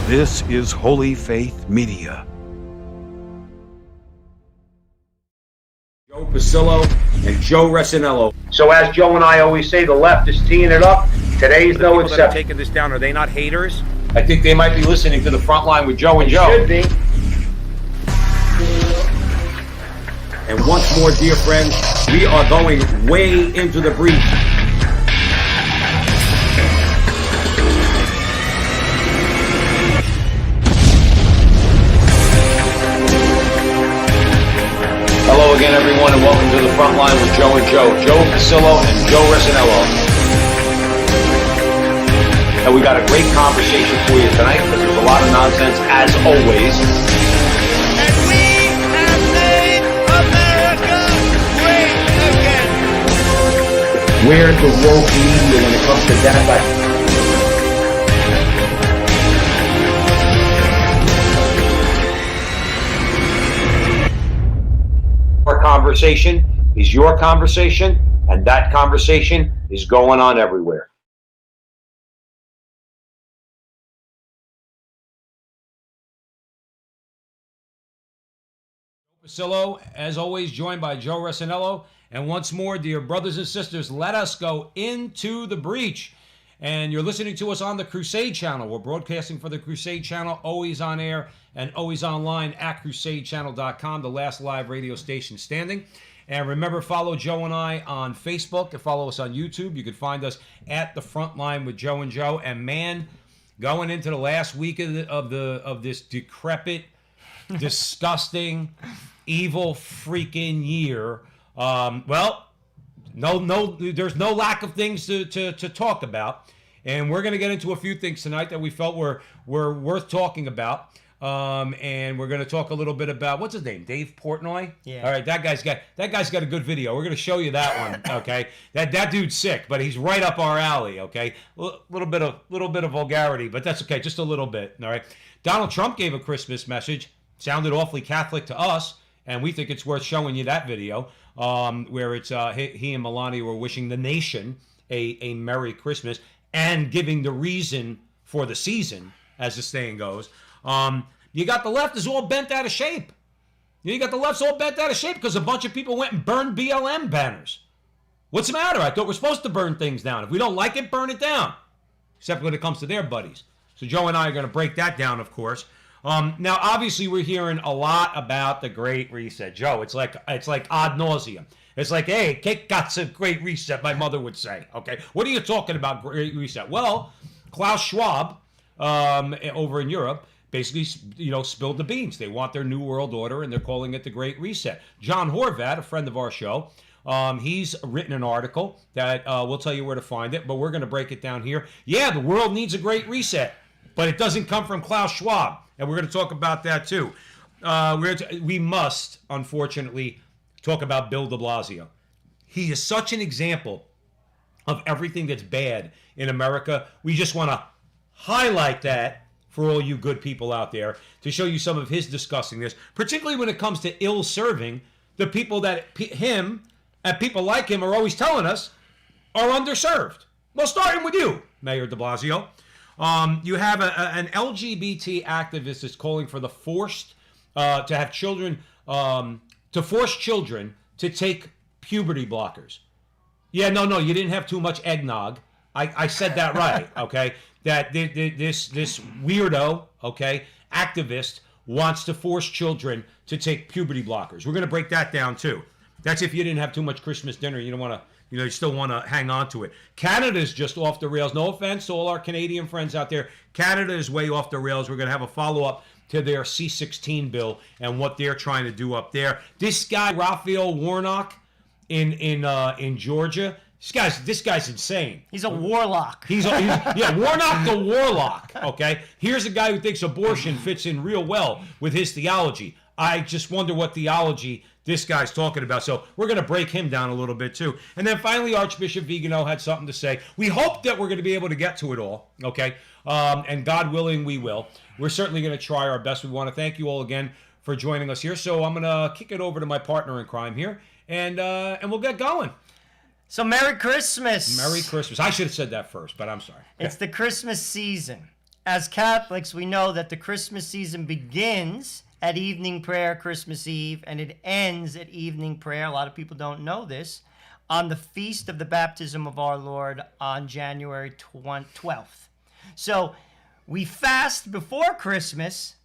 This is Holy Faith Media. Joe Pasillo and Joe Resinello. So as Joe and I always say, the left is teeing it up. Today's no exception. Taking this down, are they not haters? I think they might be listening to the Frontline with Joe and Joe. Should be. And once more, dear friends, we are going way into the breach. Hello again, everyone, and welcome to the Frontline with Joe and Joe. Joe Pasillo and Joe Resinello. And we got a great conversation for you tonight because there's a lot of nonsense, as always. And we have made America great again. Where's the woke media when it comes to that? Our conversation is your conversation, and that conversation is going on everywhere. Pasillo, as always, joined by Joe Resinello. And once more, dear brothers and sisters, let us go into the breach. And you're listening to us on the Crusade Channel. We're broadcasting for the Crusade Channel, always on air and always online at crusadechannel.com, the last live radio station standing. And remember, follow Joe and I on Facebook and follow us on YouTube. You can find us at the Frontline with Joe and Joe. And man, going into the last week of this decrepit, disgusting, evil freaking year. Well, there's no lack of things to talk about, and we're going to get into a few things tonight that we felt were worth talking about. And we're going to talk a little bit about, what's his name, Dave Portnoy. Yeah. All right, that guy's got a good video. We're going to show you that one. Okay, that dude's sick, but he's right up our alley. Okay, little bit of vulgarity, but that's okay, just a little bit. All right. Donald Trump gave a Christmas message. Sounded awfully Catholic to us, and we think it's worth showing you that video where it's he and Melania were wishing the nation a Merry Christmas and giving the reason for the season, as the saying goes. You got the left is all bent out of shape. You got the left's all bent out of shape because a bunch of people went and burned BLM banners. What's the matter? I thought we're supposed to burn things down. If we don't like it, burn it down. Except when it comes to their buddies. So Joe and I are going to break that down, of course. Now, obviously, we're hearing a lot about the Great Reset. Joe, it's like ad nauseum. It's like, hey, cake got a great reset, my mother would say. Okay, what are you talking about, Great Reset? Well, Klaus Schwab over in Europe basically, spilled the beans. They want their new world order, and they're calling it the Great Reset. John Horvat, a friend of our show, he's written an article that we'll tell you where to find it, but we're going to break it down here. Yeah, the world needs a Great Reset, but it doesn't come from Klaus Schwab. And we're going to talk about that, too. We must, unfortunately, talk about Bill de Blasio. He is such an example of everything that's bad in America. We just want to highlight that for all you good people out there to show you some of his disgustingness, particularly when it comes to ill-serving the people that him and people like him are always telling us are underserved. Well, starting with you, Mayor de Blasio. You have an LGBT activist that's calling for the forced to have children to force children to take puberty blockers. Yeah, no, you didn't have too much eggnog. I said that right. Okay, that this weirdo, okay, activist wants to force children to take puberty blockers. We're gonna break that down too. That's if you didn't have too much Christmas dinner. You don't want to. You still want to hang on to it. Canada's just off the rails. No offense to all our Canadian friends out there. Canada is way off the rails. We're going to have a follow-up to their C-16 bill and what they're trying to do up there. This guy, Raphael Warnock, in Georgia, this guy's insane. He's a warlock. Warnock the warlock, okay? Here's a guy who thinks abortion fits in real well with his theology. I just wonder what theology this guy's talking about. So we're going to break him down a little bit too. And then finally, Archbishop Vigano had something to say. We hope that we're going to be able to get to it all, okay? And God willing, we will. We're certainly going to try our best. We want to thank you all again for joining us here. So I'm going to kick it over to my partner in crime here, and we'll get going. So Merry Christmas. Merry Christmas. I should have said that first, but I'm sorry. It's the Christmas season. as Catholics, we know that the Christmas season begins at evening prayer, Christmas Eve, and it ends at evening prayer. A lot of people don't know this. On the feast of the baptism of our Lord on January 12th. So we fast before Christmas,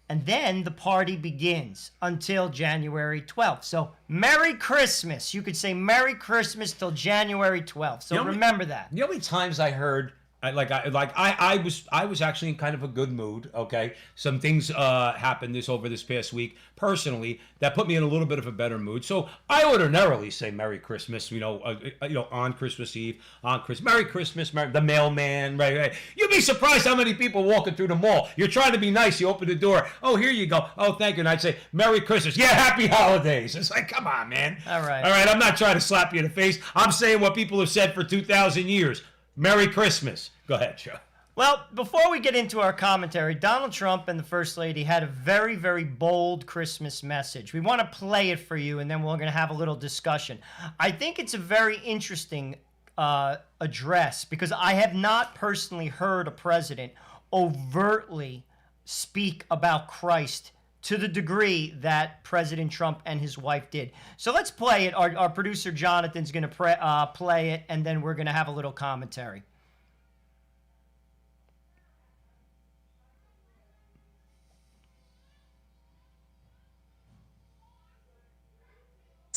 and then the party begins until January 12th. So Merry Christmas. You could say Merry Christmas till January 12th. So remember that. You know how many times I heard, I was actually in kind of a good mood. Okay, some things happened over this past week personally that put me in a little bit of a better mood. So I ordinarily say Merry Christmas, on Christmas Eve, Merry Christmas, the mailman, right. You'd be surprised how many people walking through the mall. You're trying to be nice. You open the door. Oh, here you go. Oh, thank you. And I'd say Merry Christmas. Yeah, Happy Holidays. It's like, come on, man. All right. I'm not trying to slap you in the face. I'm saying what people have said for 2,000 years. Merry Christmas. Go ahead, Joe. Well, before we get into our commentary, Donald Trump and the First Lady had a very, very bold Christmas message. We want to play it for you, and then we're going to have a little discussion. I think it's a very interesting address because I have not personally heard a president overtly speak about Christ to the degree that President Trump and his wife did. So let's play it. Our producer Jonathan's going to play it, and then we're going to have a little commentary.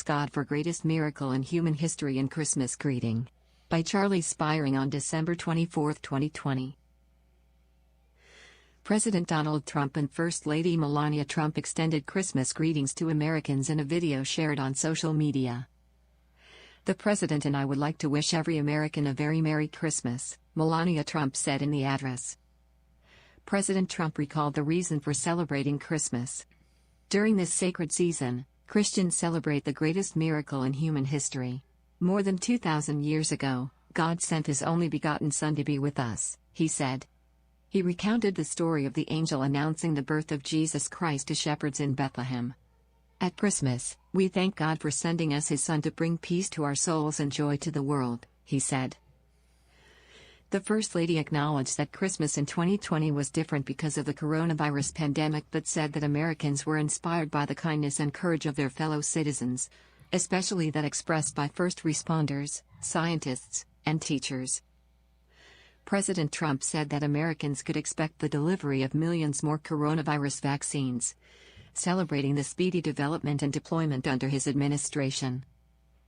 God for Greatest Miracle in Human History and Christmas Greeting. By Charlie Spiring on December 24, 2020. President Donald Trump and First Lady Melania Trump extended Christmas greetings to Americans in a video shared on social media. The President and I would like to wish every American a very Merry Christmas, Melania Trump said in the address. President Trump recalled the reason for celebrating Christmas. During this sacred season, Christians celebrate the greatest miracle in human history. More than 2,000 years ago, God sent His only begotten Son to be with us, he said. He recounted the story of the angel announcing the birth of Jesus Christ to shepherds in Bethlehem. At Christmas, we thank God for sending us His Son to bring peace to our souls and joy to the world, he said. The First Lady acknowledged that Christmas in 2020 was different because of the coronavirus pandemic, but said that Americans were inspired by the kindness and courage of their fellow citizens, especially that expressed by first responders, scientists, and teachers. President Trump said that Americans could expect the delivery of millions more coronavirus vaccines, celebrating the speedy development and deployment under his administration.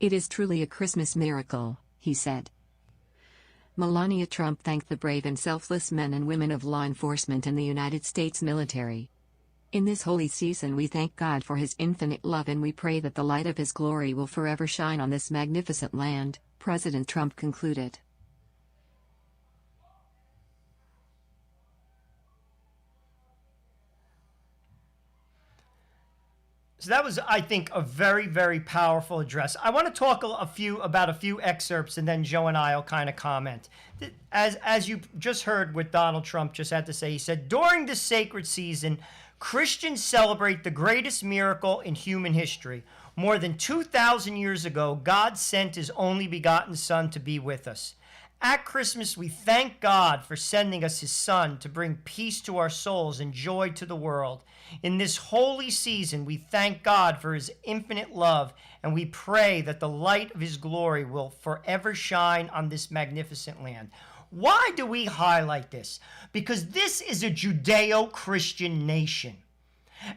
It is truly a Christmas miracle, he said. Melania Trump thanked the brave and selfless men and women of law enforcement and the United States military. In this holy season we thank God for His infinite love and we pray that the light of His glory will forever shine on this magnificent land, President Trump concluded. So that was, I think, a very, very powerful address. I want to talk about a few excerpts, and then Joe and I will kind of comment. As you just heard what Donald Trump just had to say, he said, during this sacred season, Christians celebrate the greatest miracle in human history. More than 2,000 years ago, God sent His only begotten Son to be with us. At Christmas, we thank God for sending us His Son to bring peace to our souls and joy to the world. In this holy season, we thank God for His infinite love, and we pray that the light of His glory will forever shine on this magnificent land. Why do we highlight this? Because this is a Judeo-Christian nation.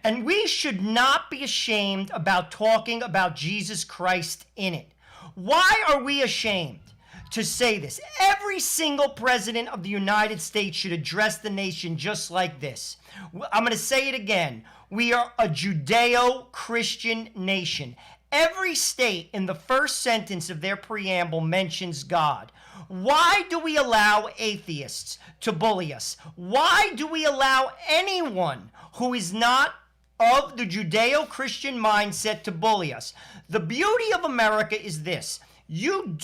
And we should not be ashamed about talking about Jesus Christ in it. Why are we ashamed to say this? Every single president of the United States should address the nation just like this. I'm going to say it again. We are a Judeo-Christian nation. Every state in the first sentence of their preamble mentions God. Why do we allow atheists to bully us? Why do we allow anyone who is not of the Judeo-Christian mindset to bully us? The beauty of America is this. I'm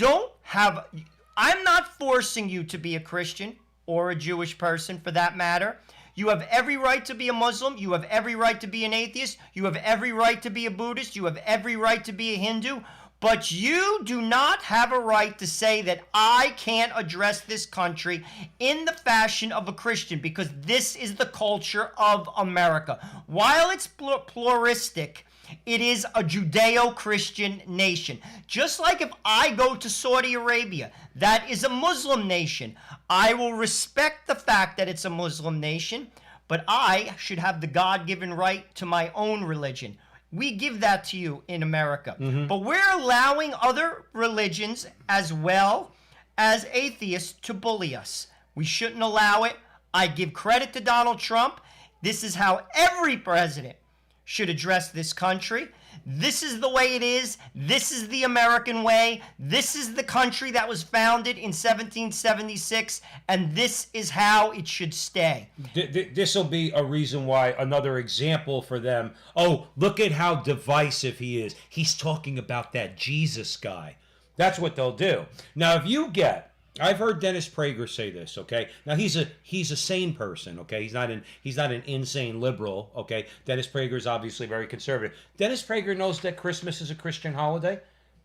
not forcing you to be a Christian or a Jewish person for that matter. You have every right to be a Muslim. You have every right to be an atheist. You have every right to be a Buddhist. You have every right to be a Hindu. But you do not have a right to say that I can't address this country in the fashion of a Christian, because this is the culture of America. While it's pluralistic, it is a Judeo-Christian nation. Just like if I go to Saudi Arabia, that is a Muslim nation. I will respect the fact that it's a Muslim nation, but I should have the God-given right to my own religion. We give that to you in America. But we're allowing other religions as well as atheists to bully us. We shouldn't allow it. I give credit to Donald Trump. This is how every president should address this country. This is the way it is. This is the American way. This is the country that was founded in 1776, and this is how it should stay. This will be a reason why, another example for them. Oh, look at how divisive he is. He's talking about that Jesus guy. That's what they'll do. Now, if you get, I've heard Dennis Prager say this, okay? Now, he's a sane person, okay? He's not an insane liberal, okay? Dennis Prager is obviously very conservative. Dennis Prager knows that Christmas is a Christian holiday.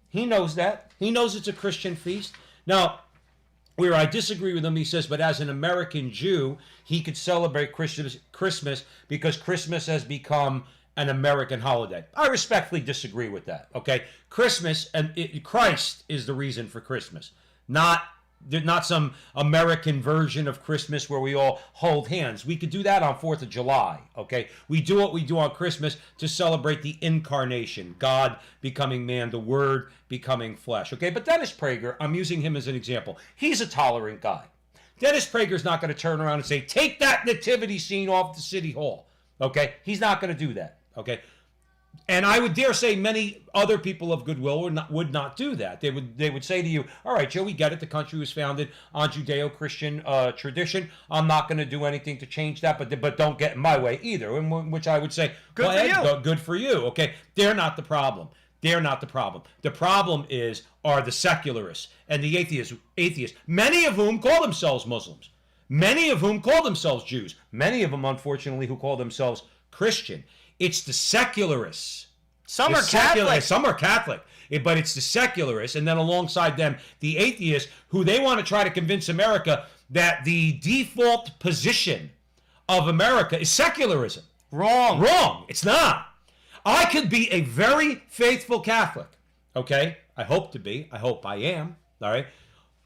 He knows that. He knows it's a Christian feast. Now, where I disagree with him, he says, but as an American Jew, he could celebrate Christmas because Christmas has become an American holiday. I respectfully disagree with that, okay? Christmas, and Christ is the reason for Christmas, not some American version of Christmas where we all hold hands. We could do that on 4th of July, okay? We do what we do on Christmas to celebrate the incarnation, God becoming man, the Word becoming flesh, okay? But Dennis Prager, I'm using him as an example. He's a tolerant guy. Dennis Prager's not going to turn around and say, take that nativity scene off the city hall, okay? He's not going to do that, okay? And I would dare say many other people of goodwill would not do that. They would say to you, all right, Joe, we get it. The country was founded on Judeo-Christian tradition. I'm not going to do anything to change that, but don't get in my way either. In which I would say, good for you. Okay, they're not the problem. They're not the problem. The problem are the secularists and the atheists, many of whom call themselves Muslims, many of whom call themselves Jews, many of them, unfortunately, who call themselves Christian. It's the secularists. Some are Catholic. Some are Catholic. But it's the secularists, and then alongside them, the atheists, who they want to try to convince America that the default position of America is secularism. Wrong. It's not. I could be a very faithful Catholic, okay? I hope to be. I hope I am, all right?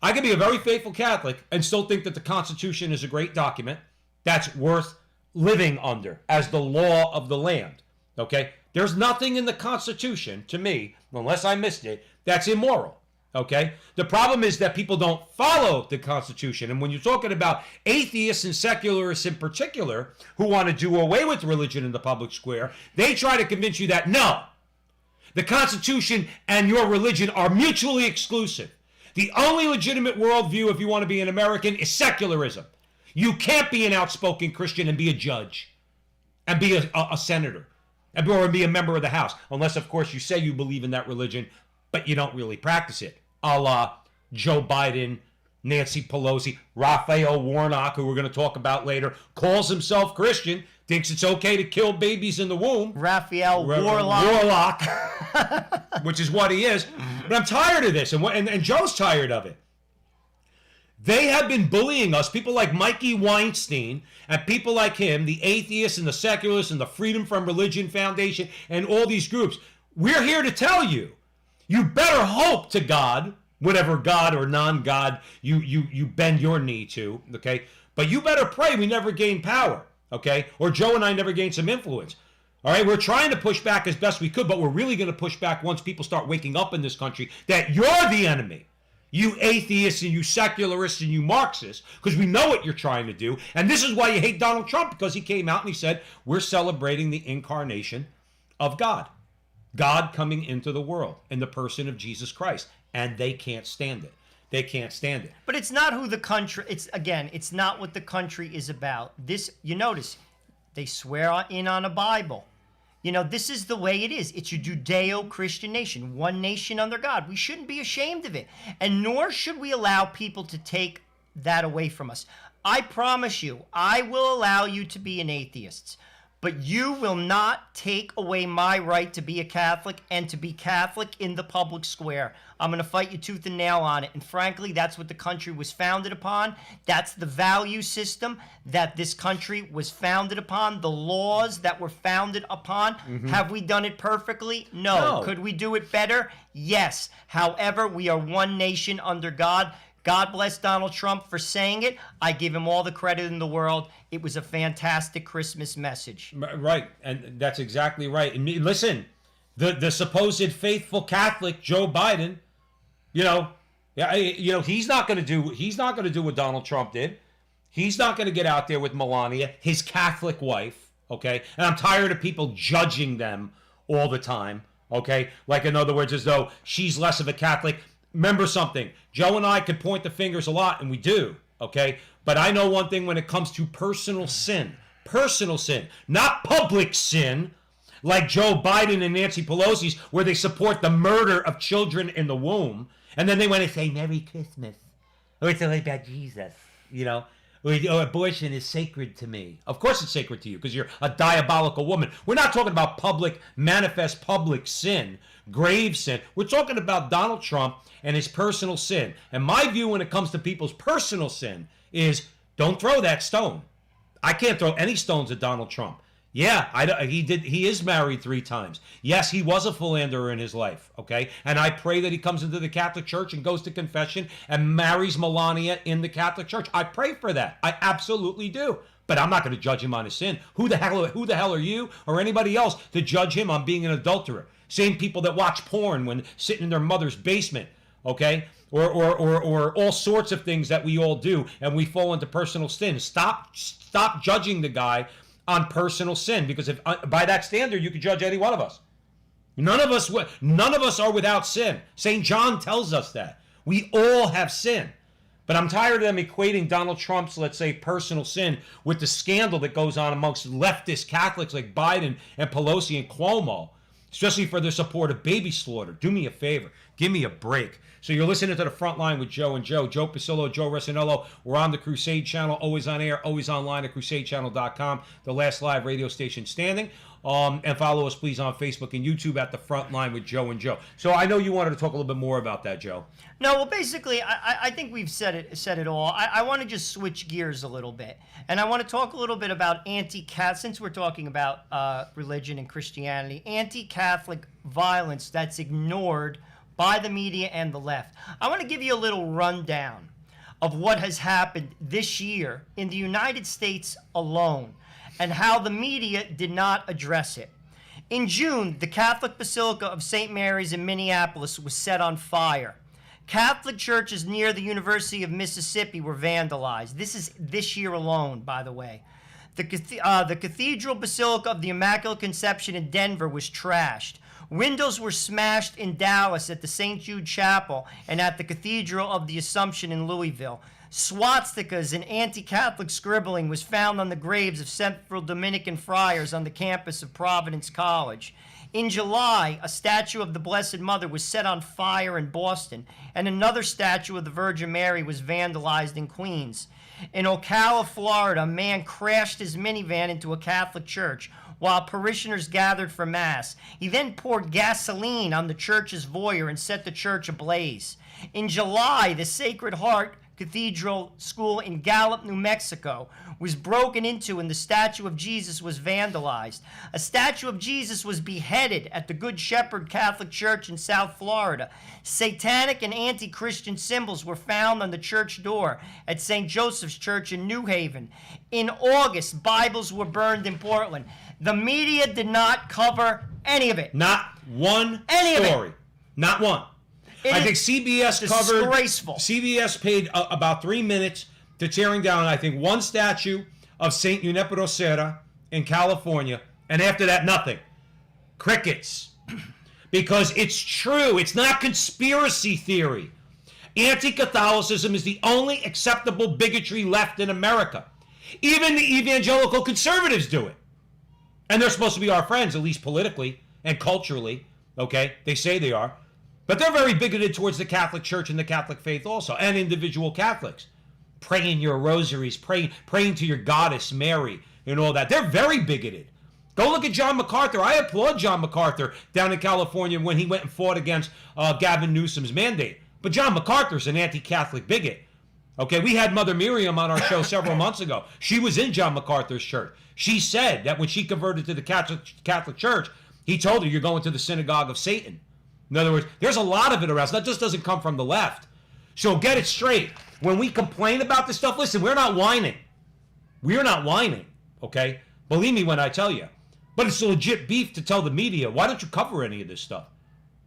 I could be a very faithful Catholic and still think that the Constitution is a great document that's worth living under as the law of the land, okay? There's nothing in the Constitution, to me, unless I missed it, that's immoral, okay? The problem is that people don't follow the Constitution. And when you're talking about atheists and secularists in particular, who want to do away with religion in the public square, they try to convince you that, no, the Constitution and your religion are mutually exclusive. The only legitimate worldview, if you want to be an American, is secularism. You can't be an outspoken Christian and be a judge and be a senator or be a member of the House, unless, of course, you say you believe in that religion, but you don't really practice it, a la Joe Biden, Nancy Pelosi, Raphael Warnock, who we're going to talk about later, calls himself Christian, thinks it's okay to kill babies in the womb. Raphael Warlock. Which is what he is. But I'm tired of this, and Joe's tired of it. They have been bullying us, people like Mikey Weinstein and people like him, the atheists and the secularists and the Freedom from Religion Foundation and all these groups. We're here to tell you, you better hope to God, whatever God or non-God you bend your knee to, okay? But you better pray we never gain power, okay? Or Joe and I never gain some influence. All right, we're trying to push back as best we could, but we're really going to push back once people start waking up in this country that you're the enemy. You atheists and you secularists and you Marxists, because we know what you're trying to do. And this is why you hate Donald Trump, because he came out and he said, we're celebrating the incarnation of God. God coming into the world in the person of Jesus Christ. And they can't stand it. They can't stand it. But it's not who the country, it's not what the country is about. This, you notice, they swear in on a Bible. You know, this is the way it is. It's a Judeo-Christian nation, one nation under God. We shouldn't be ashamed of it. And nor should we allow people to take that away from us. I promise you, I will allow you to be an atheist. but you will not take away my right to be a Catholic and to be Catholic in the public square. I'm going to fight you tooth and nail on it. And frankly, that's what the country was founded upon. That's the value system that this country was founded upon, the laws that were founded upon. Have we done it perfectly? No. Could we do it better? Yes. However, we are one nation under God. God bless Donald Trump for saying it. I give him all the credit in the world. It was a fantastic Christmas message. Right, and that's exactly right. And listen, the supposed faithful Catholic Joe Biden, he's not going to do what Donald Trump did. He's not going to get out there with Melania, his Catholic wife. Okay, and I'm tired of people judging them all the time. Okay, like in other words, as though she's less of a Catholic. Remember something, Joe and I could point the fingers a lot, and we do, okay? But I know one thing when it comes to personal sin, not public sin, like Joe Biden and Nancy Pelosi's, where they support the murder of children in the womb, and then they want to say, Merry Christmas, or it's all about Jesus, or abortion is sacred to me. Of course it's sacred to you, because you're a diabolical woman. We're not talking about manifest public sin, grave sin. We're talking about Donald Trump and his personal sin. And my view when it comes to people's personal sin is don't throw that stone. I can't throw any stones at Donald Trump. Yeah, he is married 3 times. Yes, he was a philanderer in his life, okay? And I pray that he comes into the Catholic Church and goes to confession and marries Melania in the Catholic Church. I pray for that. I absolutely do. But I'm not going to judge him on his sin. Who the hell are you or anybody else to judge him on being an adulterer? Same people that watch porn when sitting in their mother's basement, okay? Or all sorts of things that we all do, and we fall into personal sin. Stop judging the guy on personal sin, because if by that standard you could judge any one of us. None of us are without sin. St. John tells us that. We all have sin. But I'm tired of them equating Donald Trump's, let's say, personal sin with the scandal that goes on amongst leftist Catholics like Biden and Pelosi and Cuomo, especially for their support of baby slaughter. Do me a favor. Give me a break. So you're listening to the Frontline with Joe and Joe. Joe Pasillo, Joe Resinello. We're on the Crusade Channel, always on air, always online at crusadechannel.com, the last live radio station standing. And follow us, please, on Facebook and YouTube at the Frontline with Joe and Joe. So I know you wanted to talk a little bit more about that, Joe. No, well, basically, I think we've said it all. I want to just switch gears a little bit, and I want to talk a little bit about since we're talking about religion and Christianity, anti-Catholic violence that's ignored by the media and the left. I want to give you a little rundown of what has happened this year in the United States alone and how the media did not address it. In June, the Catholic Basilica of St. Mary's in Minneapolis was set on fire. Catholic churches near the University of Mississippi were vandalized. This is this year alone, by the way. The Cathedral Basilica of the Immaculate Conception in Denver was trashed. Windows were smashed in Dallas at the St. Jude Chapel and at the Cathedral of the Assumption in Louisville. Swastikas and anti-Catholic scribbling was found on the graves of several Dominican friars on the campus of Providence College. In July, a statue of the Blessed Mother was set on fire in Boston, and another statue of the Virgin Mary was vandalized in Queens. In Ocala, Florida, a man crashed his minivan into a Catholic church while parishioners gathered for Mass. He then poured gasoline on the church's foyer and set the church ablaze. In July, the Sacred Heart Cathedral School in Gallup, New Mexico, was broken into and the statue of Jesus was vandalized. A statue of Jesus was beheaded at the Good Shepherd Catholic Church in South Florida. Satanic and anti-Christian symbols were found on the church door at St. Joseph's Church in New Haven. In August, Bibles were burned in Portland. The media did not cover any of it. Not one story. Not one. I think CBS covered. Disgraceful. CBS paid about 3 minutes to tearing down, I think, one statue of Saint Junipero Serra in California, and after that, nothing. Crickets. Because it's true. It's not conspiracy theory. Anti-Catholicism is the only acceptable bigotry left in America. Even the evangelical conservatives do it. And they're supposed to be our friends, at least politically and culturally. Okay? They say they are. But they're very bigoted towards the Catholic Church and the Catholic faith also, and individual Catholics. Praying your rosaries, praying to your goddess Mary and all that. They're very bigoted. Go look at John MacArthur. I applaud John MacArthur down in California when he went and fought against Gavin Newsom's mandate. But John MacArthur's an anti-Catholic bigot. Okay, we had Mother Miriam on our show several months ago. She was in John MacArthur's church. She said that when she converted to the Catholic Church, he told her, you're going to the synagogue of Satan. In other words, there's a lot of it around. So that just doesn't come from the left. So get it straight. When we complain about this stuff, listen, we're not whining. We're not whining, okay? Believe me when I tell you. But it's a legit beef to tell the media, why don't you cover any of this stuff?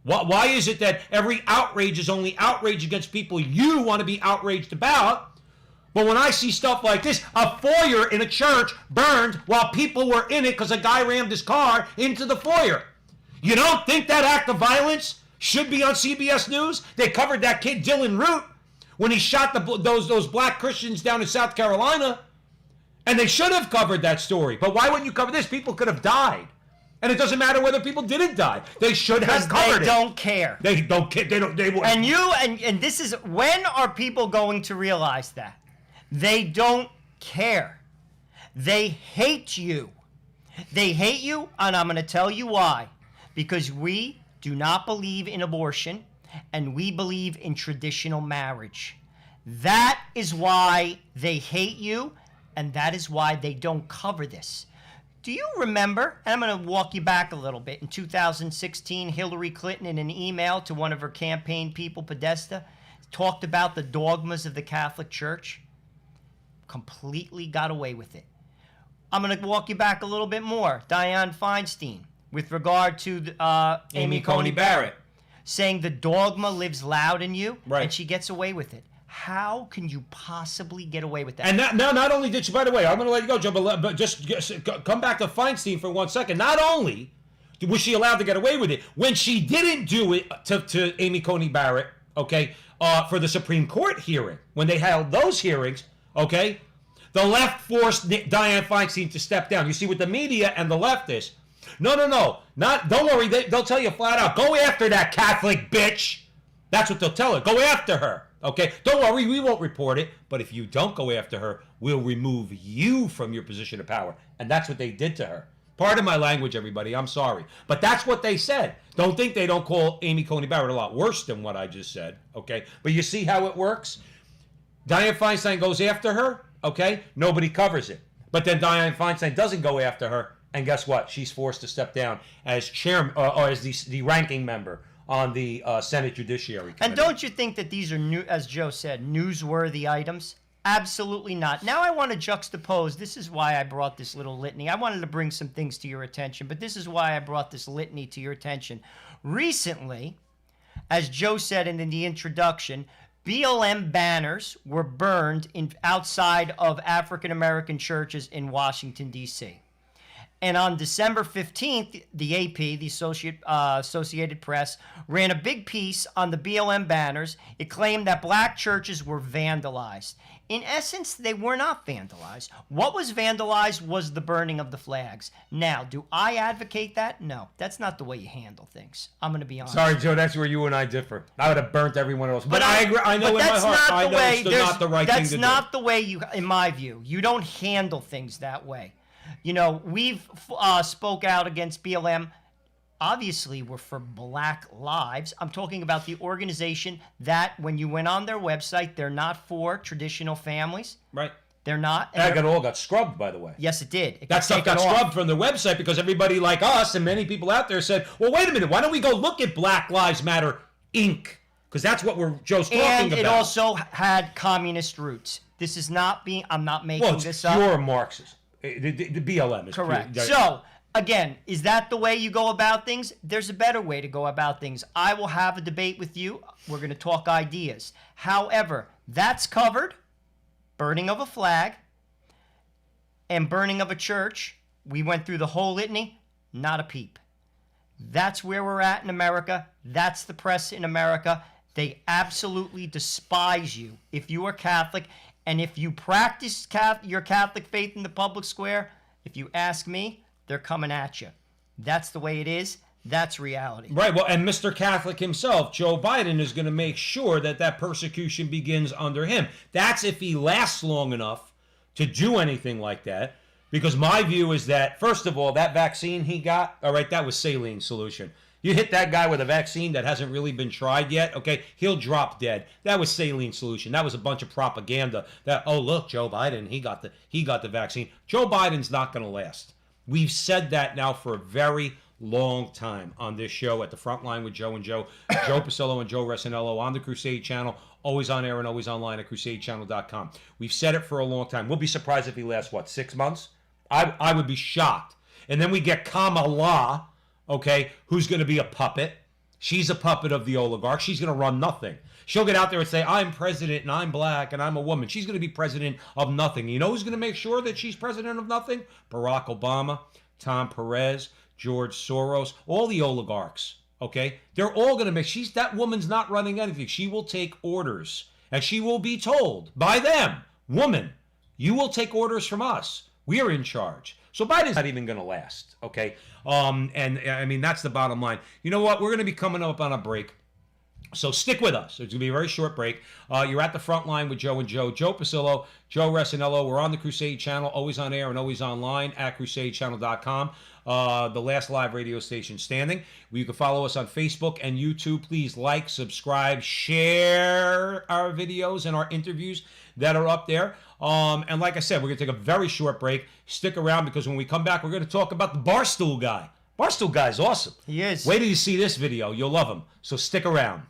Why is it that every outrage is only outrage against people you want to be outraged about? But when I see stuff like this, a foyer in a church burned while people were in it because a guy rammed his car into the foyer. You don't think that act of violence should be on CBS News? They covered that kid Dylan Root when he shot those black Christians down in South Carolina. And they should have covered that story. But why wouldn't you cover this? People could have died. And it doesn't matter whether people didn't die. They should have covered it. They don't care. They don't care. They don't. They won't. And this is, when are people going to realize that? They don't care. They hate you. They hate you, and I'm going to tell you why. Because we do not believe in abortion, and we believe in traditional marriage. That is why they hate you, and that is why they don't cover this. Do you remember, and I'm going to walk you back a little bit, in 2016, Hillary Clinton, in an email to one of her campaign people, Podesta, talked about the dogmas of the Catholic Church? Completely got away with it. I'm going to walk you back a little bit more. Dianne Feinstein, with regard to Amy Coney Barrett, saying the dogma lives loud in you, right, and she gets away with it. How can you possibly get away with that? And not only did she, by the way, I'm going to let you go, Joe, but just come back to Feinstein for 1 second. Not only was she allowed to get away with it, when she didn't do it to Amy Coney Barrett, okay, for the Supreme Court hearing, when they held those hearings, okay, the left forced Dianne Feinstein to step down. You see, with the media and the leftists, no, don't worry, they'll tell you flat out, go after that Catholic bitch. That's what they'll tell her. Go after her. Okay, don't worry, we won't report it. But if you don't go after her, we'll remove you from your position of power. And that's what they did to her. Pardon my language, everybody. I'm sorry. But that's what they said. Don't think they don't call Amy Coney Barrett a lot worse than what I just said. Okay, but you see how it works? Dianne Feinstein goes after her. Okay, nobody covers it. But then Dianne Feinstein doesn't go after her. And guess what? She's forced to step down as chairman, or as the ranking member on the Senate Judiciary Committee. And don't you think that these are, as Joe said, newsworthy items? Absolutely not. Now I want to juxtapose. This is why I brought this little litany. I wanted to bring some things to your attention, but this is why I brought this litany to your attention. Recently, as Joe said in the introduction, BLM banners were burned outside of African American churches in Washington, D.C. And on December 15th, the AP, the Associated Press, ran a big piece on the BLM banners. It claimed that black churches were vandalized. In essence, they were not vandalized. What was vandalized was the burning of the flags. Now, do I advocate that? No, that's not the way you handle things. I'm going to be honest. Sorry, Joe, that's where you and I differ. I would have burnt everyone else. But I agree. I know in my heart, I know it's not the right thing to do. That's not the way you, in my view. You don't handle things that way. You know, we've spoke out against BLM. Obviously, we're for Black Lives. I'm talking about the organization that, when you went on their website, they're not for traditional families. Right. They're not. That all got scrubbed, by the way. Yes, it did. That stuff got scrubbed from their website because everybody like us and many people out there said, well, wait a minute, why don't we go look at Black Lives Matter, Inc.? Because that's what Joe's talking about. And it also had communist roots. This is not being, I'm not making this up. Well, it's pure Marxist. The BLM is correct. Pure, so, again, is that the way you go about things? There's a better way to go about things. I will have a debate with you. We're going to talk ideas. However, that's covered. Burning of a flag and burning of a church. We went through the whole litany. Not a peep. That's where we're at in America. That's the press in America. They absolutely despise you if you are Catholic. And if you practice your Catholic faith in the public square, if you ask me, they're coming at you. That's the way it is. That's reality. Right. Well, and Mr. Catholic himself, Joe Biden, is going to make sure that that persecution begins under him. That's if he lasts long enough to do anything like that. Because my view is that, first of all, that vaccine he got, all right, that was saline solution. You hit that guy with a vaccine that hasn't really been tried yet, okay, he'll drop dead. That was saline solution. That was a bunch of propaganda that, oh, look, Joe Biden, he got the vaccine. Joe Biden's not going to last. We've said that now for a very long time on this show at the Frontline with Joe and Joe, Joe Pasillo and Joe Resinello on the Crusade Channel, always on air and always online at crusadechannel.com. We've said it for a long time. We'll be surprised if he lasts, 6 months? I would be shocked. And then we get Kamala, okay, who's going to be a puppet. She's a puppet of the oligarch. She's going to run nothing. She'll get out there and say, I'm president and I'm black and I'm a woman. She's going to be president of nothing. You know who's going to make sure that she's president of nothing? Barack Obama, Tom Perez, George Soros, all the oligarchs, okay? They're all going to make, that woman's not running anything. She will take orders and she will be told by them, woman, you will take orders from us. We are in charge. So Biden's not even going to last, okay? And I mean, that's the bottom line. You know what? We're going to be coming up on a break. So stick with us. It's going to be a very short break. You're at the front line with Joe and Joe. Joe Pasillo, Joe Resinello. We're on the Crusade Channel, always on air and always online at crusadechannel.com. The last live radio station standing. You can follow us on Facebook and YouTube. Please like, subscribe, share our videos and our interviews that are up there. And like I said, we're going to take a very short break. Stick around because when we come back, we're going to talk about the Barstool guy. Barstool guy's awesome. He is. Wait till you see this video. You'll love him. So stick around.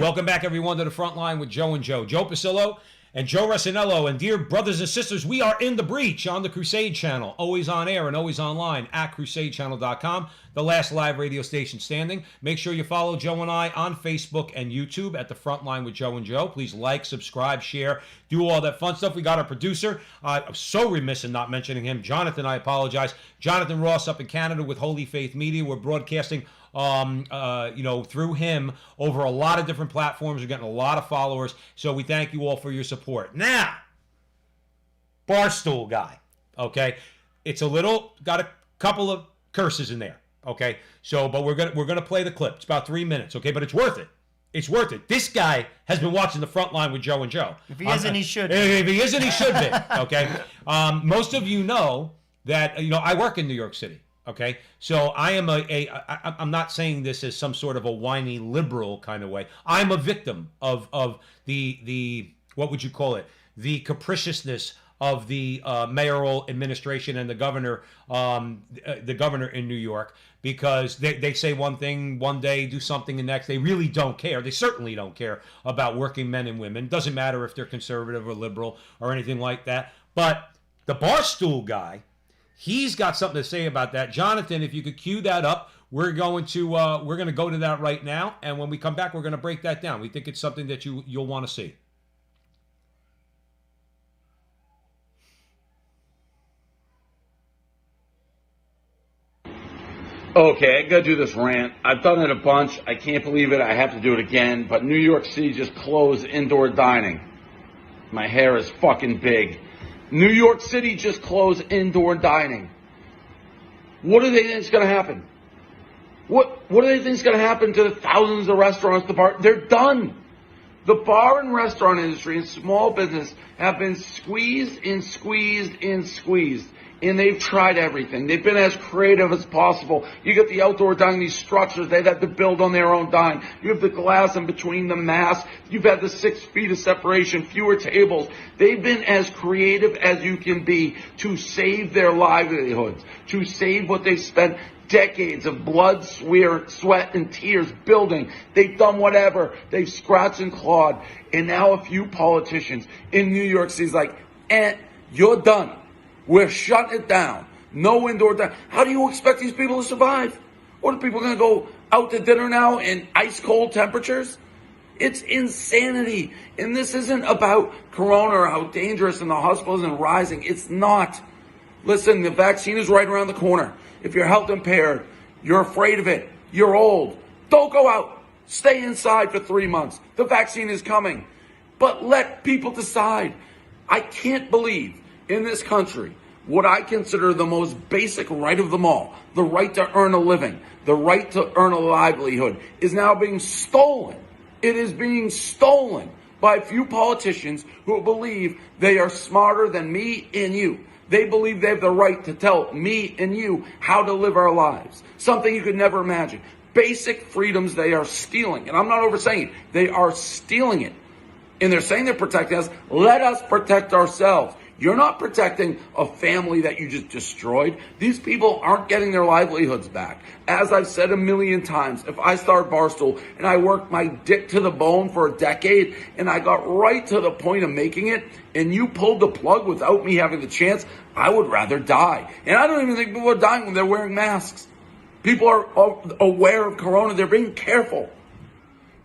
Welcome back, everyone, to the front line with Joe and Joe. Joe Pasillo and Joe Resinello. And dear brothers and sisters, we are in the breach on the Crusade Channel. Always on air and always online at crusadechannel.com. The last live radio station standing. Make sure you follow Joe and I on Facebook and YouTube at the front line with Joe and Joe. Please like, subscribe, share, do all that fun stuff. We got our producer. I'm so remiss in not mentioning him. Jonathan, I apologize. Jonathan Ross up in Canada with Holy Faith Media. We're broadcasting through him over a lot of different platforms. We're getting a lot of followers. So we thank you all for your support. Now, Barstool guy, okay? It's got a couple of curses in there, okay? So, but we're gonna play the clip. It's about 3 minutes, okay? But it's worth it. It's worth it. This guy has been watching the front line with Joe and Joe. If he isn't, he should. If he isn't, he should be, okay? Most of you know that, I work in New York City. Okay, so I am I'm not saying this as some sort of a whiny liberal kind of way. I'm a victim of the what would you call it? The capriciousness of the mayoral administration and the governor in New York, because they say one thing one day, do something the next. They really don't care. They certainly don't care about working men and women. Doesn't matter if they're conservative or liberal or anything like that. But the Barstool guy, he's got something to say about that. Jonathan, if you could cue that up, we're going to go to that right now, and when we come back, we're going to break that down. We think it's something that you'll want to see. Okay, I gotta do this rant. I've done it a bunch. I can't believe it. I have to do it again. But New York City just closed indoor dining. My hair is fucking big. New York City just closed indoor dining. What do they think is going to happen? What do they think is going to happen to the thousands of restaurants, the bar? They're done. The bar and restaurant industry and small business have been squeezed and squeezed and squeezed. And they've tried everything. They've been as creative as possible. You get the outdoor dining, these structures, they've had to build on their own dime. You have the glass in between the masks. You've had the 6 feet of separation, fewer tables. They've been as creative as you can be to save their livelihoods, to save what they've spent decades of blood, sweat, and tears building. They've done whatever. They've scratched and clawed. And now a few politicians in New York City's like, you're done. We're shutting it down. No indoor dining. How do you expect these people to survive? What are people going to go out to dinner now in ice cold temperatures? It's insanity. And this isn't about corona or how dangerous and the hospital isn't rising. It's not. Listen, the vaccine is right around the corner. If you're health impaired, you're afraid of it, you're old, don't go out. Stay inside for 3 months. The vaccine is coming. But let people decide. I can't believe in this country what I consider the most basic right of them all, the right to earn a living, the right to earn a livelihood, is now being stolen. It is being stolen by a few politicians who believe they are smarter than me and you. They believe they have the right to tell me and you how to live our lives. Something you could never imagine. Basic freedoms they are stealing. And I'm not oversaying it. They are stealing it. And they're saying they're protecting us. Let us protect ourselves. You're not protecting a family that you just destroyed. These people aren't getting their livelihoods back. As I've said a million times, if I start Barstool and I worked my dick to the bone for a decade and I got right to the point of making it and you pulled the plug without me having the chance, I would rather die. And I don't even think people are dying when they're wearing masks. People are aware of corona. They're being careful.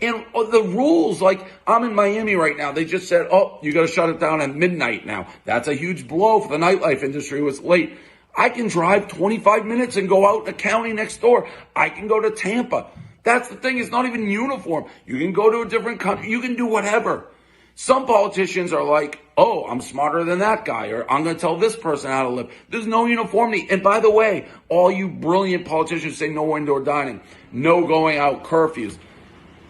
And the rules, like I'm in Miami right now. They just said, oh, you got to shut it down at midnight now. That's a huge blow for the nightlife industry. It was late. I can drive 25 minutes and go out in the county next door. I can go to Tampa. That's the thing. It's not even uniform. You can go to a different country. You can do whatever. Some politicians are like, oh, I'm smarter than that guy, or I'm going to tell this person how to live. There's no uniformity. And by the way, all you brilliant politicians say no indoor dining, no going out curfews.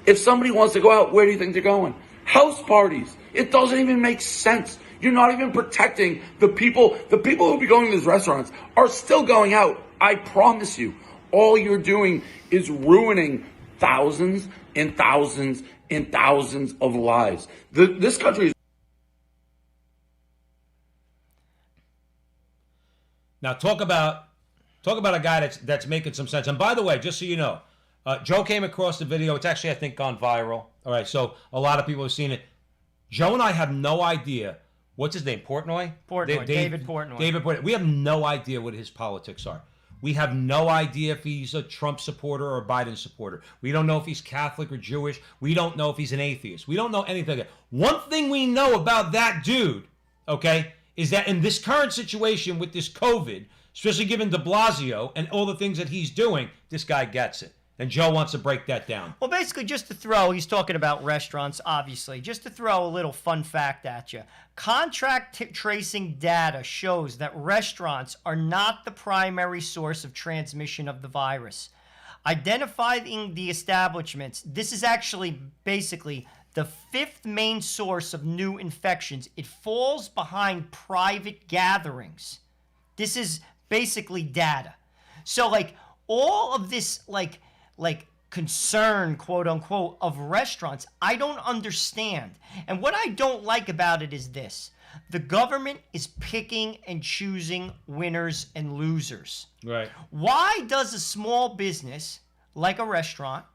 If somebody wants to go out, where do you think they're going? House parties. It doesn't even make sense. You're not even protecting the people. The people who be going to these restaurants are still going out. I promise you. All you're doing is ruining thousands and thousands and thousands of lives. This country is... Now talk about a guy that's making some sense. And by the way, just so you know, Joe came across the video. It's actually, I think, gone viral. All right, so a lot of people have seen it. Joe and I have no idea. What's his name? Portnoy? David Portnoy. David Portnoy. We have no idea what his politics are. We have no idea if he's a Trump supporter or a Biden supporter. We don't know if he's Catholic or Jewish. We don't know if he's an atheist. We don't know anything. One thing we know about that dude, okay, is that in this current situation with this COVID, especially given de Blasio and all the things that he's doing, this guy gets it. And Joe wants to break that down. Well, basically, just to throw, he's talking about restaurants, obviously. Just to throw a little fun fact at you. Contract tracing data shows that restaurants are not the primary source of transmission of the virus. Identifying the establishments, this is actually basically the fifth main source of new infections. It falls behind private gatherings. This is basically data. So, like, all of this, like concern, quote unquote, of restaurants, I don't understand. And what I don't like about it is this. The government is picking and choosing winners and losers. Right. Why does a small business like a restaurant,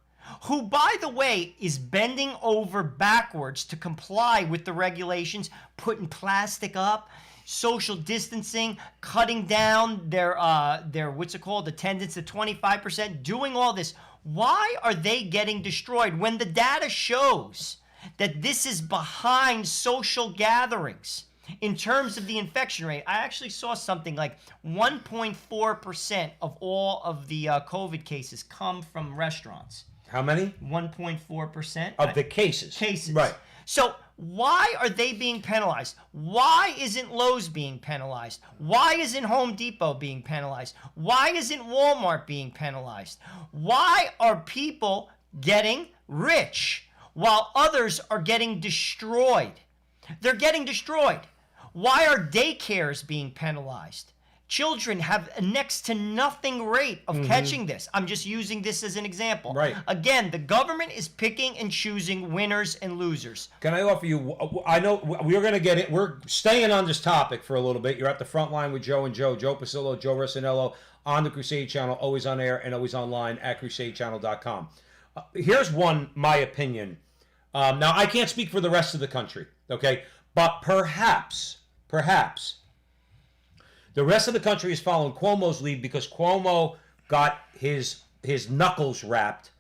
who, by the way, is bending over backwards to comply with the regulations, putting plastic up, social distancing, cutting down their attendance to 25%, doing all this. Why are they getting destroyed when the data shows that this is behind social gatherings in terms of the infection rate? I actually saw something like 1.4% of all of the COVID cases come from restaurants. How many? 1.4%. Of the cases. Cases. Right. So why are they being penalized? Why isn't Lowe's being penalized? Why isn't Home Depot being penalized? Why isn't Walmart being penalized? Why are people getting rich while others are getting destroyed? They're getting destroyed. Why are daycares being penalized? Children have a next to nothing rate of catching this. I'm just using this as an example. Right. Again, the government is picking and choosing winners and losers. Can I offer you, I know we're going to get it. We're staying on this topic for a little bit. You're at the front line with Joe and Joe Pasillo, Joe Rossinello on the Crusade Channel, always on air and always online at crusadechannel.com. Here's my opinion. Now, I can't speak for the rest of the country, okay? But perhaps, the rest of the country is following Cuomo's lead because Cuomo got his knuckles rapped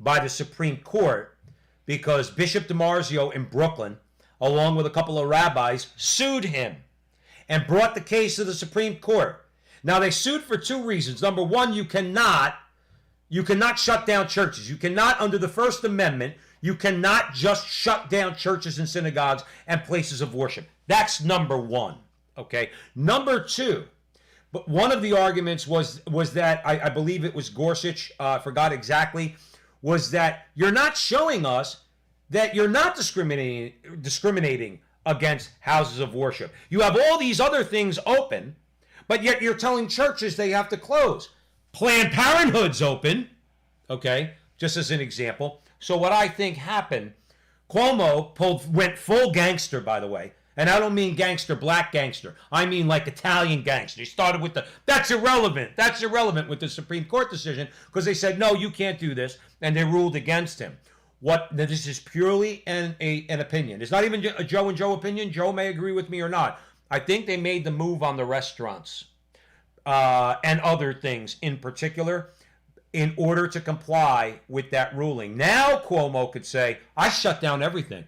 by the Supreme Court because Bishop DiMarzio in Brooklyn, along with a couple of rabbis, sued him and brought the case to the Supreme Court. Now, they sued for two reasons. Number one, you cannot shut down churches. You cannot, under the First Amendment, You cannot just shut down churches and synagogues and places of worship. That's number one. Okay. Number two, but one of the arguments was that I believe it was Gorsuch, I forgot exactly, was that you're not showing us that you're not discriminating against houses of worship. You have all these other things open, but yet you're telling churches they have to close. Planned Parenthood's open, okay, just as an example. So what I think happened, Cuomo went full gangster, by the way. And I don't mean gangster, black gangster. I mean like Italian gangster. He started with that's irrelevant. That's irrelevant with the Supreme Court decision because they said, no, you can't do this. And they ruled against him. This is purely an opinion. It's not even a Joe and Joe opinion. Joe may agree with me or not. I think they made the move on the restaurants and other things in particular in order to comply with that ruling. Now Cuomo could say, I shut down everything.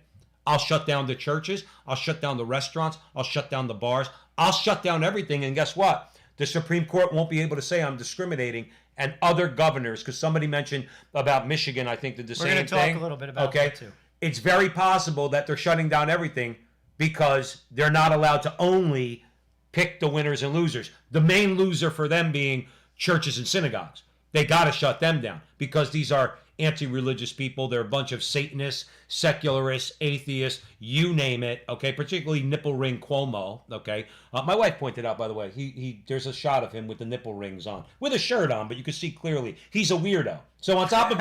I'll shut down the churches. I'll shut down the restaurants. I'll shut down the bars. I'll shut down everything. And guess what? The Supreme Court won't be able to say I'm discriminating. And other governors, because somebody mentioned about Michigan, I think did the same thing. We're going to talk a little bit about that too. It's very possible that they're shutting down everything because they're not allowed to only pick the winners and losers. The main loser for them being churches and synagogues. They got to shut them down because these are anti-religious people. They're a bunch of Satanists, secularists, atheists, you name it, okay? Particularly nipple ring Cuomo, okay? My wife pointed out, by the way, he there's a shot of him with the nipple rings on, with a shirt on, but you can see clearly he's a weirdo. So on top of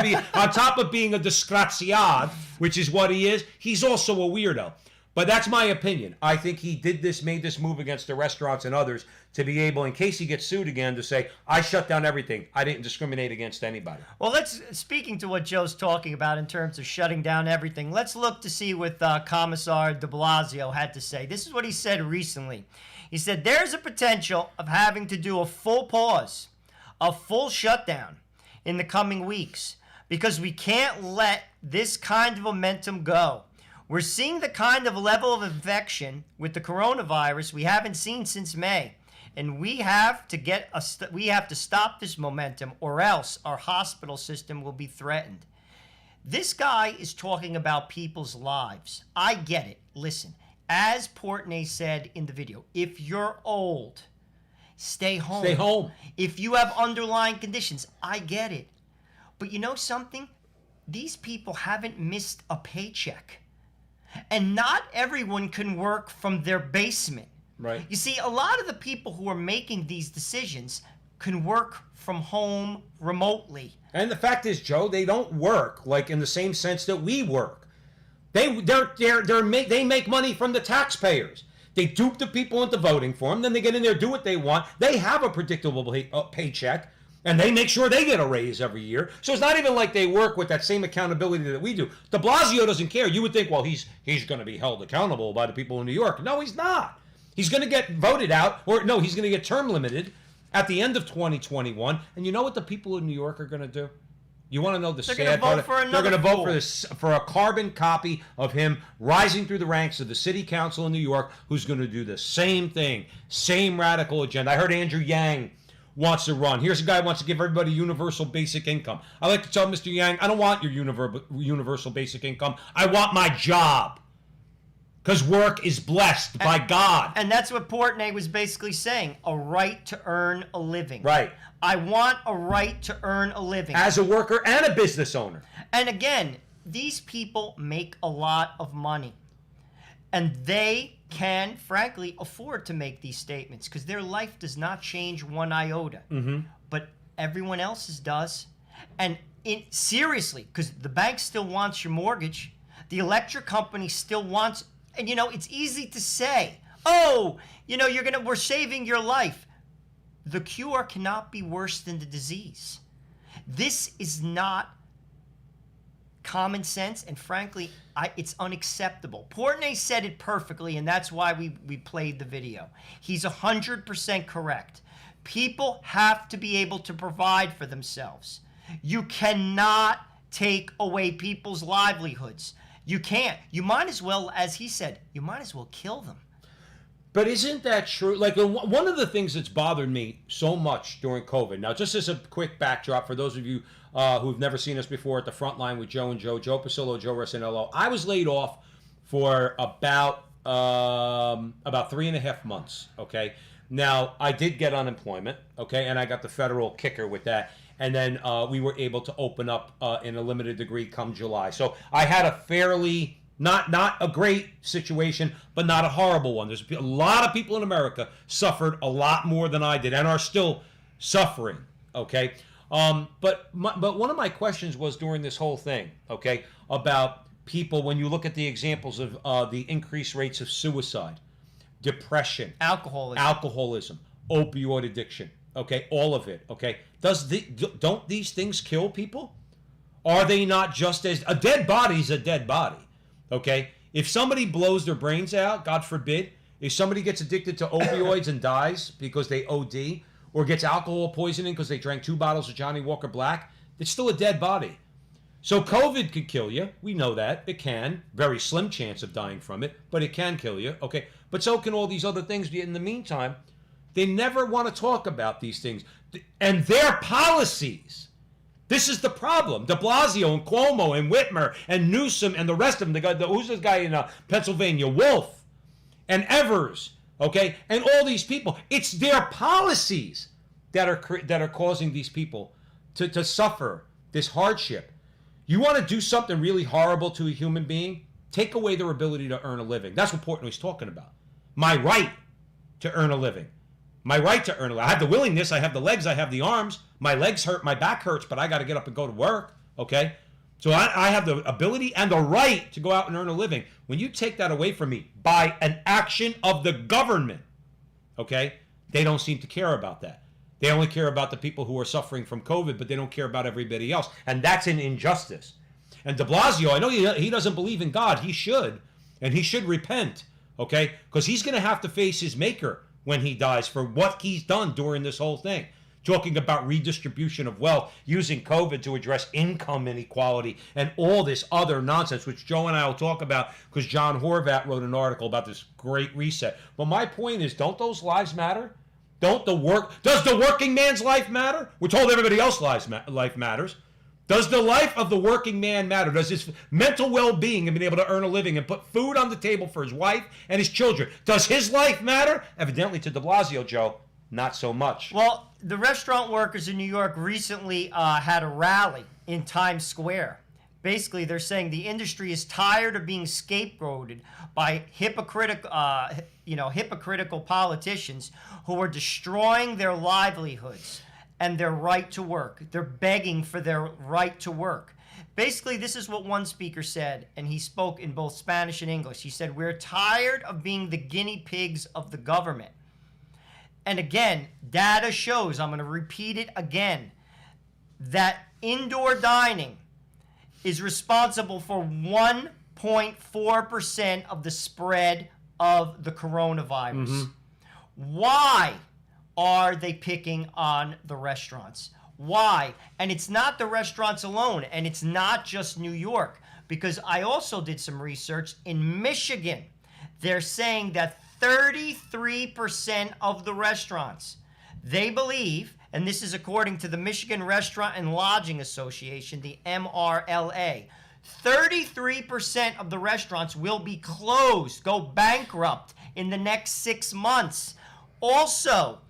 being a disgraziad, which is what he is, he's also a weirdo. But that's my opinion. I think he made this move against the restaurants and others to be able, in case he gets sued again, to say, I shut down everything. I didn't discriminate against anybody. Well, speaking to what Joe's talking about in terms of shutting down everything, let's look to see what Commissar de Blasio had to say. This is what he said recently. He said, there's a potential of having to do a full pause, a full shutdown in the coming weeks because we can't let this kind of momentum go. We're seeing the kind of level of infection with the coronavirus we haven't seen since May, and we have to stop this momentum, or else our hospital system will be threatened. This guy is talking about people's lives. I get it. Listen, as Portnoy said in the video, if you're old, stay home. Stay home. If you have underlying conditions, I get it. But you know something? These people haven't missed a paycheck. And not everyone can work from their basement. Right. You see, a lot of the people who are making these decisions can work from home remotely. And the fact is, Joe, they don't work like in the same sense that we work. They make money from the taxpayers. They dupe the people into voting for them. Then they get in there, do what they want. They have a predictable paycheck. And they make sure they get a raise every year. So it's not even like they work with that same accountability that we do. De Blasio doesn't care. You would think, well, he's going to be held accountable by the people in New York. No, he's not. He's going to get voted out, or no, he's going to get term limited at the end of 2021. And you know what the people in New York are going to do? You want to know the sad part? They're going to vote for a carbon copy of him rising through the ranks of the city council in New York, who's going to do the same thing, same radical agenda. I heard Andrew Yang wants to run. Here's a guy who wants to give everybody universal basic income. I like to tell Mr. Yang, I don't want your universal basic income. I want my job. Because work is blessed by God. And that's what Portnoy was basically saying, a right to earn a living. Right. I want a right to earn a living. As a worker and a business owner. And again, these people make a lot of money. And they can, frankly, afford to make these statements because their life does not change one iota. Mm-hmm. But everyone else's does. And seriously, because the bank still wants your mortgage. The electric company still wants, and it's easy to say, oh, we're saving your life. The cure cannot be worse than the disease. This is not common sense, and frankly, it's unacceptable. Portnoy said it perfectly, and that's why we played the video. He's 100% correct. People have to be able to provide for themselves. You cannot take away people's livelihoods. You can't. You might as well, as he said, you might as well kill them. But isn't that true? Like, one of the things that's bothered me so much during COVID. Now, just as a quick backdrop for those of you who've never seen us before at the Frontline with Joe and Joe Pasillo, Joe Resinello, I was laid off for about 3.5 months. Okay. Now, I did get unemployment. Okay, and I got the federal kicker with that. And then we were able to open up in a limited degree come July. So I had a fairly not a great situation, but not a horrible one. There's a lot of people in America suffered a lot more than I did and are still suffering. Okay, but one of my questions was during this whole thing, okay, about people when you look at the examples of the increased rates of suicide, depression, alcoholism, opioid addiction. Okay, all of it. Okay, don't these things kill people? Are they not just as a dead body's a dead body? Okay, if somebody blows their brains out, God forbid, if somebody gets addicted to opioids and dies because they OD, or gets alcohol poisoning because they drank 2 bottles of Johnny Walker Black, it's still a dead body. So COVID could kill you. We know that. It can. Very slim chance of dying from it, but it can kill you. Okay, but so can all these other things. In the meantime, they never want to talk about these things. And their policies. This is the problem. De Blasio and Cuomo and Whitmer and Newsom and the rest of them. Who's this guy in Pennsylvania? Wolf and Evers. Okay, and all these people. It's their policies that are causing these people to suffer this hardship. You want to do something really horrible to a human being? Take away their ability to earn a living. That's what Portnoy's talking about. My right to earn a living. My right to earn a living. I have the willingness, I have the legs, I have the arms. My legs hurt, my back hurts, but I got to get up and go to work, okay? So I have the ability and the right to go out and earn a living. When you take that away from me by an action of the government, okay, they don't seem to care about that. They only care about the people who are suffering from COVID, but they don't care about everybody else. And that's an injustice. And de Blasio, I know he doesn't believe in God. He should. And he should repent, okay? Because he's going to have to face his maker when he dies for what he's done during this whole thing. Talking about redistribution of wealth, using COVID to address income inequality and all this other nonsense, which Joe and I will talk about because John Horvat wrote an article about this great reset. But my point is, don't those lives matter? Does the working man's life matter? We're told everybody else's life matters. Does the life of the working man matter? Does his mental well-being and being able to earn a living and put food on the table for his wife and his children, does his life matter? Evidently to de Blasio, Joe, not so much. Well, the restaurant workers in New York recently had a rally in Times Square. Basically, they're saying the industry is tired of being scapegoated by hypocritical politicians who are destroying their livelihoods and their right to work. They're begging for their right to work. Basically, this is what one speaker said, and he spoke in both Spanish and English. He said, "We're tired of being the guinea pigs of the government." And again, data shows, I'm going to repeat it again, that indoor dining is responsible for 1.4% of the spread of the coronavirus. Mm-hmm. Why are they picking on the restaurants? Why? And it's not the restaurants alone, and it's not just New York, because I also did some research in Michigan. They're saying that 33% of the restaurants, they believe, and this is according to the Michigan Restaurant and Lodging Association, the MRLA, 33% of the restaurants will be closed, go bankrupt in the next 6 months. Also,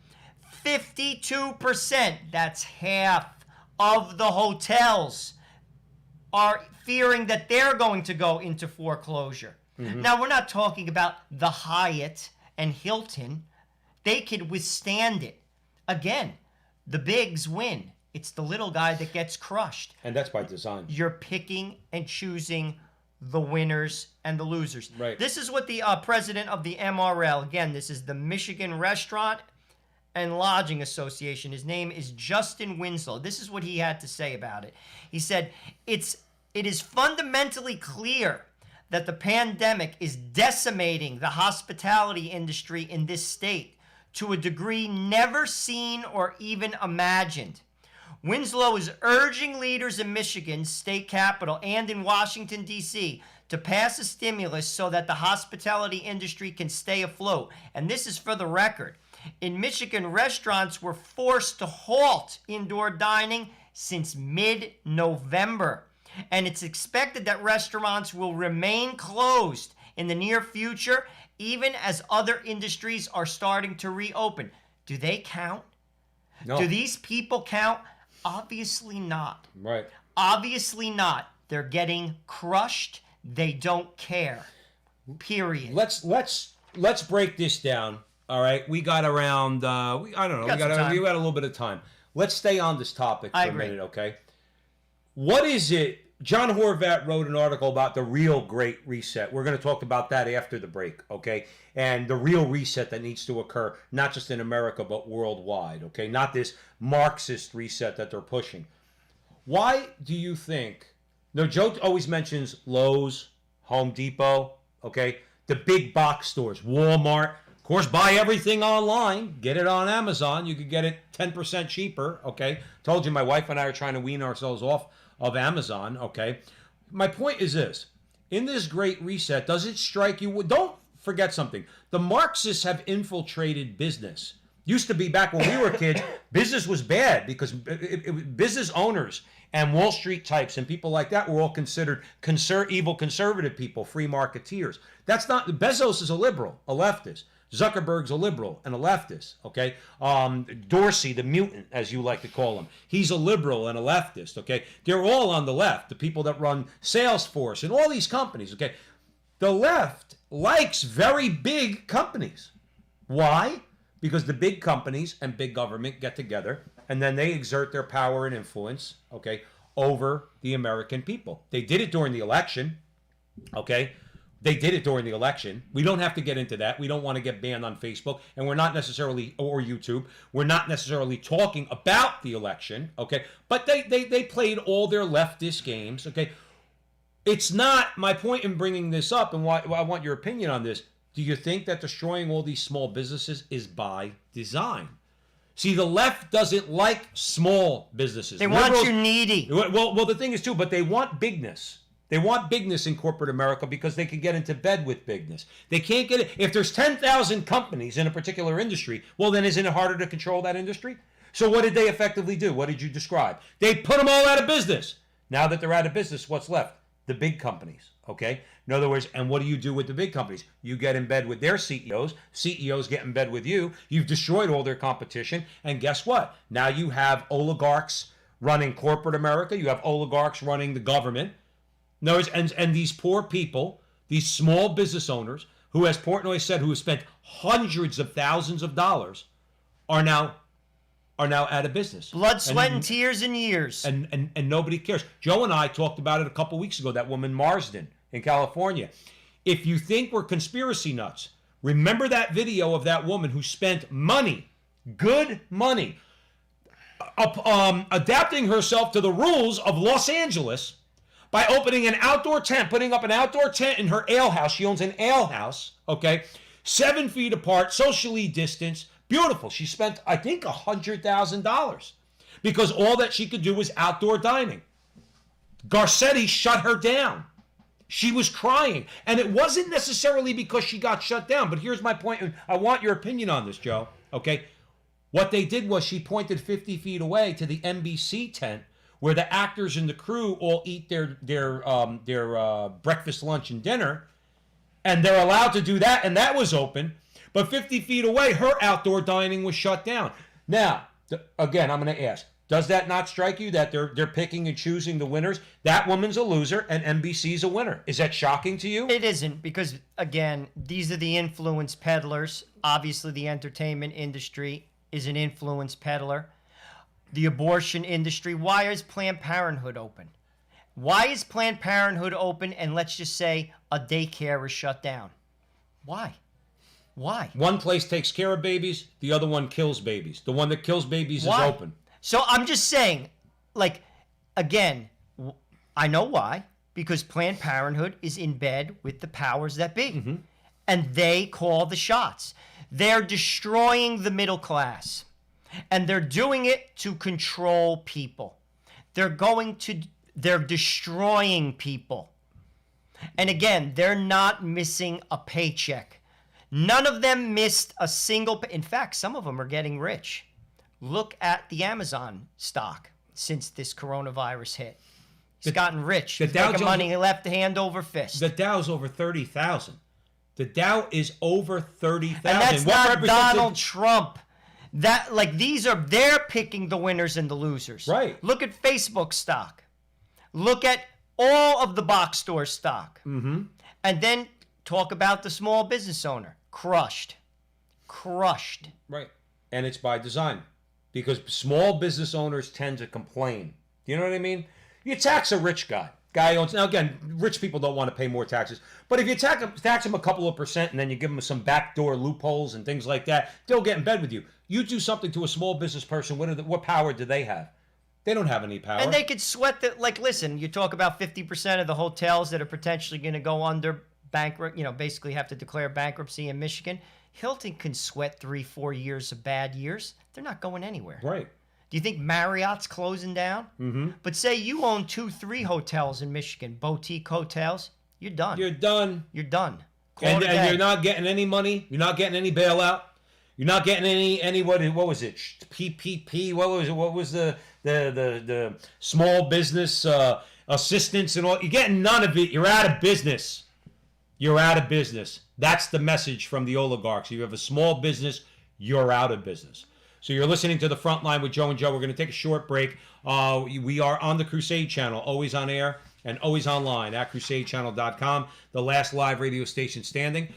52%, that's half of the hotels, are fearing that they're going to go into foreclosure. Mm-hmm. Now, we're not talking about the Hyatt and Hilton. They could withstand it. Again, the bigs win. It's the little guy that gets crushed. And that's by design. You're picking and choosing the winners and the losers. Right. This is what the president of the MRL, again, this is the Michigan Restaurant and Lodging Association. His name is Justin Winslow. This is what he had to say about it. He said, it is fundamentally clear that the pandemic is decimating the hospitality industry in this state to a degree never seen or even imagined. Winslow is urging leaders in Michigan's state capital and in Washington, D.C. to pass a stimulus so that the hospitality industry can stay afloat. And this is for the record. In Michigan, restaurants were forced to halt indoor dining since mid-November. And it's expected that restaurants will remain closed in the near future, even as other industries are starting to reopen. Do they count? No. Do these people count? Obviously not. Right. Obviously not. They're getting crushed. They don't care. Period. Let's break this down. All right, we got around. We got a little bit of time. Let's stay on this topic for a minute, okay? What is it? John Horvat wrote an article about the real Great Reset. We're going to talk about that after the break, okay? And the real reset that needs to occur, not just in America, but worldwide, okay? Not this Marxist reset that they're pushing. Why do you think... No, Joe always mentions Lowe's, Home Depot, okay? The big box stores, Walmart. Of course, buy everything online. Get it on Amazon. You could get it 10% cheaper, okay? Told you my wife and I are trying to wean ourselves off of Amazon, okay? My point is this. In this Great Reset, does it strike you? Don't forget something. The Marxists have infiltrated business. Used to be back when we were kids, business was bad because business owners and Wall Street types and people like that were all considered evil conservative people, free marketeers. That's not... Bezos is a liberal, a leftist. Zuckerberg's a liberal and a leftist, okay? Dorsey, the mutant, as you like to call him, he's a liberal and a leftist, okay? They're all on the left, the people that run Salesforce and all these companies, okay? The left likes very big companies. Why? Because the big companies and big government get together and then they exert their power and influence, okay, over the American people. They did it during the election, okay? They did it during the election. We don't have to get into that. We don't want to get banned on Facebook, and we're not necessarily, or YouTube, we're not necessarily talking about the election, okay? But they played all their leftist games, okay? It's not, my point in bringing this up, and why I want your opinion on this, do you think that destroying all these small businesses is by design? See, the left doesn't like small businesses. They want you needy. Well, the thing is, too, but they want bigness. They want bigness in corporate America because they can get into bed with bigness. They can't get it. If there's 10,000 companies in a particular industry, well, then isn't it harder to control that industry? So what did they effectively do? What did you describe? They put them all out of business. Now that they're out of business, what's left? The big companies, okay? In other words, and what do you do with the big companies? You get in bed with their CEOs. CEOs get in bed with you. You've destroyed all their competition. And guess what? Now you have oligarchs running corporate America. You have oligarchs running the government. No, and these poor people, these small business owners, who, as Portnoy said, who have spent hundreds of thousands of dollars, are now out of business. Blood, sweat, and tears and years. And nobody cares. Joe and I talked about it a couple weeks ago, that woman Marsden in California. If you think we're conspiracy nuts, remember that video of that woman who spent money, good money, adapting herself to the rules of Los Angeles by opening an outdoor tent, putting up an outdoor tent in her ale house. She owns an ale house, okay? 7 feet apart, socially distanced, beautiful. She spent, I think, $100,000 because all that she could do was outdoor dining. Garcetti shut her down. She was crying. And it wasn't necessarily because she got shut down, but here's my point, and I want your opinion on this, Joe, okay? What they did was she pointed 50 feet away to the NBC tent where the actors and the crew all eat their breakfast, lunch, and dinner, and they're allowed to do that, and that was open. But 50 feet away, her outdoor dining was shut down. Now, again, I'm going to ask, does that not strike you that they're picking and choosing the winners? That woman's a loser, and NBC's a winner. Is that shocking to you? It isn't, because, again, these are the influence peddlers. Obviously, the entertainment industry is an influence peddler. The abortion industry. Why is Planned Parenthood open? Why is Planned Parenthood open and let's just say a daycare is shut down? Why? Why? One place takes care of babies, the other one kills babies. The one that kills babies is open. So I'm just saying, like, again, I know why. Because Planned Parenthood is in bed with the powers that be. Mm-hmm. And they call the shots. They're destroying the middle class. And they're doing it to control people. They're destroying people. And again, they're not missing a paycheck. None of them missed a single in fact, some of them are getting rich. Look at the Amazon stock since this coronavirus hit. He's gotten rich. He's making money left hand over fist. The Dow's over 30,000. The Dow is over 30,000. And that's not Donald Trump. They're picking the winners and the losers. Right. Look at Facebook stock. Look at all of the box store stock. Mm-hmm. And then talk about the small business owner. Crushed. Right. And it's by design. Because small business owners tend to complain. You know what I mean? You tax a rich guy. Now again, rich people don't want to pay more taxes. But if you tax them a couple of percent and then you give them some backdoor loopholes and things like that, they'll get in bed with you. You do something to a small business person, what power do they have? They don't have any power. And they could sweat listen, you talk about 50% of the hotels that are potentially going to go under bankrupt, basically have to declare bankruptcy in Michigan. Hilton can sweat 3-4 years of bad years. They're not going anywhere. Right. Do you think Marriott's closing down? Mm-hmm. But say you own 2-3 hotels in Michigan, boutique hotels, you're done. You're done. And you're not getting any money. You're not getting any bailout. You're not getting any what was it? PPP. What was it? What was the small business assistance and all? You're getting none of it. You're out of business. That's the message from the oligarchs. You have a small business, you're out of business. So you're listening to The Frontline with Joe and Joe. We're going to take a short break. We are on the Crusade channel, always on air and always online at crusadechannel.com, the last live radio station standing.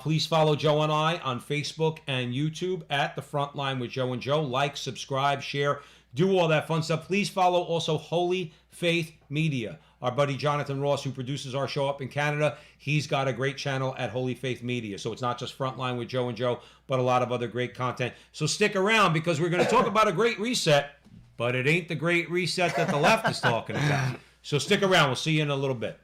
Please follow Joe and I on Facebook and YouTube at The Frontline with Joe and Joe. Like, subscribe, share, do all that fun stuff. Please follow also Holy Faith Media. Our buddy Jonathan Ross, who produces our show up in Canada, he's got a great channel at Holy Faith Media. So it's not just Frontline with Joe and Joe, but a lot of other great content. So stick around because we're going to talk about a great reset, but it ain't the great reset that the left is talking about. So stick around. We'll see you in a little bit.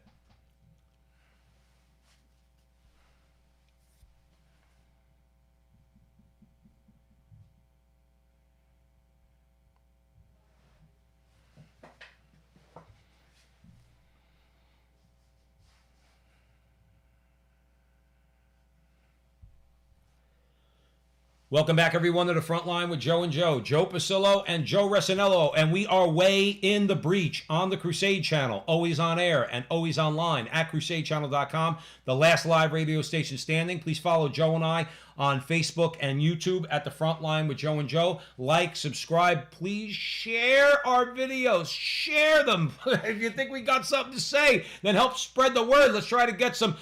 Welcome back, everyone, to The Frontline with Joe and Joe. Joe Pasillo and Joe Resinello. And we are way in the breach on the Crusade channel, always on air and always online at crusadechannel.com, the last live radio station standing. Please follow Joe and I on Facebook and YouTube at The Frontline with Joe and Joe. Like, subscribe, please share our videos. Share them. If you think we got something to say, then help spread the word. Let's try to get some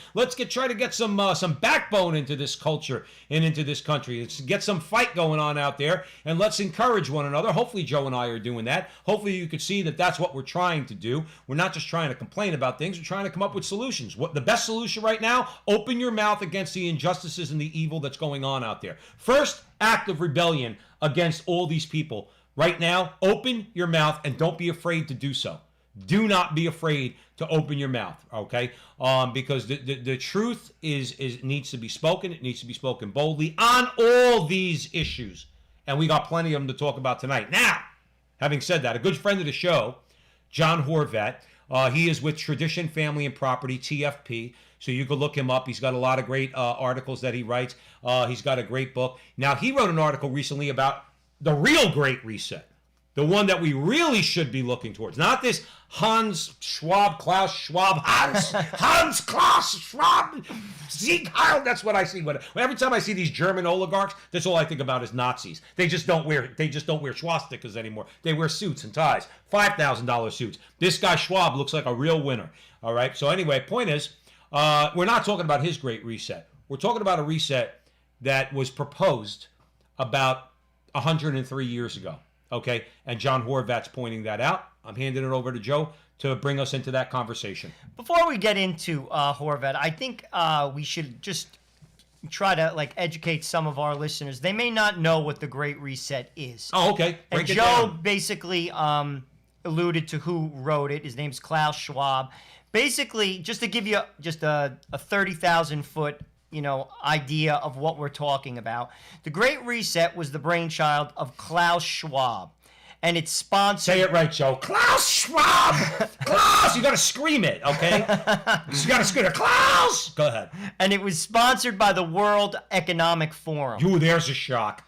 backbone into this culture and into this country. Let's get some fight going on out there, and let's encourage one another. Hopefully Joe and I are doing that. Hopefully you could see that that's what we're trying to do. We're not just trying to complain about things. We're trying to come up with solutions. What the best solution right now? Open your mouth against the injustices and the evil that's going on out there. First act of rebellion against all these people. Right now, open your mouth and don't be afraid to do so. Do not be afraid to open your mouth, okay? Because the truth needs to be spoken. It needs to be spoken boldly on all these issues. And we got plenty of them to talk about tonight. Now, having said that, a good friend of the show, John Horvat, he is with Tradition, Family, and Property, TFP. So you could look him up. He's got a lot of great articles that he writes. He's got a great book. Now, he wrote an article recently about the real Great Reset. The one that we really should be looking towards. Not this Klaus Schwab, Sieg Heil. That's what I see. Every time I see these German oligarchs, that's all I think about is Nazis. They just don't wear swastikas anymore. They wear suits and ties, $5,000 suits. This guy Schwab looks like a real winner. All right. So anyway, point is, we're not talking about his Great Reset. We're talking about a reset that was proposed about 103 years ago. Okay, and John Horvat's pointing that out. I'm handing it over to Joe to bring us into that conversation. Before we get into Horvat, I think we should just try to educate some of our listeners. They may not know what the Great Reset is. Oh, okay. And Joe basically alluded to who wrote it. His name's Klaus Schwab. Basically, just to give you just a 30,000-foot idea of what we're talking about. The Great Reset was the brainchild of Klaus Schwab. and it's sponsored. Say it right, Joe. Klaus Schwab! Klaus! You got to scream it, okay? You got to scream it. Klaus! Go ahead. And it was sponsored by the World Economic Forum. There's a shock.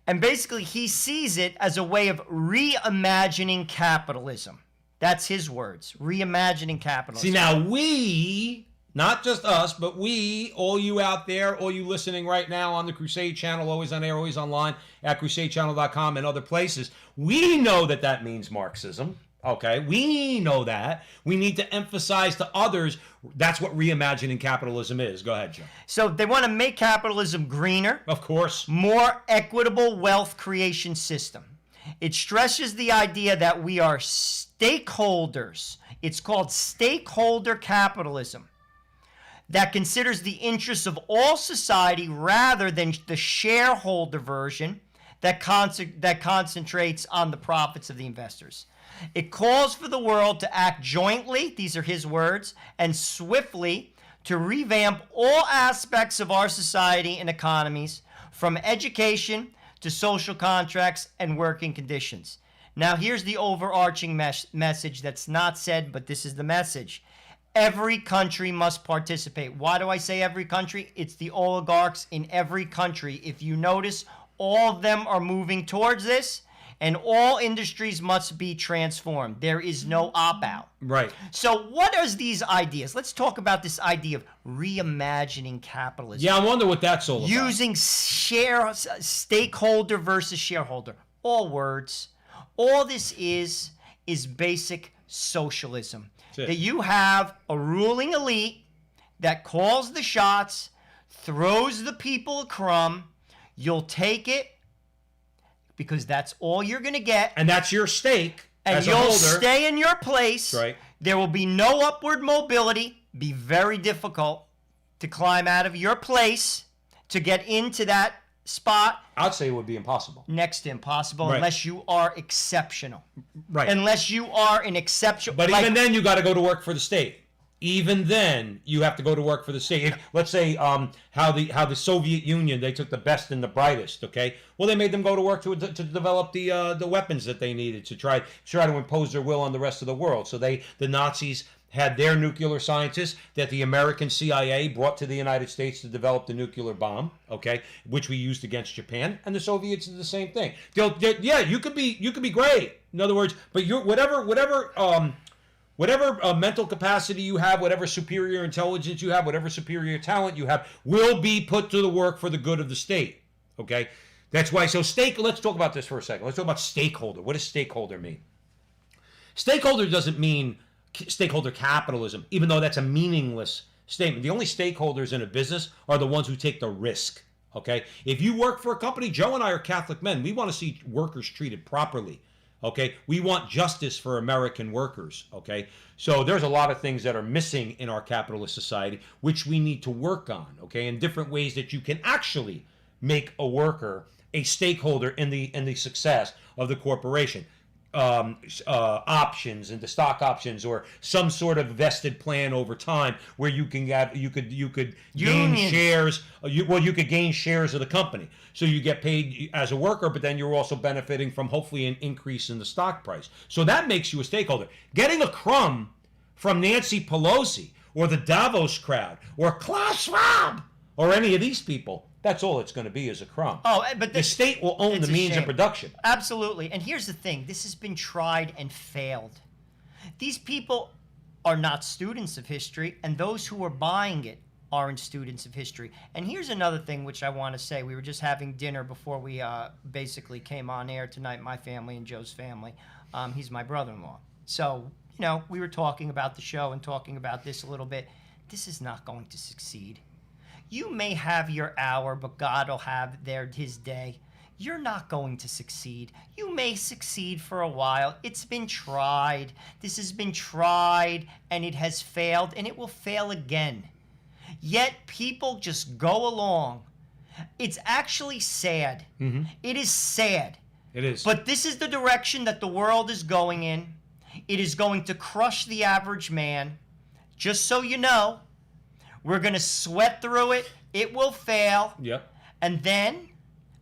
And basically, he sees it as a way of reimagining capitalism. That's his words. Reimagining capitalism. See, now we, not just us, but we, all you out there, all you listening right now on the Crusade Channel, always on air, always online, at crusadechannel.com and other places, we know that that means Marxism. Okay, we know that. We need to emphasize to others that's what reimagining capitalism is. Go ahead, Joe. So they want to make capitalism greener. Of course. More equitable wealth creation system. It stresses the idea that we are stakeholders. It's called stakeholder capitalism that considers the interests of all society rather than the shareholder version that concentrates on the profits of the investors. It calls for the world to act jointly, these are his words, and swiftly to revamp all aspects of our society and economies, from education to social contracts and working conditions. Now, here's the overarching message that's not said, but this is the message. Every country must participate. Why do I say every country? It's the oligarchs in every country. If you notice, all of them are moving towards this, and all industries must be transformed. There is no opt-out. Right. So what are these ideas? Let's talk about this idea of reimagining capitalism. Yeah, I wonder what that's all about. Using stakeholder versus shareholder. All words. All this is basic socialism. That you have a ruling elite that calls the shots, throws the people a crumb, you'll take it, because that's all you're going to get. And that's your stake and as a you'll holder. stay in your place. That's right. There will be no upward mobility. Be very difficult to climb out of your place to get into that spot. I'd say it would be impossible. Next to impossible, Right. unless you are exceptional. Right. Unless you are an exceptional. But even then, you got to go to work for the state. Even then, you have to go to work for the state. If, let's say how the Soviet Union, they took the best and the brightest. Okay, well, they made them go to work to develop the weapons that they needed to try to impose their will on the rest of the world. So the Nazis had their nuclear scientists that the American CIA brought to the United States to develop the nuclear bomb. Okay, which we used against Japan, and the Soviets did the same thing. Yeah, you could be great. In other words, but you're whatever mental capacity you have, whatever superior intelligence you have, whatever superior talent you have, will be put to the work for the good of the state. Okay? That's why. So let's talk about this for a second. Let's talk about stakeholder. What does stakeholder mean? Stakeholder doesn't mean stakeholder capitalism, even though that's a meaningless statement. The only stakeholders in a business are the ones who take the risk. Okay? If you work for a company, Joe and I are Catholic men. We want to see workers treated properly. Okay, we want justice for American workers. Okay, so there's a lot of things that are missing in our capitalist society, which we need to work on. Okay, in different ways that you can actually make a worker a stakeholder in the success of the corporation. Options and the stock options, or some sort of vested plan over time where you could gain shares. You could gain shares of the company, so you get paid as a worker, but then you're also benefiting from hopefully an increase in the stock price. So that makes you a stakeholder. Getting a crumb from Nancy Pelosi or the Davos crowd or Klaus Schwab or any of these people, that's all it's going to be, is a crumb. Oh, but the state will own the means of production. Absolutely. And here's the thing. This has been tried and failed. These people are not students of history, and those who are buying it aren't students of history. And here's another thing which I want to say. We were just having dinner before we basically came on air tonight, my family and Joe's family. He's my brother-in-law. So, we were talking about the show and talking about this a little bit. This is not going to succeed. You may have your hour, but God will have his day. You're not going to succeed. You may succeed for a while. It's been tried. This has been tried, and it has failed, and it will fail again. Yet people just go along. It's actually sad. Mm-hmm. It is sad. It is. But this is the direction that the world is going in. It is going to crush the average man. Just so you know, we're going to sweat through it. It will fail. Yep. And then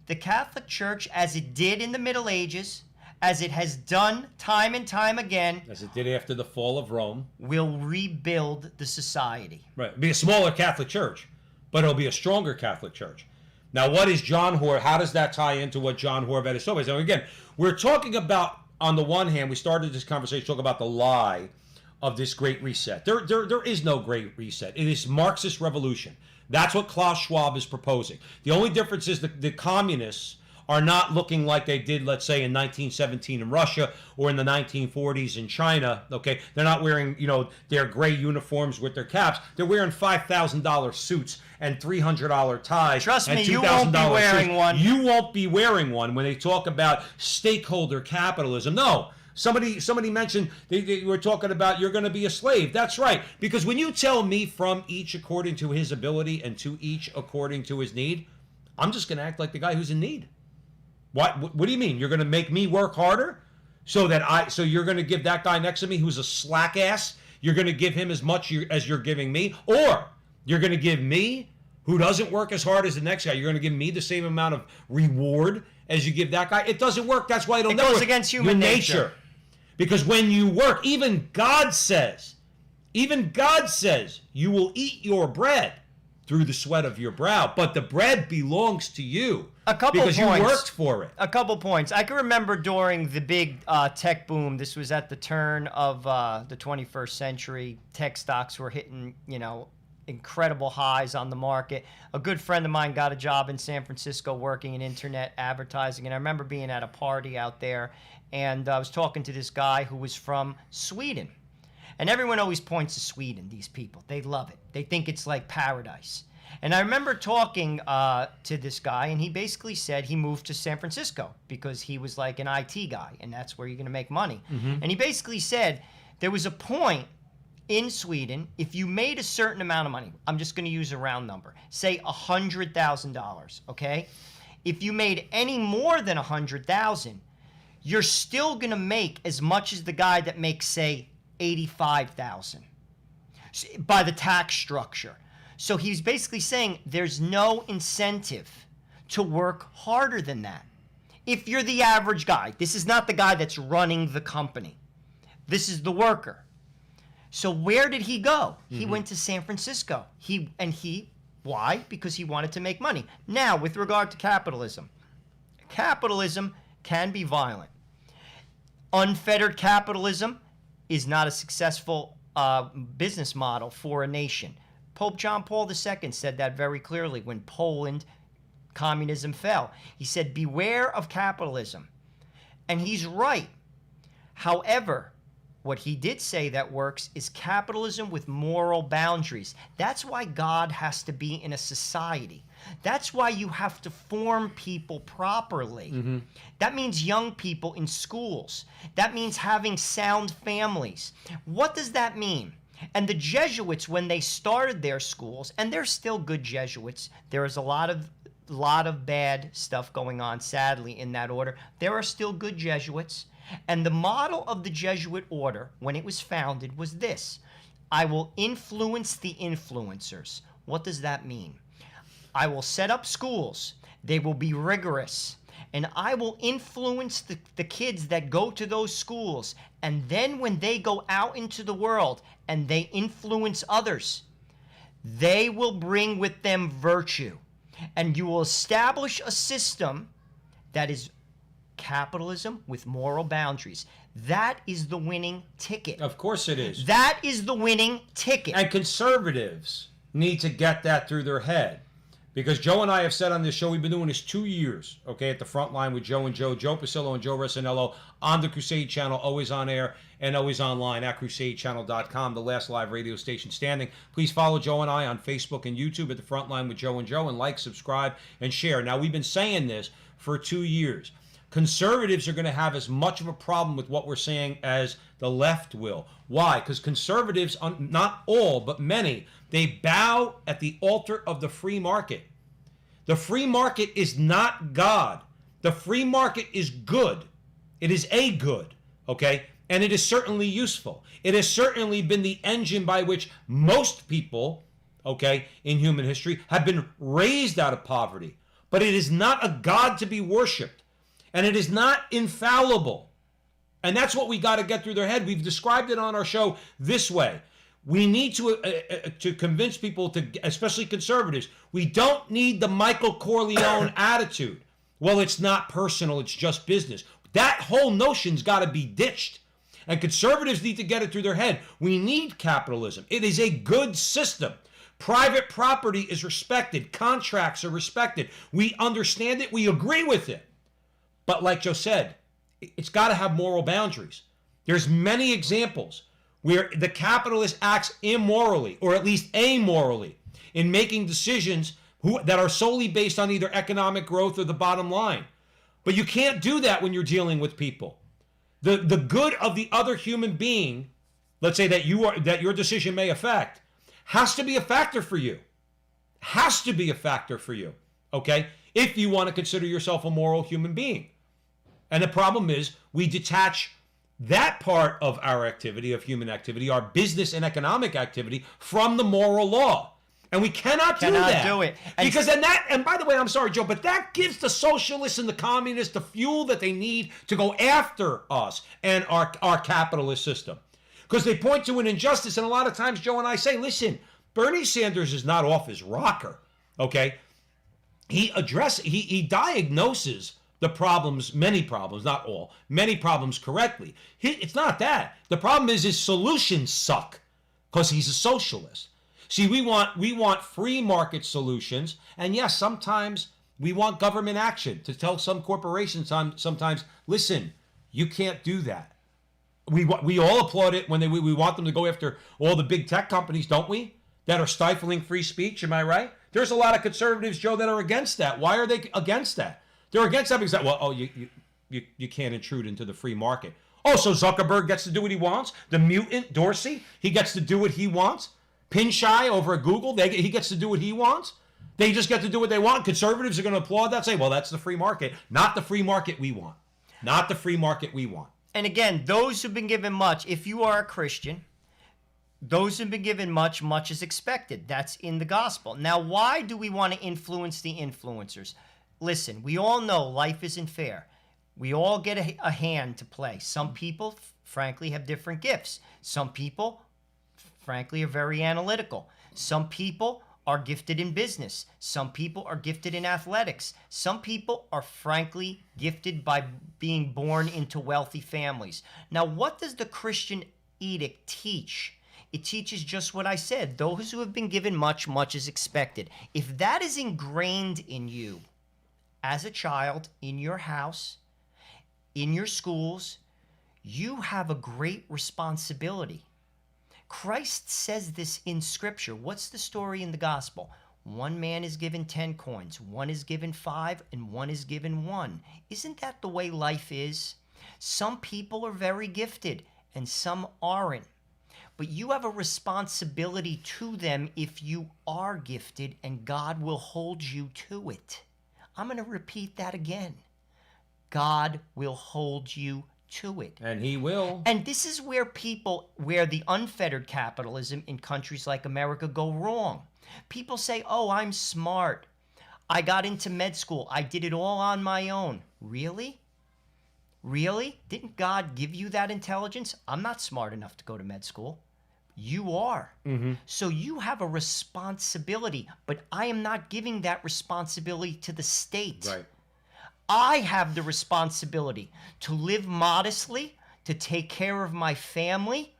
the Catholic Church, as it did in the Middle Ages, as it has done time and time again, as it did after the fall of Rome, will rebuild the society. right? It'll be a smaller Catholic Church, but it'll be a stronger Catholic Church. Now, what is John Horvath? How does that tie into what John Horvath is talking about? So again, we're talking about, on the one hand, we started this conversation talking about the lie of this Great Reset. There is no Great Reset. It is Marxist revolution. That's what Klaus Schwab is proposing. The only difference is the communists are not looking like they did, let's say, in 1917 in Russia or in the 1940s in China. Okay, they're not wearing, their gray uniforms with their caps. They're wearing $5,000 suits and $300 ties. Trust and me, you won't be wearing suits. one. You won't be wearing one when they talk about stakeholder capitalism. No. Somebody mentioned they were talking about you're going to be a slave. That's right. Because when you tell me from each according to his ability and to each according to his need, I'm just going to act like the guy who's in need. What do you mean? You're going to make me work harder so you're going to give that guy next to me who's a slack ass, you're going to give him as much as you're giving me, or you're going to give me, who doesn't work as hard as the next guy, you're going to give me the same amount of reward as you give that guy? It doesn't work. That's why it goes against human nature. Because when you work, even God says, you will eat your bread through the sweat of your brow, but the bread belongs to you. Because you worked for it. A couple points. I can remember during the big tech boom, this was at the turn of the 21st century, tech stocks were hitting, incredible highs on the market. A good friend of mine got a job in San Francisco working in internet advertising, and I remember being at a party out there, and I was talking to this guy who was from Sweden. And everyone always points to Sweden, these people. They love it. They think it's like paradise. And I remember talking to this guy, and he basically said he moved to San Francisco because he was like an IT guy, and that's where you're going to make money. Mm-hmm. And he basically said there was a point in Sweden, if you made a certain amount of money, I'm just going to use a round number, say $100,000, okay? If you made any more than $100,000, you're still going to make as much as the guy that makes, say, $85,000 by the tax structure. So he's basically saying there's no incentive to work harder than that. If you're the average guy, this is not the guy that's running the company. This is the worker. So where did he go? Mm-hmm. He went to San Francisco. Why? Because he wanted to make money. Now, with regard to capitalism can be violent. Unfettered capitalism is not a successful business model for a nation. Pope John Paul II said that very clearly when Poland, communism fell. He said, beware of capitalism. And he's right. However, what he did say that works is capitalism with moral boundaries. That's why God has to be in a society. That's why you have to form people properly. Mm-hmm. That means young people in schools. That means having sound families. What does that mean? And the Jesuits, when they started their schools, and they're still good Jesuits, there is a lot of bad stuff going on, sadly, in that order. There are still good Jesuits. And the model of the Jesuit order, when it was founded, was this: I will influence the influencers. What does that mean? I will set up schools. They will be rigorous. And I will influence the kids that go to those schools. And then when they go out into the world and they influence others, they will bring with them virtue. And you will establish a system that is capitalism with moral boundaries. That is the winning ticket. Of course it is. That is the winning ticket. And conservatives need to get that through their head. Because Joe and I have said on this show, we've been doing this 2 years, okay, at the Frontline with Joe and Joe Pasillo and Joe Resinello on the Crusade Channel, always on air and always online at crusadechannel.com, the last live radio station standing. Please follow Joe and I on Facebook and YouTube at the Frontline with Joe and like, subscribe, and share. Now, we've been saying this for 2 years. Conservatives are going to have as much of a problem with what we're saying as the left will. Why? Because conservatives, not all, but many, they bow at the altar of the free market. The free market is not God. The free market is good. It is a good, okay? And it is certainly useful. It has certainly been the engine by which most people, okay, in human history have been raised out of poverty. But it is not a God to be worshipped. And it is not infallible. And that's what we got to get through their head. We've described it on our show this way. We need to convince people, especially conservatives, we don't need the Michael Corleone attitude. Well, it's not personal, it's just business. That whole notion's got to be ditched. And conservatives need to get it through their head. We need capitalism. It is a good system. Private property is respected. Contracts are respected. We understand it. We agree with it. But like Joe said, it's got to have moral boundaries. There's many examples where the capitalist acts immorally, or at least amorally, in making decisions that are solely based on either economic growth or the bottom line. But you can't do that when you're dealing with people. The good of the other human being, let's say that your decision may affect, has to be a factor for you. Has to be a factor for you, okay? If you want to consider yourself a moral human being. And the problem is we detach that part of our activity, of human activity, our business and economic activity, from the moral law. And we cannot do that. do it. Because and by the way, I'm sorry, Joe, but that gives the socialists and the communists the fuel that they need to go after us and our capitalist system. Because they point to an injustice, and a lot of times Joe and I say, listen, Bernie Sanders is not off his rocker, okay? He diagnoses the problems, many problems, not all, many problems correctly. It's not that. The problem is his solutions suck because he's a socialist. See, we want free market solutions, and yes, sometimes we want government action to tell some corporations sometimes, listen, you can't do that. We all applaud it when we want them to go after all the big tech companies, don't we? That are stifling free speech, am I right? There's a lot of conservatives, Joe, that are against that. Why are they against that? They're against that because, you can't intrude into the free market. Oh, so Zuckerberg gets to do what he wants? The mutant Dorsey, he gets to do what he wants? Pinshy over at Google, he gets to do what he wants? They just get to do what they want. Conservatives are going to applaud that, say, well, that's the free market. Not the free market we want. Not the free market we want. And again, those who've been given much, if you are a Christian, those who've been given much, much is expected. That's in the gospel. Now, why do we want to influence the influencers? Listen, we all know life isn't fair. We all get a hand to play. Some people, frankly, have different gifts. Some people, frankly, are very analytical. Some people are gifted in business. Some people are gifted in athletics. Some people are frankly gifted by being born into wealthy families. Now, what does the Christian edict teach? It teaches just what I said. Those who have been given much, much is expected. If that is ingrained in you as a child, in your house, in your schools, you have a great responsibility. Christ says this in Scripture. What's the story in the gospel? One man is given 10 coins, one is given 5, and one is given 1. Isn't that the way life is? Some people are very gifted, and some aren't. But you have a responsibility to them if you are gifted, and God will hold you to it. I'm going to repeat that again. God will hold you to it. And he will. And this is where the unfettered capitalism in countries like America go wrong. People say, oh, I'm smart. I got into med school. I did it all on my own. Really? Really? Didn't God give you that intelligence? I'm not smart enough to go to med school. You are. Mm-hmm. So you have a responsibility, but I am not giving that responsibility to the state. Right. I have the responsibility to live modestly, to take care of my family,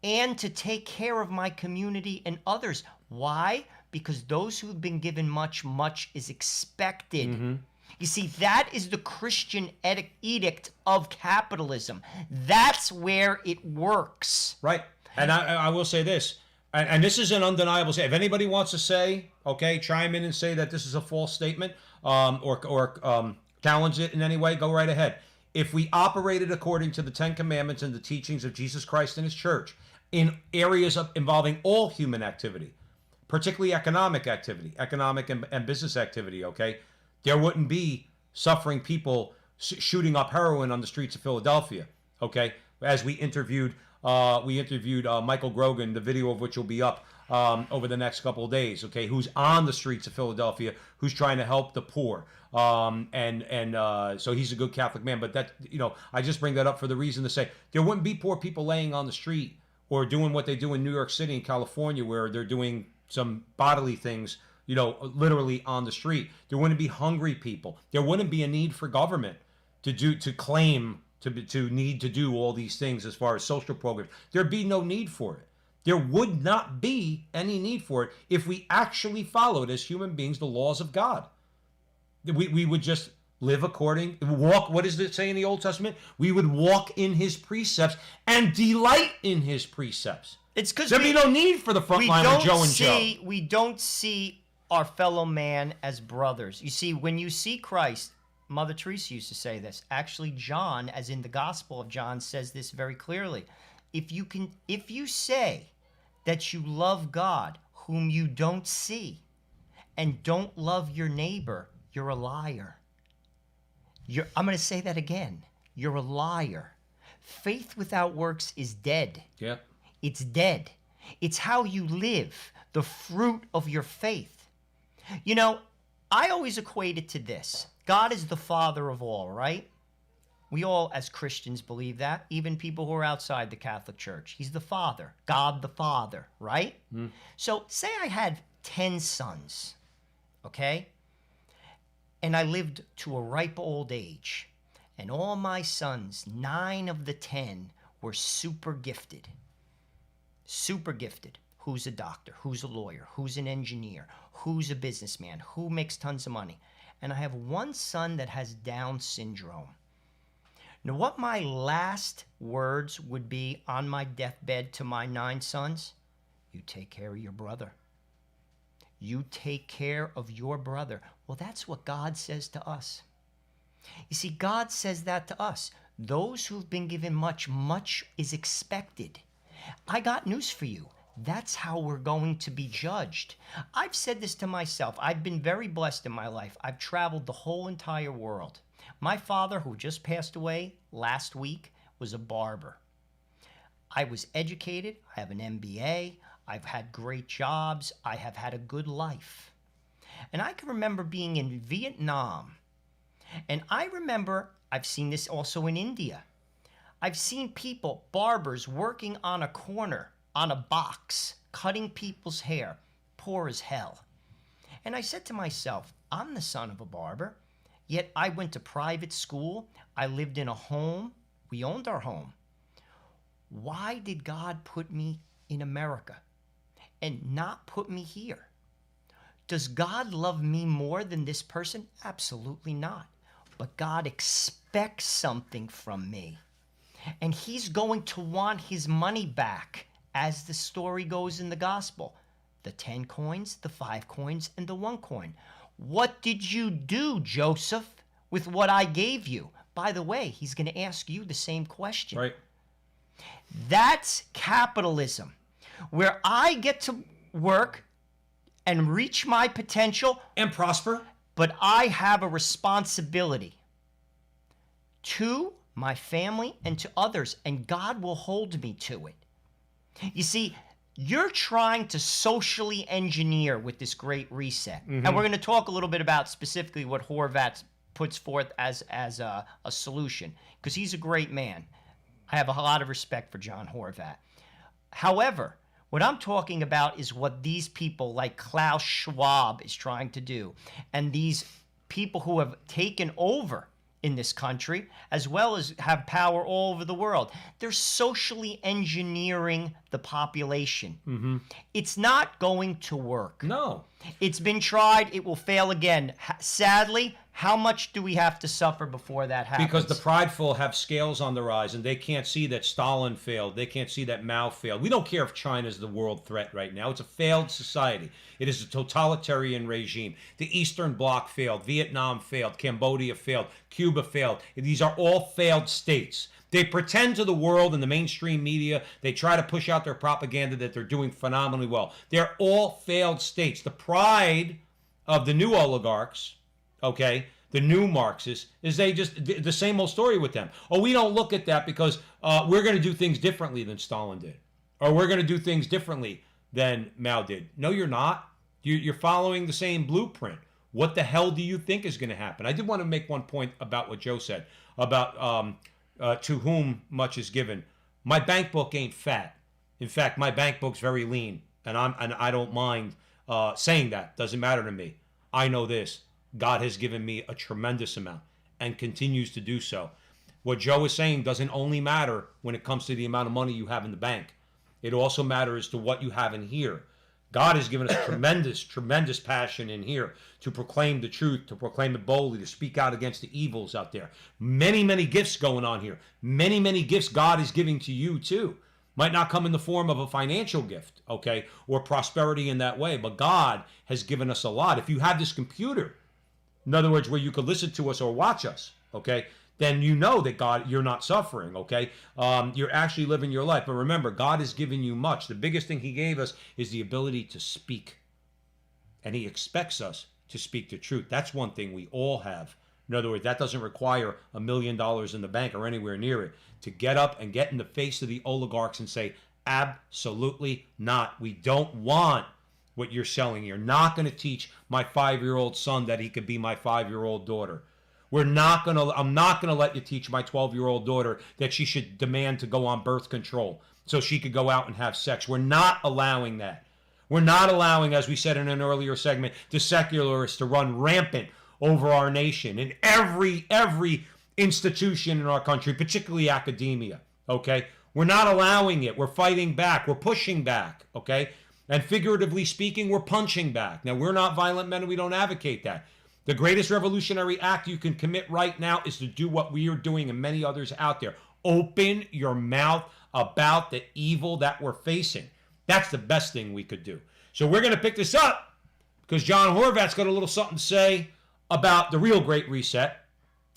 and to take care of my community and others. Why? Because those who have been given much, much is expected. Mm-hmm. You see, that is the Christian edict of capitalism. That's where it works. Right. And I will say this, and this is an undeniable statement. If anybody wants to say, okay, chime in and say that this is a false statement, or challenge it in any way, go right ahead. If we operated according to the 10 Commandments and the teachings of Jesus Christ and his church in areas involving all human activity, particularly economic and business activity, okay, there wouldn't be suffering people shooting up heroin on the streets of Philadelphia, okay? As we interviewed Michael Grogan, the video of which will be up over the next couple of days, okay, who's on the streets of Philadelphia, who's trying to help the poor. So he's a good Catholic man. But that, I just bring that up for the reason to say there wouldn't be poor people laying on the street or doing what they do in New York City and California, where they're doing some bodily things, literally on the street. There wouldn't be hungry people. There wouldn't be a need for government to need to do all these things as far as social programs. There'd be no need for it. There would not be any need for it if we actually followed as human beings the laws of God. We would just live walk, what does it say in the Old Testament? We would walk in his precepts and delight in his precepts. It's because there'd be no need for the front line of Joe and Joe. We don't see our fellow man as brothers. You see, when you see Christ, Mother Teresa used to say this. Actually, John, as in the Gospel of John, says this very clearly. If you say that you love God, whom you don't see, and don't love your neighbor, you're a liar. I'm going to say that again. You're a liar. Faith without works is dead. Yeah. It's dead. It's how you live, the fruit of your faith. I always equate it to this. God is the Father of all, right? We all, as Christians, believe that. Even people who are outside the Catholic Church. He's the Father. God the Father, right? Mm. So say I had 10 sons, okay? And I lived to a ripe old age. And all my sons, 9 of the 10, were super gifted. Super gifted. Who's a doctor? Who's a lawyer? Who's an engineer? Who's a businessman? Who makes tons of money? And I have one son that has Down syndrome. Now, what my last words would be on my deathbed to my 9 sons? You take care of your brother. You take care of your brother. Well, that's what God says to us. You see, God says that to us. Those who've been given much, much is expected. I got news for you. That's how we're going to be judged. I've said this to myself. I've been very blessed in my life. I've traveled the whole entire world. My father, who just passed away last week, was a barber. I was educated. I have an MBA. I've had great jobs. I have had a good life. And I can remember being in Vietnam. And I remember, I've seen this also in India. I've seen people, barbers, working on a corner, on a box, cutting people's hair, poor as hell. And I said to myself, I'm the son of a barber, yet I went to private school, I lived in a home, we owned our home. Why did God put me in America and not put me here? Does God love me more than this person? Absolutely not. But God expects something from me. And he's going to want his money back, as the story goes in the gospel. The 10 coins, the 5 coins, and the 1 coin. What did you do, Joseph, with what I gave you? By the way, he's going to ask you the same question. Right. That's capitalism, where I get to work and reach my potential. And prosper. But I have a responsibility to my family and to others, and God will hold me to it. You see, you're trying to socially engineer with this great reset. Mm-hmm. And we're going to talk a little bit about specifically what Horvat puts forth as a solution, because he's a great man. I have a lot of respect for John Horvat. However, what I'm talking about is what these people like Klaus Schwab is trying to do, and these people who have taken over in this country, as well as have power all over the world. They're socially engineering the population. Mm-hmm. It's not going to work. No. It's been tried. It will fail again. Sadly, how much do we have to suffer before that happens? Because the prideful have scales on the rise, and they can't see that Stalin failed. They can't see that Mao failed. We don't care if China's the world threat right now. It's a failed society. It is a totalitarian regime. The Eastern Bloc failed. Vietnam failed. Cambodia failed. Cuba failed. These are all failed states. They pretend to the world and the mainstream media, they try to push out their propaganda that they're doing phenomenally well. They're all failed states. The pride of the new oligarchs, okay, the new Marxists, is they just, the same old story with them. Oh, we don't look at that because we're going to do things differently than Stalin did. Or we're going to do things differently than Mao did. No, you're not. You're following the same blueprint. What the hell do you think is going to happen? I did want to make one point about what Joe said about to whom much is given. My bank book ain't fat. In fact, my bank book's very lean, and I don't mind saying that. Doesn't matter to me. I know this. God has given me a tremendous amount and continues to do so. What Joe is saying doesn't only matter when it comes to the amount of money you have in the bank. It also matters to what you have in here. God has given us tremendous, tremendous passion in here to proclaim the truth, to proclaim it boldly, to speak out against the evils out there. Many, many gifts going on here. Many, many gifts God is giving to you too. Might not come in the form of a financial gift, okay, or prosperity in that way, but God has given us a lot. If you have this computer, in other words, where you could listen to us or watch us, okay, then you know that God, you're not suffering, okay? You're actually living your life. But remember, God has given you much. The biggest thing he gave us is the ability to speak. And he expects us to speak the truth. That's one thing we all have. In other words, that doesn't require $1 million in the bank or anywhere near it to get up and get in the face of the oligarchs and say, absolutely not. We don't want what you're selling. You're not going to teach my 5-year-old son that he could be my 5-year-old daughter. I'm not going to let you teach my 12-year-old daughter that she should demand to go on birth control so she could go out and have sex. We're not allowing that. We're not allowing, as we said in an earlier segment, the secularists to run rampant over our nation in every institution in our country, particularly academia, okay? We're not allowing it. We're fighting back. We're pushing back, okay? And figuratively speaking, we're punching back. Now, we're not violent men and we don't advocate that. The greatest revolutionary act you can commit right now is to do what we are doing and many others out there. Open your mouth about the evil that we're facing. That's the best thing we could do. So we're going to pick this up because John Horvat's got a little something to say about the real Great Reset.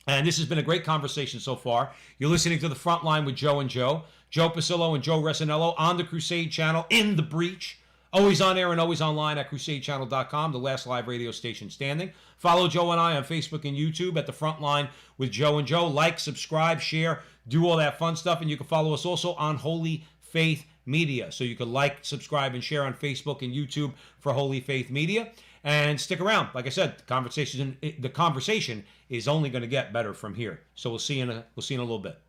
And this has been a great conversation so far. You're listening to The Frontline with Joe and Joe. Joe Pasillo and Joe Resinello on the Crusade Channel in the breach. Always on air and always online at crusadechannel.com, the last live radio station standing. Follow Joe and I on Facebook and YouTube at The Frontline with Joe and Joe. Like, subscribe, share, do all that fun stuff. And you can follow us also on Holy Faith Media. So you can like, subscribe, and share on Facebook and YouTube for Holy Faith Media. And stick around. Like I said, the conversation is only going to get better from here. So we'll see you in a little bit.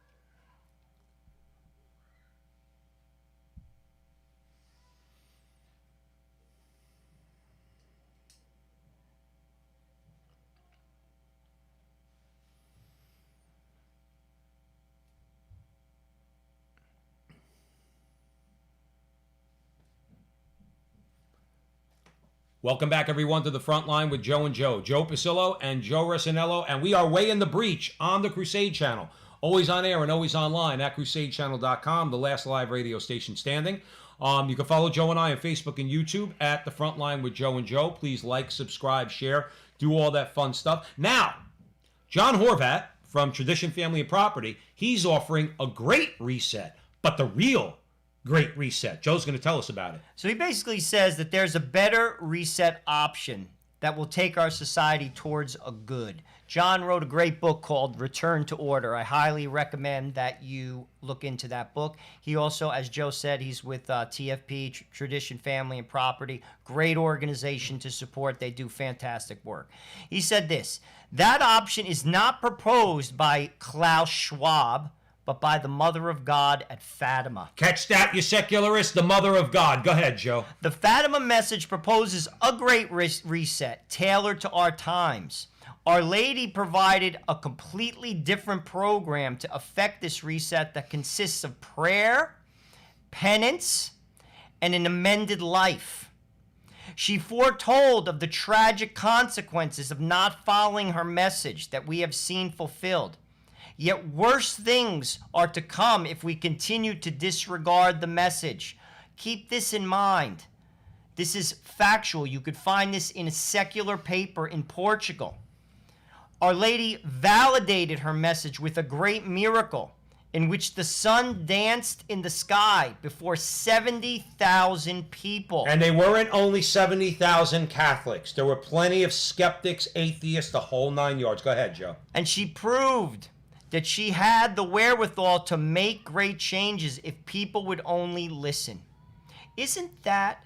Welcome back, everyone, to The Frontline with Joe and Joe. Joe Pasillo and Joe Resinello, and we are way in the breach on the Crusade Channel. Always on air and always online at crusadechannel.com, the last live radio station standing. You can follow Joe and I on Facebook and YouTube at The Frontline with Joe and Joe. Please like, subscribe, share, do all that fun stuff. Now, John Horvat from Tradition, Family, and Property, he's offering a great reset, but the real Great Reset. Joe's going to tell us about it. So he basically says that there's a better reset option that will take our society towards a good. John wrote a great book called Return to Order. I highly recommend that you look into that book. He also, as Joe said, he's with TFP, Tradition, Family, and Property. Great organization to support. They do fantastic work. He said this, that option is not proposed by Klaus Schwab, but by the Mother of God at Fatima. Catch that, you secularists, the Mother of God. Go ahead, Joe. The Fatima message proposes a great reset tailored to our times. Our Lady provided a completely different program to effect this reset that consists of prayer, penance, and an amended life. She foretold of the tragic consequences of not following her message that we have seen fulfilled. Yet worse things are to come if we continue to disregard the message. Keep this in mind. This is factual. You could find this in a secular paper in Portugal. Our Lady validated her message with a great miracle in which the sun danced in the sky before 70,000 people. And they weren't only 70,000 Catholics. There were plenty of skeptics, atheists, the whole 9 yards. Go ahead, Joe. And she proved that she had the wherewithal to make great changes if people would only listen. Isn't that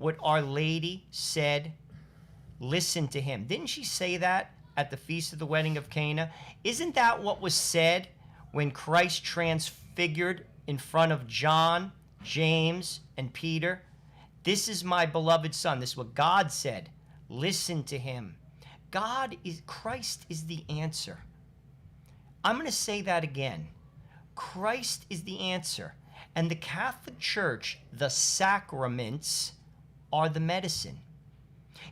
what Our Lady said, listen to him. Didn't she say that at the Feast of the Wedding of Cana? Isn't that what was said when Christ transfigured in front of John, James, and Peter? This is my beloved Son. This is what God said. Listen to him. Christ is the answer. I'm going to say that again. Christ is the answer. And the Catholic Church, the sacraments, are the medicine.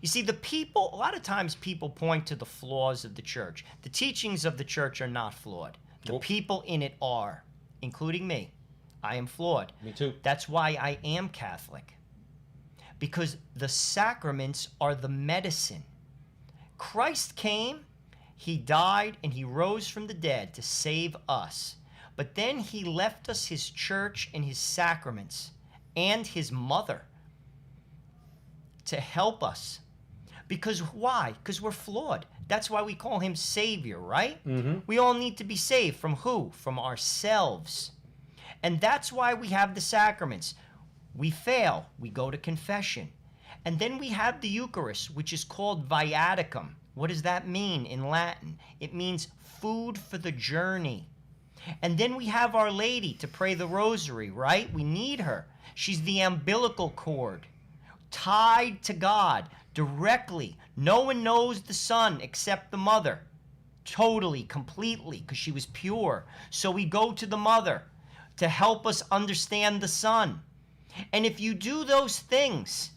You see, a lot of times people point to the flaws of the church. The teachings of the church are not flawed. The people in it are, including me. I am flawed. Me too. That's why I am Catholic. Because the sacraments are the medicine. Christ came, he died, and he rose from the dead to save us. But then he left us his church and his sacraments and his mother to help us. Because why? Because we're flawed. That's why we call him Savior, right? Mm-hmm. We all need to be saved. From who? From ourselves. And that's why we have the sacraments. We fail, we go to confession. And then we have the Eucharist, which is called viaticum. What does that mean in Latin? It means food for the journey. And then we have Our Lady to pray the rosary, right? We need her. She's the umbilical cord, tied to God directly. No one knows the Son except the mother, totally, completely, because she was pure. So we go to the mother to help us understand the Son. And if you do those things,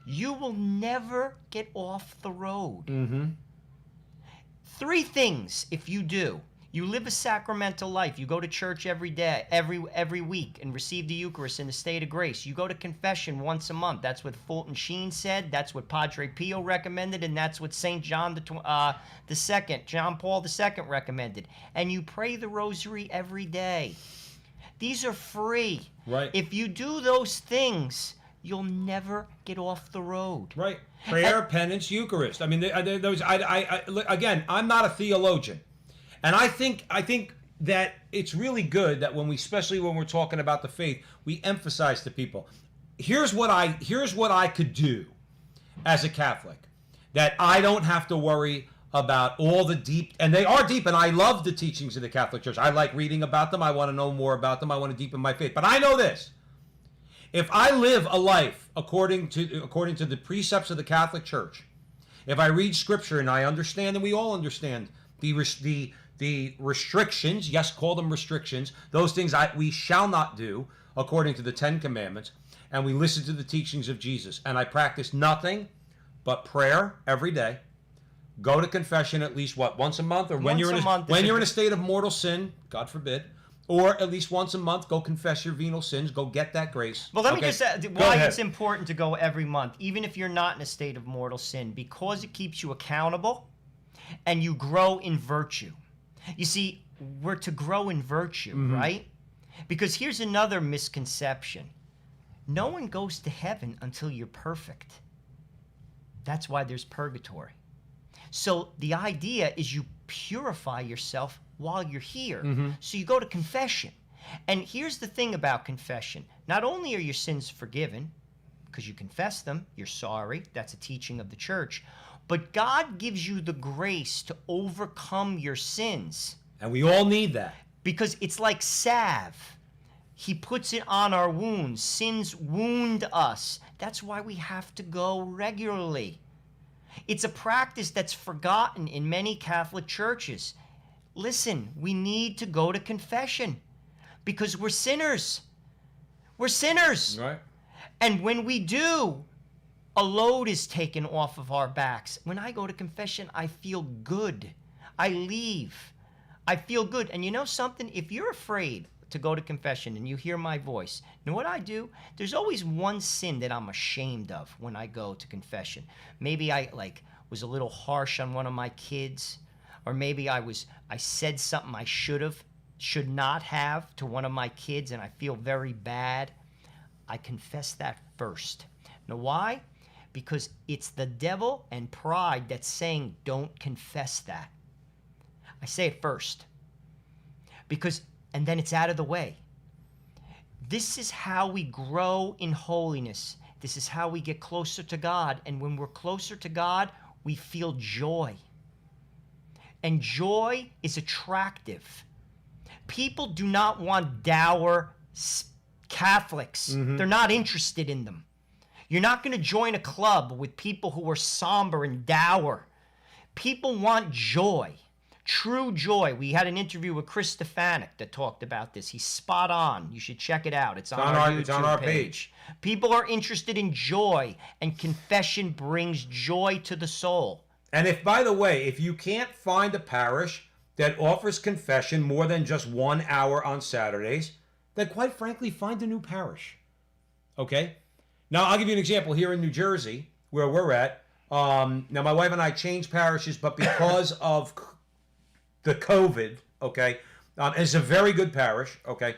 you will never get off the road. Mm-hmm. 3 things if you do. You live a sacramental life. You go to church every day, every week, and receive the Eucharist in the state of grace. You go to confession once a month. That's what Fulton Sheen said. That's what Padre Pio recommended, and that's what St. John John Paul II recommended. And you pray the rosary every day. These are free. Right. If you do those things, you'll never get off the road. Right. Prayer, penance, Eucharist. I mean, those. Again, I'm not a theologian. And I think that it's really good that especially when we're talking about the faith, we emphasize to people. Here's what I could do as a Catholic, that I don't have to worry about all the deep, and they are deep, and I love the teachings of the Catholic Church. I like reading about them. I want to know more about them. I want to deepen my faith. But I know this: if I live a life according to the precepts of the Catholic Church, if I read Scripture and I understand, and we all understand the restrictions, yes, call them restrictions, those things we shall not do according to the 10 Commandments, and we listen to the teachings of Jesus, and I practice nothing but prayer every day, go to confession at least, once a month, or when you're in a state of mortal sin, God forbid, or at least once a month, go confess your venial sins, go get that grace. Well, let me just say why it's important to go every month, even if you're not in a state of mortal sin, because it keeps you accountable and you grow in virtue. You see, we're to grow in virtue, right? Because here's another misconception. No one goes to heaven until you're perfect. That's why there's purgatory. So the idea is you purify yourself while you're here. So you go to confession. And here's the thing about confession. Not only are your sins forgiven, because you confess them, you're sorry, that's a teaching of the church, but God gives you the grace to overcome your sins. And we all need that. Because it's like salve. He puts it on our wounds. Sins wound us. That's why we have to go regularly. It's a practice that's forgotten in many Catholic churches. Listen, we need to go to confession because we're sinners. We're sinners. Right. And when we do, a load is taken off of our backs. When I go to confession, I feel good. I leave. I feel good. And you know something? If you're afraid to go to confession and you hear my voice, you know what I do? There's always one sin that I'm ashamed of when I go to confession. Maybe I was a little harsh on one of my kids, or maybe I said something I should not have to one of my kids, and I feel very bad. I confess that first. Know why? Because it's the devil and pride that's saying, don't confess that. I say it first. And then it's out of the way. This is how we grow in holiness. This is how we get closer to God. And when we're closer to God, we feel joy. And joy is attractive. People do not want dour Catholics. They're not interested in them. You're not going to join a club with people who are somber and dour. People want joy, true joy. We had an interview with Chris Stefanik that talked about this. He's spot on. You should check it out. It's on our YouTube it's on our page. People are interested in joy, and confession brings joy to the soul. And if, by the way, if you can't find a parish that offers confession more than just 1 hour on Saturdays, then quite frankly, find a new parish. Okay? Now, I'll give you an example here in New Jersey, where we're at. Now, my wife and I changed parishes, but because of the COVID, okay, it's a very good parish, okay.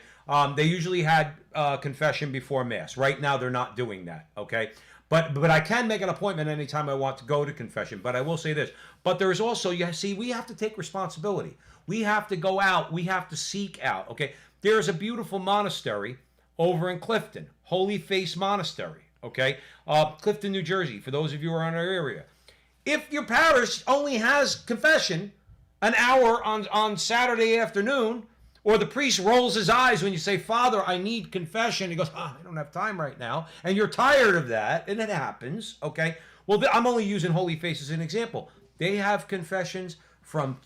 They usually had confession before Mass. Right now, they're not doing that, okay. But I can make an appointment anytime I want to go to confession. But I will say this. But there is also, you see, we have to take responsibility. We have to go out. We have to seek out, okay. There's a beautiful monastery over in Clifton, Holy Face Monastery, okay? Clifton, New Jersey, for those of you who are in our area. If your parish only has confession an hour on Saturday afternoon, or the priest rolls his eyes when you say, Father, I need confession, he goes, I don't have time right now, and you're tired of that, and it happens, okay? Well, I'm only using Holy Face as an example. They have confessions from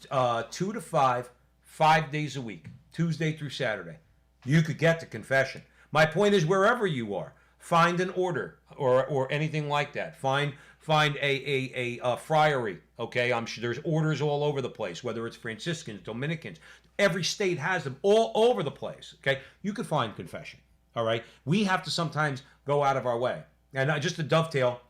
2 to 5 days a week, Tuesday through Saturday. You could get to confession. My point is, wherever you are, find an order or anything like that. Find a friary, okay? I'm sure there's orders all over the place, whether it's Franciscans, Dominicans. Every state has them all over the place, okay? You could find confession, all right? We have to sometimes go out of our way. And just to dovetail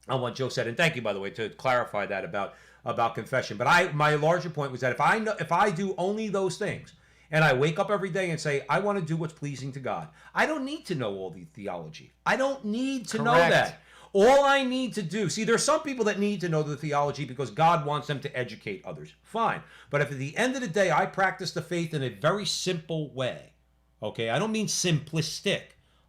on what Joe said, and thank you, by the way, to clarify that about confession. But my larger point was that if I do only those things, and I wake up every day and say, I want to do what's pleasing to God, I don't need to know all the theology. I don't need to know that. All I need to do, see, there's some people that need to know the theology because God wants them to educate others. Fine. But if at the end of the day, I practice the faith in a very simple way, okay? I don't mean simplistic.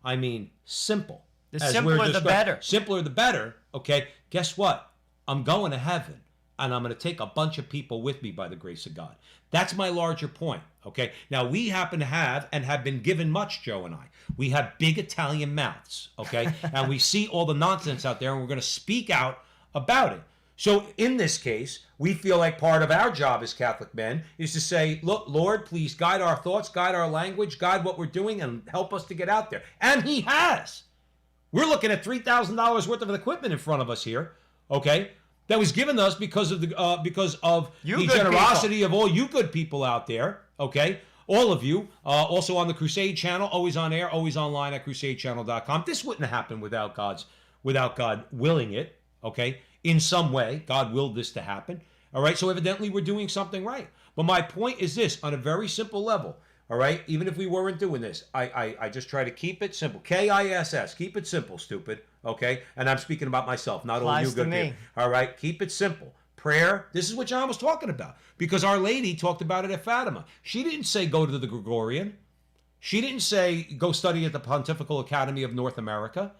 I mean simple. The simpler the better. Simpler the better, okay? Guess what? I'm going to heaven, and I'm going to take a bunch of people with me by the grace of God. That's my larger point, okay? Now, we happen to have and have been given much, Joe and I. We have big Italian mouths, okay? And we see all the nonsense out there, and we're going to speak out about it. So in this case, we feel like part of our job as Catholic men is to say, look, Lord, please guide our thoughts, guide our language, guide what we're doing, and help us to get out there. And he has. We're looking at $3,000 worth of equipment in front of us here, okay? That was given us because of the generosity of all you good people out there, okay? All of you. Also on the Crusade channel, always on air, always online at crusadechannel.com. This wouldn't happen without God willing it, okay? In some way, God willed this to happen, all right? So evidently we're doing something right. But my point is this, on a very simple level, all right? Even if we weren't doing this, I just try to keep it simple. KISS, keep it simple, stupid, okay? And I'm speaking about myself, not all you good people. All right? Keep it simple. Prayer, this is what John was talking about. Because Our Lady talked about it at Fatima. She didn't say go to the Gregorian. She didn't say go study at the Pontifical Academy of North America.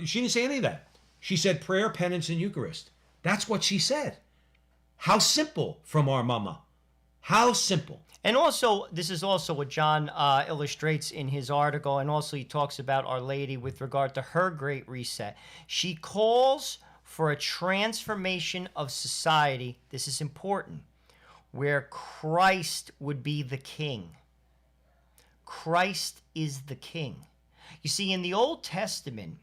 She didn't say any of that. She said prayer, penance, and Eucharist. That's what she said. How simple from our mama. How simple. And also, this is also what John illustrates in his article, and also he talks about Our Lady with regard to her great reset. She calls for a transformation of society, this is important, where Christ would be the king. Christ is the king. You see, in the Old Testament,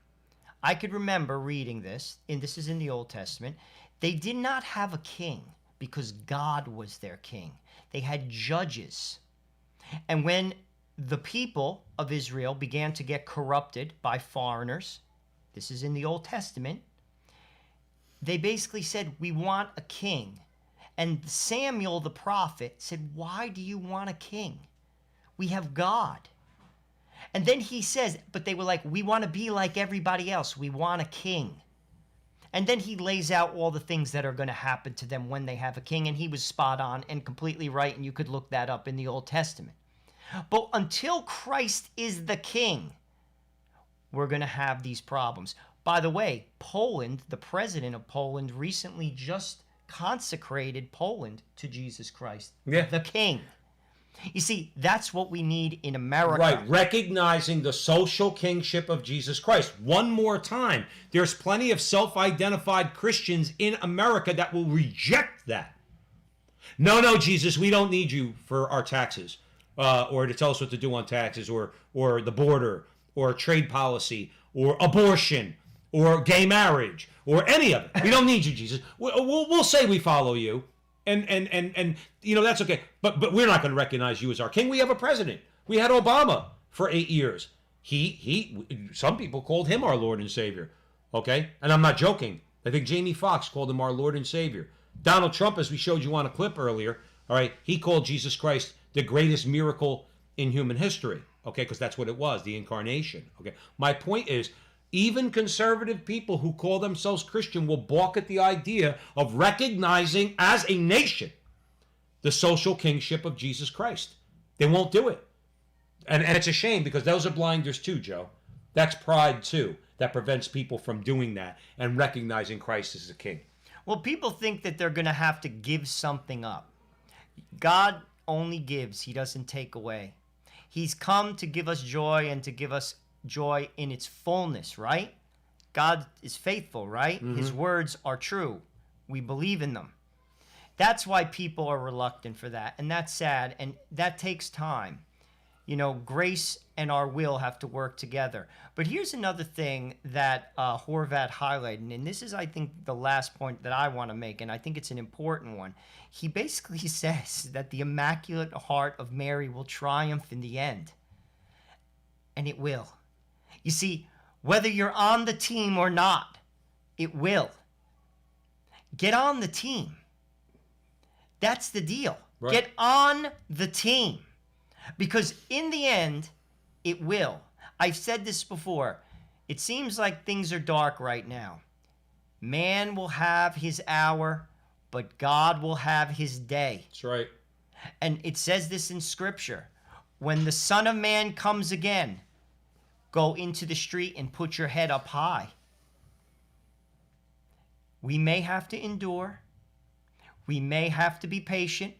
I could remember reading this, and this is in the Old Testament, they did not have a king because God was their king. They had judges. And when the people of Israel began to get corrupted by foreigners, this is in the Old Testament, they basically said, we want a king. And Samuel the prophet said, why do you want a king? We have God. And then he says, but they were like, we want to be like everybody else. We want a king. And then he lays out all the things that are going to happen to them when they have a king. And he was spot on and completely right. And you could look that up in the Old Testament. But until Christ is the king, we're going to have these problems. By the way, Poland, the president of Poland, recently just consecrated Poland to Jesus Christ, the King. You see, that's what we need in America. Right, recognizing the social kingship of Jesus Christ. One more time, there's plenty of self-identified Christians in America that will reject that. No, Jesus, we don't need you for our taxes, or to tell us what to do on taxes, or the border, or trade policy, or abortion, or gay marriage, or any of it. We don't need you, Jesus. We'll say we follow you, and you know, that's okay. But we're not going to recognize you as our king. We have a president. We had Obama for 8 years. Some people called him our Lord and Savior. Okay, and I'm not joking. I think Jamie Foxx called him our Lord and Savior. Donald Trump, as we showed you on a clip earlier, all right, he called Jesus Christ the greatest miracle in human history. Okay, because that's what it was, the incarnation. Okay, my point is, even conservative people who call themselves Christian will balk at the idea of recognizing as a nation the social kingship of Jesus Christ. They won't do it. And it's a shame, because those are blinders too, Joe. That's pride too, that prevents people from doing that and recognizing Christ as the king. Well, people think that they're going to have to give something up. God only gives. He doesn't take away. He's come to give us joy, and to give us joy in its fullness, right? God is faithful, right? Mm-hmm. His words are true. We believe in them. That's why people are reluctant for that, and that's sad, and that takes time. You know, grace and our will have to work together. But here's another thing that Horvat highlighted, and this is, I think, the last point that I want to make, and I think it's an important one. He basically says that the Immaculate Heart of Mary will triumph in the end, and it will. You see, whether you're on the team or not, it will. Get on the team. That's the deal. Right. Get on the team. Because in the end, it will. I've said this before. It seems like things are dark right now. Man will have his hour, but God will have his day. That's right. And it says this in Scripture. When the Son of Man comes again, go into the street and put your head up high. We may have to endure. We may have to be patient,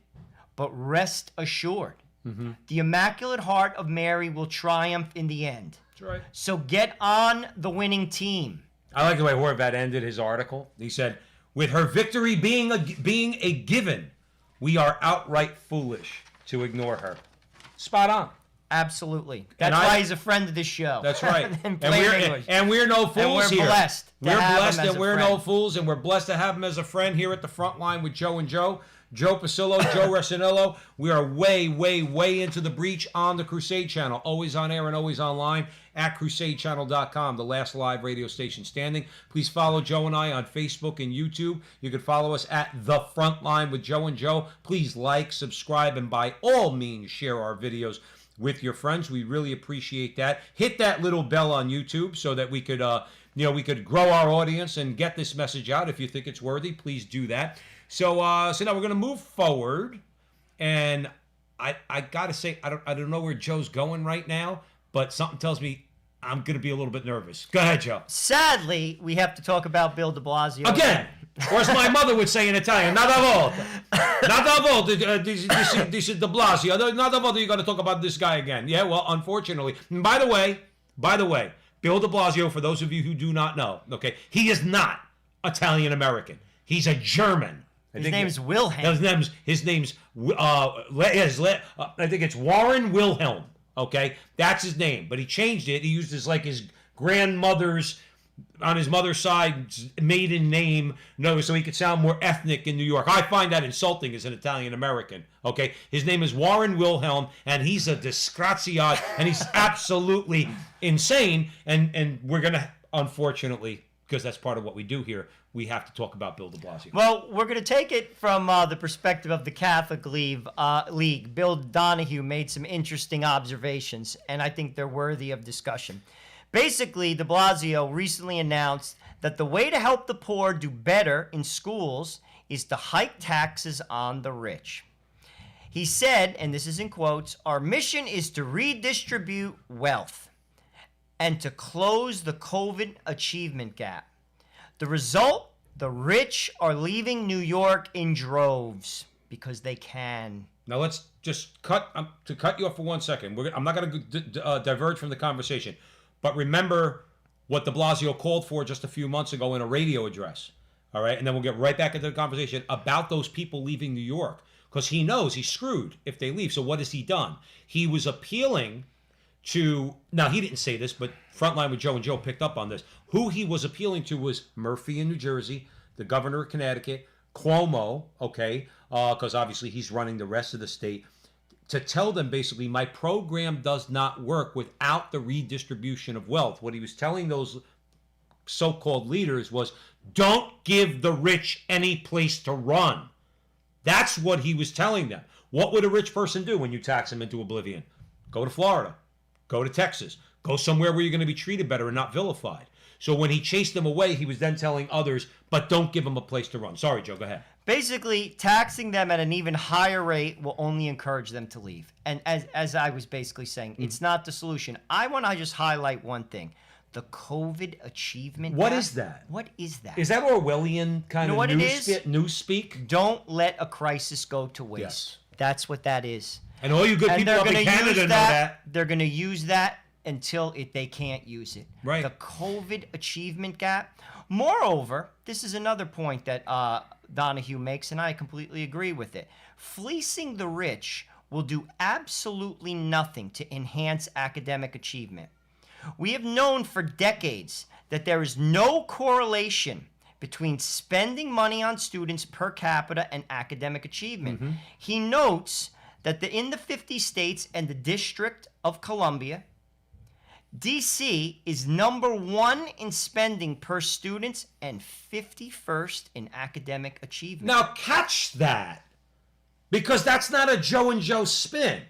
but rest assured. Mm-hmm. The Immaculate Heart of Mary will triumph in the end. That's right. So get on the winning team. I like the way Horvat ended his article. He said, with her victory being a given, we are outright foolish to ignore her. Spot on. Absolutely. That's why he's a friend of this show. That's right. and we're no fools and we're here. Blessed. We're blessed, and we're no fools, and we're blessed to have him as a friend here at the Frontline with Joe and Joe. Joe Pasillo, Joe Resinello. We are way, way, way into the breach on the Crusade Channel. Always on air and always online at crusadechannel.com, the last live radio station standing. Please follow Joe and I on Facebook and YouTube. You can follow us at The Frontline with Joe and Joe. Please like, subscribe, and by all means share our videos with your friends. We really appreciate that. Hit that little bell on YouTube so that we could, we could grow our audience and get this message out. If you think it's worthy, please do that. So now we're going to move forward, and I got to say, I don't know where Joe's going right now, but something tells me I'm going to be a little bit nervous. Go ahead, Joe. Sadly, we have to talk about Bill de Blasio. Again! Or as my mother would say in Italian, nada volta. Nada volta, this is de Blasio. Nada volta, you're going to talk about this guy again. Yeah, well, unfortunately. And by the way, Bill de Blasio, for those of you who do not know, okay, he is not Italian-American. He's a German. His name's Wilhelm. His name's I think it's Warren Wilhelm. Okay, that's his name, but he changed it. He used his grandmother's on his mother's side maiden name, so he could sound more ethnic in New York. I find that insulting as an Italian American. Okay, his name is Warren Wilhelm, and he's a disgraziato, and he's absolutely insane. And we're gonna, unfortunately, because that's part of what we do here, we have to talk about Bill de Blasio. Well, we're going to take it from the perspective of the Catholic League. Bill Donahue made some interesting observations, and I think they're worthy of discussion. Basically, de Blasio recently announced that the way to help the poor do better in schools is to hike taxes on the rich. He said, and this is in quotes, "Our mission is to redistribute wealth." and to close the COVID achievement gap. The result, the rich are leaving New York in droves because they can. Now let's just cut you off for 1 second. I'm not going to diverge from the conversation, but remember what de Blasio called for just a few months ago in a radio address. All right, and then we'll get right back into the conversation about those people leaving New York, because he knows he's screwed if they leave. So what has he done? He was appealing to, now he didn't say this, but Frontline with Joe and Joe picked up on this. Who he was appealing to was Murphy in New Jersey, the governor of Connecticut, Cuomo, okay, because obviously he's running the rest of the state, to tell them basically my program does not work without the redistribution of wealth. What he was telling those so-called leaders was, don't give the rich any place to run. That's what he was telling them. What would a rich person do when you tax them into oblivion? Go to Florida. Go to Texas. Go somewhere where you're going to be treated better and not vilified. So when he chased them away, he was then telling others, but don't give them a place to run. Sorry, Joe, go ahead. Basically, taxing them at an even higher rate will only encourage them to leave. And as I was basically saying, it's not the solution. I want to just highlight one thing. The COVID achievement What gap. is that? What is that? Is that Orwellian kind You know of what it newspeak? Don't let a crisis go to waste. Yes. That's what that is. And all you good people up in Canada know that. They're going to use that until they can't use it. Right. The COVID achievement gap. Moreover, this is another point that Donahue makes, and I completely agree with it. Fleecing the rich will do absolutely nothing to enhance academic achievement. We have known for decades that there is no correlation between spending money on students per capita and academic achievement. He notes that in the 50 states and the District of Columbia, D.C. is #1 in spending per student and 51st in academic achievement. Now catch that, because that's not a Joe and Joe spin.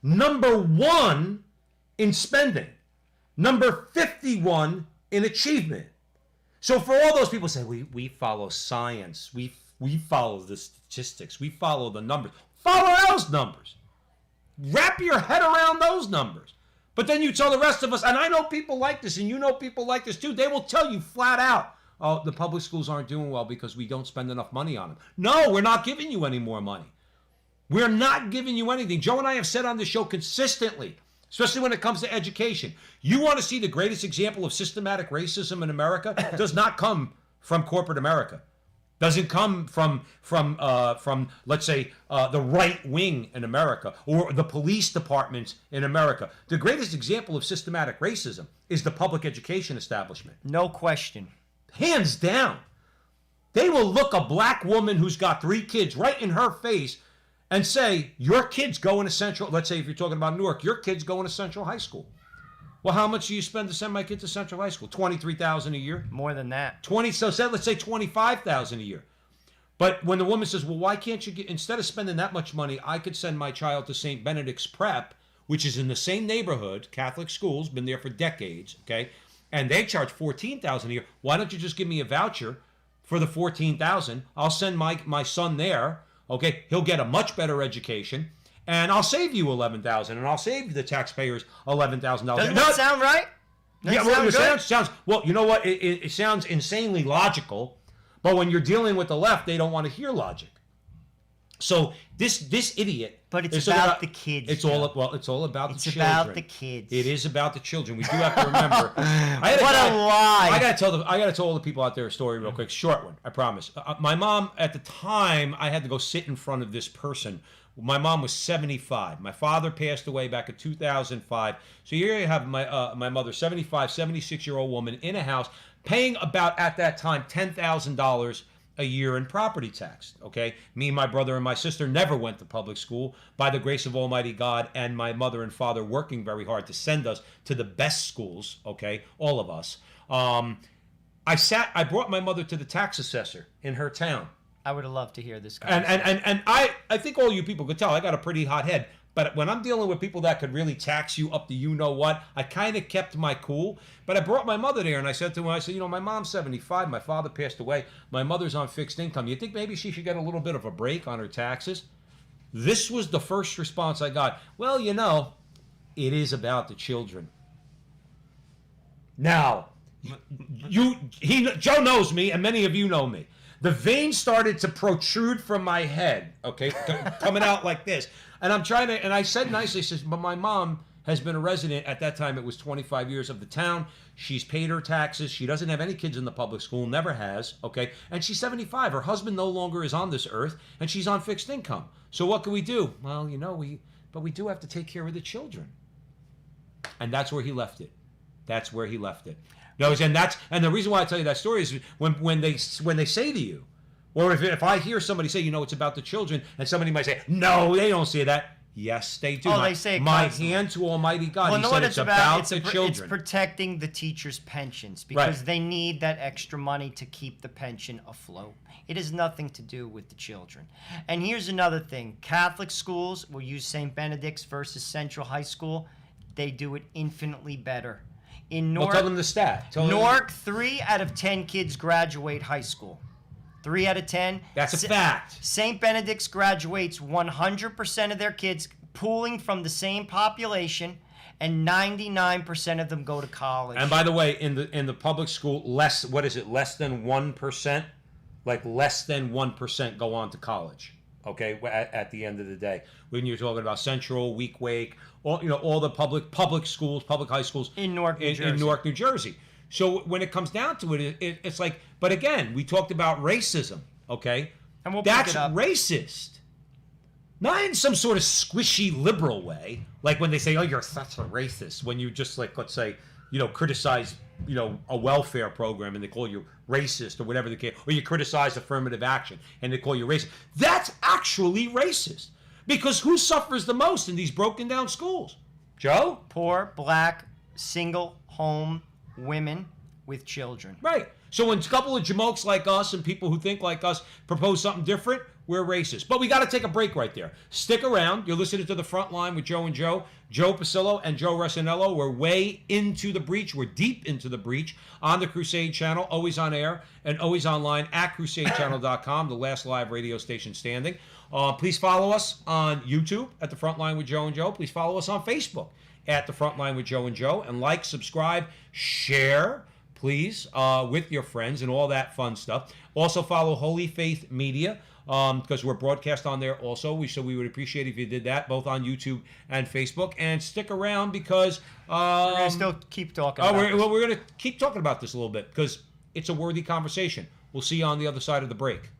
#1 in spending. Number 51 in achievement. So for all those people say, we follow science, we follow the statistics, we follow the numbers. Follow those numbers. Wrap your head around those numbers. But then you tell the rest of us, and I know people like this, and you know people like this too, they will tell you flat out, oh, the public schools aren't doing well because we don't spend enough money on them. No, we're not giving you any more money. We're not giving you anything. Joe and I have said on this show consistently, especially when it comes to education, you want to see the greatest example of systematic racism in America? Does not come from corporate America. Doesn't come from let's say, the right wing in America or the police departments in America. The greatest example of systematic racism is the public education establishment. No question. Hands down. They will look a black woman who's got 3 kids right in her face and say, your kid's going to Central, let's say if you're talking about Newark, your kid's going to Central High School. Well, how much do you spend to send my kid to Central High School? $23,000 a year? More than that. Let's say $25,000 a year. But when the woman says, well, why can't you instead of spending that much money, I could send my child to St. Benedict's Prep, which is in the same neighborhood, Catholic schools, been there for decades, okay? And they charge $14,000 a year. Why don't you just give me a voucher for the $14,000? I'll send my son there, okay? He'll get a much better education. And I'll save you $11,000, and I'll save the taxpayers $11,000. Doesn't that sound right? It sounds. Well, you know what? It sounds insanely logical, but when you're dealing with the left, they don't want to hear logic. So this idiot. But it's about the kids. It's all about the children. It's about the kids. It is about the children. We do have to remember. What a lie! I gotta tell all the people out there a story real quick. Short one, I promise. My mom at the time, I had to go sit in front of this person. My mom was 75. My father passed away back in 2005. So here you have my mother, 75, 76-year-old woman in a house, paying about, at that time, $10,000 a year in property tax, okay? Me, my brother, and my sister never went to public school by the grace of Almighty God and my mother and father working very hard to send us to the best schools, okay? All of us. I brought my mother to the tax assessor in her town. I would have loved to hear this. And I think all you people could tell I got a pretty hot head. But when I'm dealing with people that could really tax you up to you know what, I kind of kept my cool. But I brought my mother there and I said to her, my mom's 75, my father passed away, my mother's on fixed income. You think maybe she should get a little bit of a break on her taxes? This was the first response I got. Well, it is about the children. Now, Joe knows me, and many of you know me. The vein started to protrude from my head, okay, coming out like this. And I'm trying to, and I said nicely, says, but my mom has been a resident, at that time it was 25 years, of the town. She's paid her taxes. She doesn't have any kids in the public school, never has, okay? And she's 75. Her husband no longer is on this earth, and she's on fixed income. So what can we do? Well, you know, we do have to take care of the children. And that's where he left it. That's where he left it. No, and the reason why I tell you that story is when they say to you, or if I hear somebody say, you know, it's about the children, and somebody might say, no, they don't say that. Yes, they do. They say it my constantly. hand to Almighty God. Well, He know said what it's about the children. It's protecting the teachers' pensions because they need that extra money to keep the pension afloat. It has nothing to do with the children. And here's another thing. Catholic schools will use St. Benedict's versus Central High School. They do it infinitely better. In Newark, Tell them the stat. Newark, 3 out of 10 kids graduate high school. 3 out of 10. That's a fact. St. Benedict's graduates 100% of their kids, pooling from the same population, and 99% of them go to college. And by the way, in the public school, less than 1%? Like less than 1% go on to college. Okay, at the end of the day, when you're talking about Central, Week Wake, all the public schools, public high schools in Newark, New Jersey. So when it comes down to it, it's like, but again, we talked about racism. Okay, and that's racist. Not in some sort of squishy liberal way, like when they say, "Oh, you're such a racist." When you just like, let's say, criticize, a welfare program and they call you racist or whatever the case, or you criticize affirmative action and they call you racist. That's actually racist because who suffers the most in these broken down schools? Joe? Poor, black, single home women with children. Right. So when a couple of jamokes like us and people who think like us propose something different, we're racist. But we got to take a break right there. Stick around. You're listening to The Frontline with Joe and Joe. Joe Pasillo and Joe Resinello. We're way into the breach. We're deep into the breach on the Crusade Channel, always on air and always online at crusadechannel.com, the last live radio station standing. Please follow us on YouTube at The Frontline with Joe and Joe. Please follow us on Facebook at The Frontline with Joe and Joe. And like, subscribe, share, please, with your friends and all that fun stuff. Also follow Holy Faith Media, because we're broadcast on there also. So we would appreciate if you did that, both on YouTube and Facebook. And stick around because... we're going to still keep talking about this. Well, we're going to keep talking about this a little bit because it's a worthy conversation. We'll see you on the other side of the break.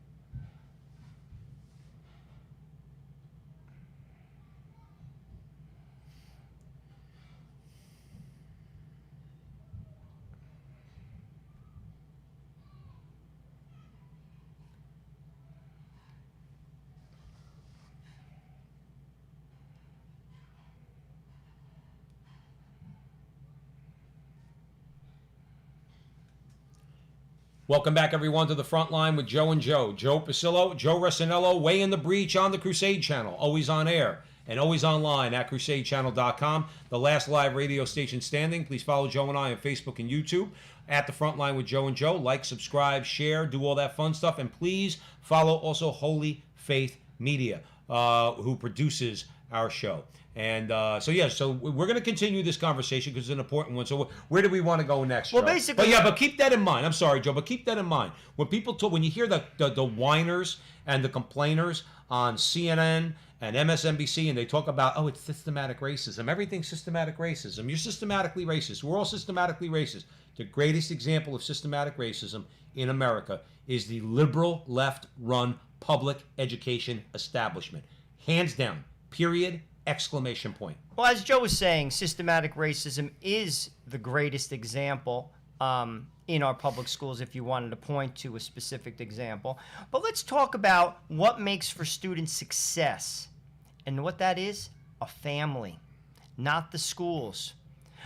Welcome back, everyone, to The Frontline with Joe and Joe. Joe Pasillo, Joe Resinello, way in the breach on the Crusade Channel, always on air and always online at crusadechannel.com, the last live radio station standing. Please follow Joe and I on Facebook and YouTube at The Frontline with Joe and Joe. Like, subscribe, share, do all that fun stuff. And please follow also Holy Faith Media, who produces our show. And so we're going to continue this conversation because it's an important one. So where do we want to go next, Joe? Well, basically... But keep that in mind. I'm sorry, Joe, but keep that in mind. When people talk, when you hear the whiners and the complainers on CNN and MSNBC, and they talk about, it's systematic racism. Everything's systematic racism. You're systematically racist. We're all systematically racist. The greatest example of systematic racism in America is the liberal left-run public education establishment. Hands down. Period. Exclamation point. Well, as Joe was saying, systematic racism is the greatest example in our public schools if you wanted to point to a specific example. But let's talk about what makes for student success. And what that is, a family, not the schools.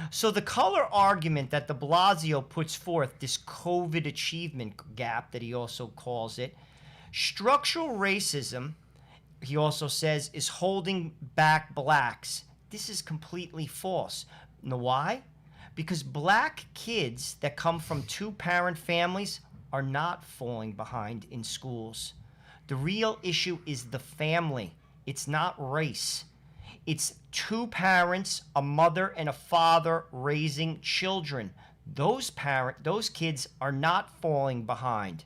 So the color argument that de Blasio puts forth, this COVID achievement gap that he also calls it, structural racism, he also says, is holding back blacks. This is completely false. You know why? Because black kids that come from two-parent families are not falling behind in schools. The real issue is the family. It's not race. It's two parents, a mother and a father raising children. those kids are not falling behind.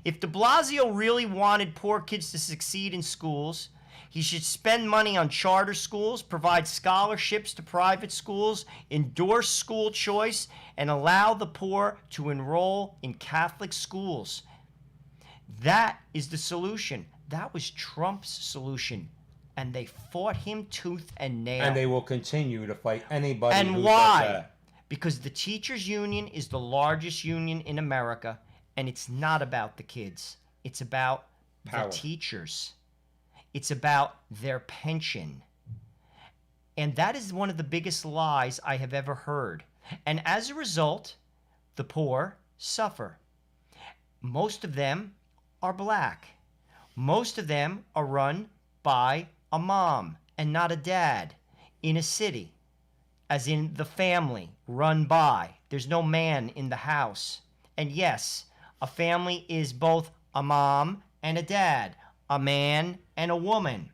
If de Blasio really wanted poor kids to succeed in schools, he should spend money on charter schools, provide scholarships to private schools, endorse school choice, and allow the poor to enroll in Catholic schools. That is the solution. That was Trump's solution. And they fought him tooth and nail. And they will continue to fight anybody And who why? does that. Because the teachers' union is the largest union in America, and it's not about the kids. It's about Power. the teachers. It's about their pension. And that is one of the biggest lies I have ever heard. And as a result, the poor suffer. Most of them are black. Most of them are run by a mom and not a dad in a city, as in the family run by. There's no man in the house. And yes, a family is both a mom and a dad, a man and a woman.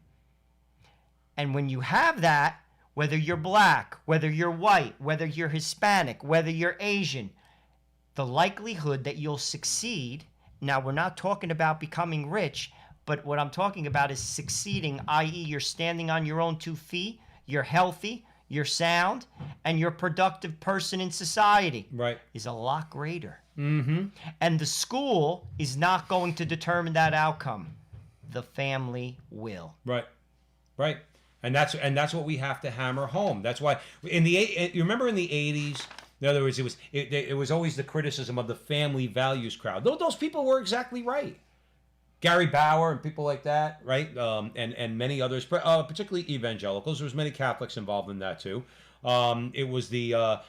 And when you have that, whether you're black, whether you're white, whether you're Hispanic, whether you're Asian, the likelihood that you'll succeed. Now, we're not talking about becoming rich, but what I'm talking about is succeeding, i.e. you're standing on your own 2 feet, you're healthy, you're sound, and you're a productive person in society. Right. Is a lot greater. Mm-hmm. And the school is not going to determine that outcome. The family will. Right. Right. And that's what we have to hammer home. That's why you remember in the 80s, in other words, it was always the criticism of the family values crowd. Those people were exactly right. Gary Bauer and people like that, right? And many others, particularly evangelicals. There was many Catholics involved in that too. It was the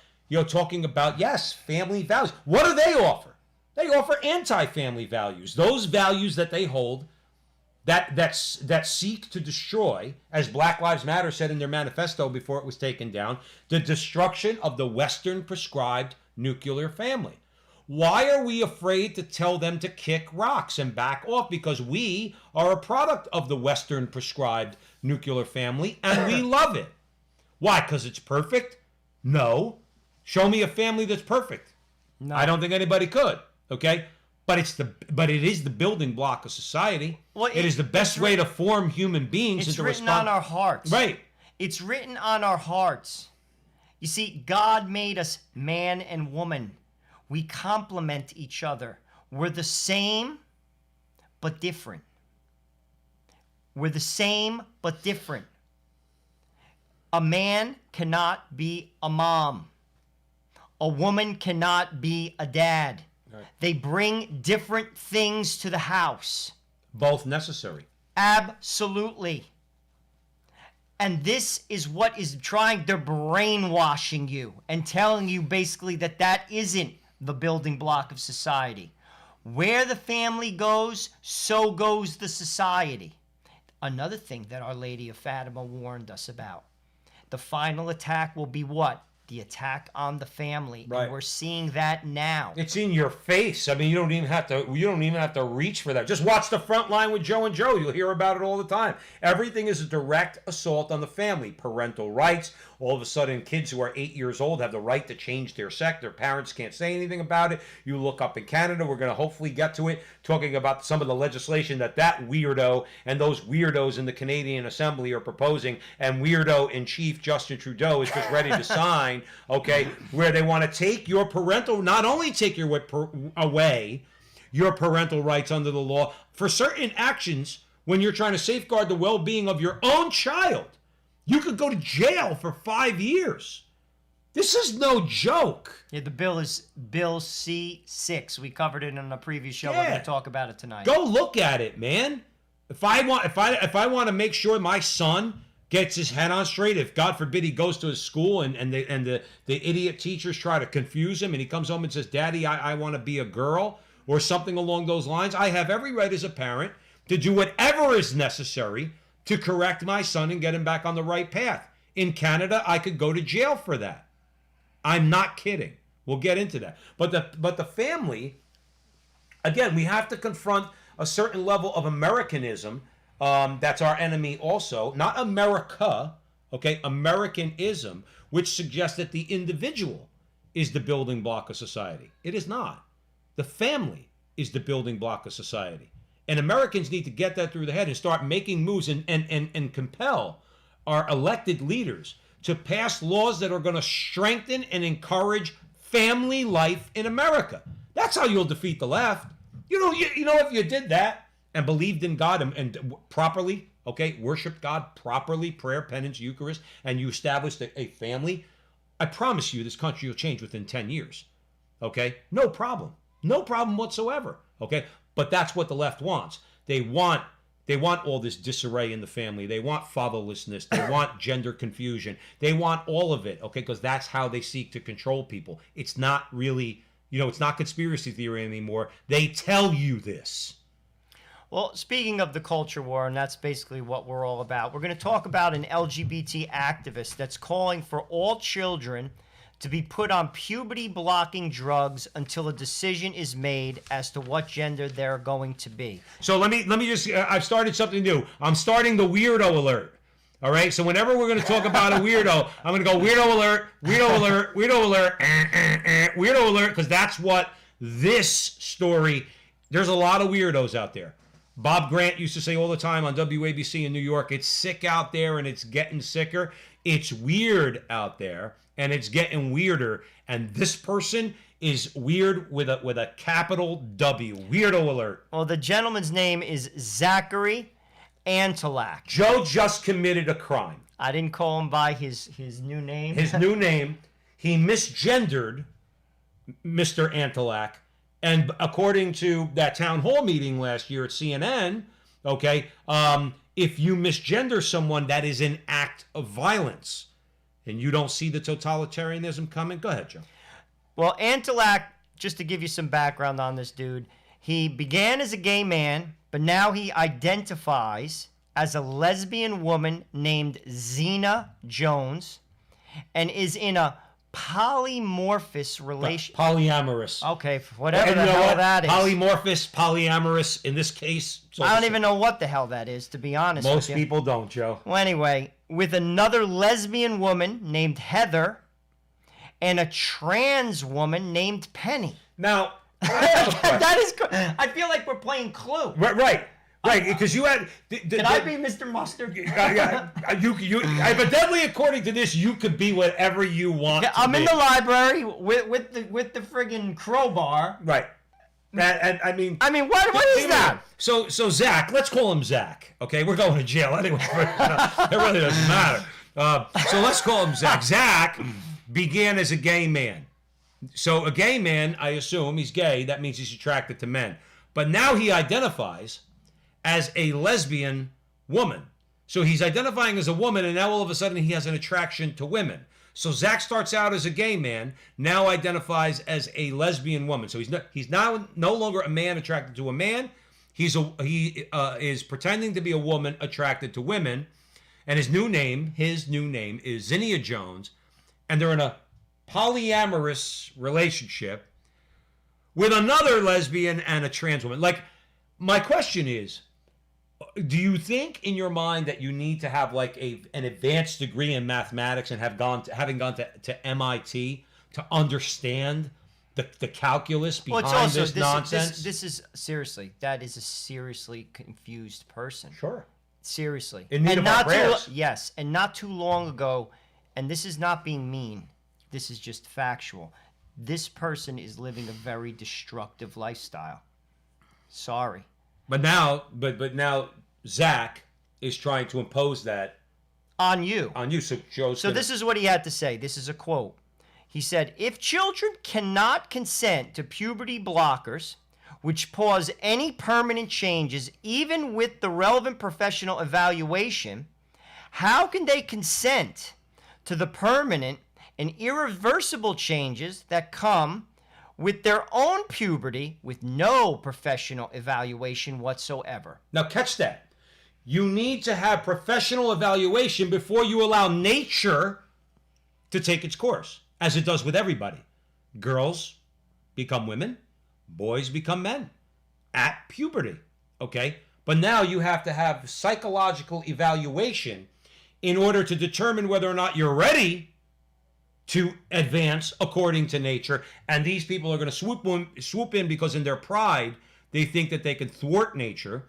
talking about, yes, family values. What do they offer? They offer anti-family values. Those values that they hold that seek to destroy, as Black Lives Matter said in their manifesto before it was taken down, the destruction of the Western prescribed nuclear family. Why are we afraid to tell them to kick rocks and back off? Because we are a product of the Western prescribed nuclear family, and we love it. Why? Because it's perfect? No. Show me a family that's perfect. No. I don't think anybody could. Okay? But it is the building block of society. Well, it is the best way to form human beings. It's written on our hearts. Right. It's written on our hearts. You see, God made us man and woman. We complement each other. We're the same, but different. We're the same, but different. A man cannot be a mom. A woman cannot be a dad. Right. They bring different things to the house. Both necessary. Absolutely. And this is what is they're brainwashing you and telling you basically that isn't the building block of society. Where the family goes, so goes the society. Another thing that Our Lady of Fatima warned us about. The final attack will be what? The attack on the family. Right. And we're seeing that now. It's in your face. I mean, you don't even have to reach for that. Just watch the Frontline with Joe and Joe. You'll hear about it all the time. Everything is a direct assault on the family. Parental rights. All of a sudden, kids who are 8 years old have the right to change their sex. Their parents can't say anything about it. You look up in Canada, we're going to hopefully get to it, talking about some of the legislation that weirdo and those weirdos in the Canadian Assembly are proposing, and weirdo in chief Justin Trudeau is just ready to sign, okay, where they want to take your not only take your away your parental rights under the law for certain actions when you're trying to safeguard the well-being of your own child. You could go to jail for 5 years. This is no joke. Yeah, the bill is Bill C-6. We covered it in a previous show. We're going to talk about it tonight. Go look at it, man. If I want to make sure my son gets his head on straight, if God forbid he goes to his school and the idiot teachers try to confuse him and he comes home and says, "Daddy, I want to be a girl," or something along those lines, I have every right as a parent to do whatever is necessary to correct my son and get him back on the right path. In Canada, I could go to jail for that. I'm not kidding. We'll get into that. But the family, again, we have to confront a certain level of Americanism. That's our enemy also. Not America, okay? Americanism, which suggests that the individual is the building block of society. It is not. The family is the building block of society. And Americans need to get that through the head and start making moves and compel our elected leaders to pass laws that are going to strengthen and encourage family life in America. That's how you'll defeat the left. You know, if you did that and believed in God and properly, okay, worshiped God properly, prayer, penance, Eucharist, and you established a family, I promise you this country will change within 10 years. Okay? No problem. No problem whatsoever. Okay? But that's what the left wants. They want all this disarray in the family. They want fatherlessness. They want gender confusion. They want all of it, okay? Because that's how they seek to control people. It's not really, it's not conspiracy theory anymore. They tell you this. Well, speaking of the culture war, and that's basically what we're all about, we're going to talk about an LGBT activist that's calling for all children to be put on puberty-blocking drugs until a decision is made as to what gender they're going to be. So let me just, I've started something new. I'm starting the weirdo alert. All right? So whenever we're going to talk about a weirdo, I'm going to go weirdo alert, weirdo alert, weirdo alert, weirdo alert, because that's what this story, there's a lot of weirdos out there. Bob Grant used to say all the time on WABC in New York, it's sick out there and it's getting sicker. It's weird out there and it's getting weirder. And this person is weird with a capital W. Weirdo alert. Well, the gentleman's name is Zachary Antelak. Joe just committed a crime. I didn't call him by his new name. His new name. He misgendered Mr. Antelak. And according to that town hall meeting last year at CNN, okay, if you misgender someone, that is an act of violence. And you don't see the totalitarianism coming? Go ahead, Joe. Well, Antelak, just to give you some background on this dude, he began as a gay man, but now he identifies as a lesbian woman named Zena Jones and is in a polymorphous relation. Polyamorous. Okay, whatever the hell that is. Polymorphous, polyamorous, in this case. I don't even know what the hell that is, to be honest with you. Most people don't, Joe. Well, anyway, with another lesbian woman named Heather and a trans woman named Penny. Now, I have a question. That is, I feel like we're playing Clue. Right, because you had... Can I be Mr. Mustard? Evidently, according to this, you could be whatever you want to I'm be. in the library with the friggin' crowbar. Right. And I mean, what is that? So Zach, let's call him Zach. Okay, we're going to jail anyway. It really doesn't matter. So let's call him Zach. Zach began as a gay man. So a gay man, I assume he's gay. That means he's attracted to men. But now he identifies as a lesbian woman. So he's identifying as a woman, and now all of a sudden he has an attraction to women. So Zach starts out as a gay man, now identifies as a lesbian woman. So he's now no longer a man attracted to a man. He is pretending to be a woman attracted to women, and his new name is Zenia Jones, and they're in a polyamorous relationship with another lesbian and a trans woman. Like, my question is, do you think in your mind that you need to have like an advanced degree in mathematics and having gone to MIT to understand the calculus behind this nonsense? This is seriously, that is a seriously confused person. Sure. Seriously. In need of our prayers. Yes, and not too long ago, and this is not being mean, this is just factual. This person is living a very destructive lifestyle. Sorry. But now Zach is trying to impose that on you. So this is what he had to say. This is a quote. He said, "If children cannot consent to puberty blockers, which cause any permanent changes, even with the relevant professional evaluation, how can they consent to the permanent and irreversible changes that come with their own puberty with no professional evaluation whatsoever?" Now catch that. You need to have professional evaluation before you allow nature to take its course, as it does with everybody. Girls become women, boys become men at puberty, okay? But now you have to have psychological evaluation in order to determine whether or not you're ready to advance according to nature, and these people are going to swoop in because in their pride they think that they can thwart nature,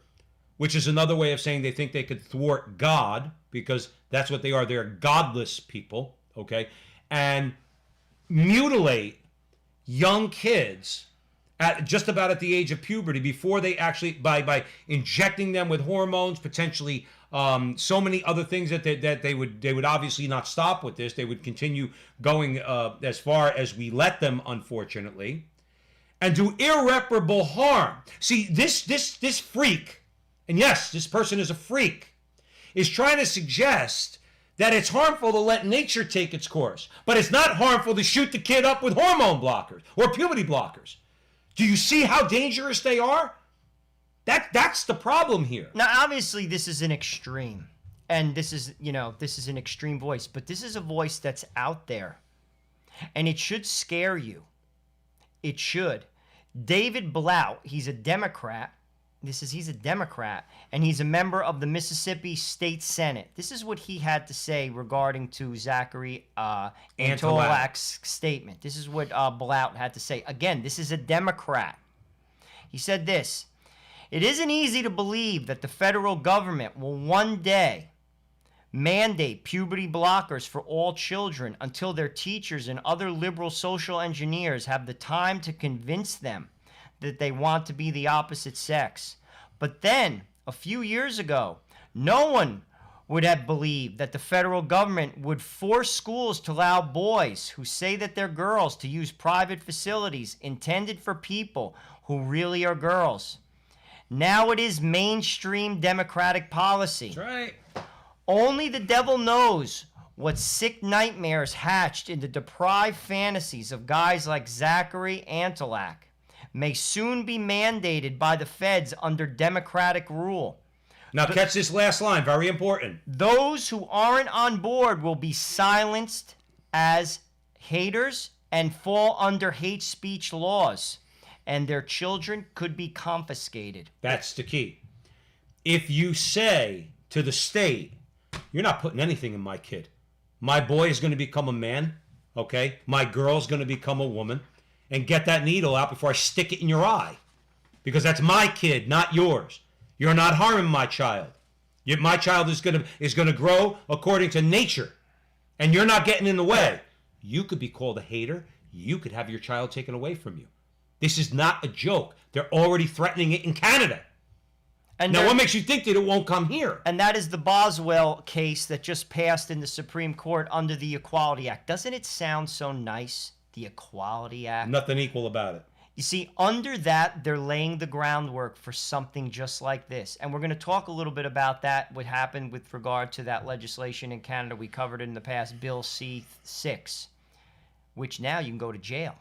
which is another way of saying they think they could thwart God, because that's what they are. They're godless people, okay? And mutilate young kids at just about at the age of puberty before they actually, by injecting them with hormones, potentially so many other things that they would obviously not stop with this. They would continue going as far as we let them, unfortunately, and do irreparable harm. See, this freak, and yes, this person is a freak, is trying to suggest that it's harmful to let nature take its course, but it's not harmful to shoot the kid up with hormone blockers or puberty blockers. Do you see how dangerous they are? That's the problem here. Now, obviously, this is an extreme, and this is an extreme voice, but this is a voice that's out there, and it should scare you. It should. David Blount, he's a Democrat. He's a Democrat, and he's a member of the Mississippi State Senate. This is what he had to say regarding to Zachary Antolak's statement. This is what Blount had to say. Again, this is a Democrat. He said this: "It isn't easy to believe that the federal government will one day mandate puberty blockers for all children until their teachers and other liberal social engineers have the time to convince them that they want to be the opposite sex. But then, a few years ago, no one would have believed that the federal government would force schools to allow boys who say that they're girls to use private facilities intended for people who really are girls. Now it is mainstream Democratic policy. That's right. Only the devil knows what sick nightmares hatched in the deprived fantasies of guys like Zachary Antolak may soon be mandated by the feds under Democratic rule. Now catch this last line, very important. Those who aren't on board will be silenced as haters and fall under hate speech laws, and their children could be confiscated." That's the key. If you say to the state, "You're not putting anything in my kid. My boy is going to become a man, okay? My girl's going to become a woman, and get that needle out before I stick it in your eye, because that's my kid, not yours. You're not harming my child. My child is going to grow according to nature, and you're not getting in the way." You could be called a hater. You could have your child taken away from you. This is not a joke. They're already threatening it in Canada. And now, what makes you think that it won't come here? And that is the Boswell case that just passed in the Supreme Court under the Equality Act. Doesn't it sound so nice? The Equality Act. Nothing equal about it. You see, under that, they're laying the groundwork for something just like this. And we're going to talk a little bit about that, what happened with regard to that legislation in Canada. We covered it in the past, Bill C-6, which now you can go to jail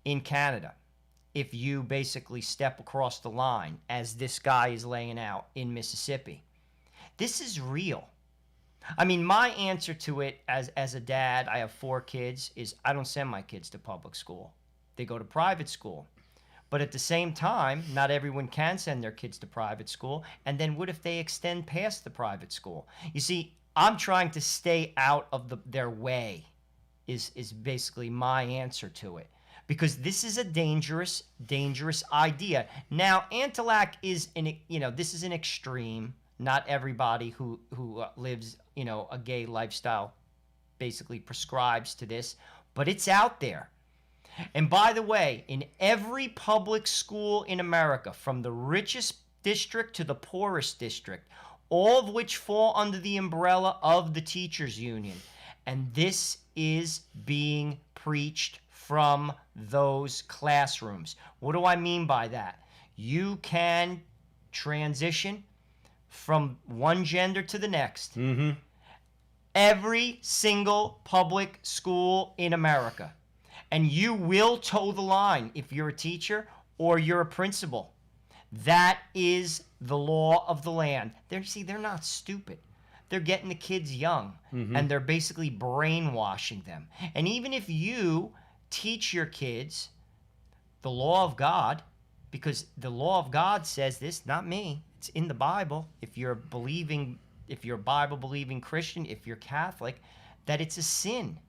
in Canada if you basically step across the line, as this guy is laying out in Mississippi. This is real. I mean, my answer to it as a dad, I have 4 kids, is I don't send my kids to public school. They go to private school. But at the same time, not everyone can send their kids to private school. And then what if they extend past the private school? You see, I'm trying to stay out of their way is basically my answer to it. Because this is a dangerous, dangerous idea. Now, Antolak is, this is an extreme. Not everybody who lives, a gay lifestyle basically prescribes to this, but it's out there. And by the way, in every public school in America, from the richest district to the poorest district, all of which fall under the umbrella of the teachers union, and this is being preached from those classrooms. What do I mean by that? You can transition from one gender to the next. Mm-hmm. Every single public school in America. And you will toe the line if you're a teacher or you're a principal. That is the law of the land. They're not stupid. They're getting the kids young, and they're basically brainwashing them. And even if you teach your kids the law of God, because the law of God says this, not me. It's in the Bible. If you're a Bible-believing Christian, if you're Catholic, that it's a sin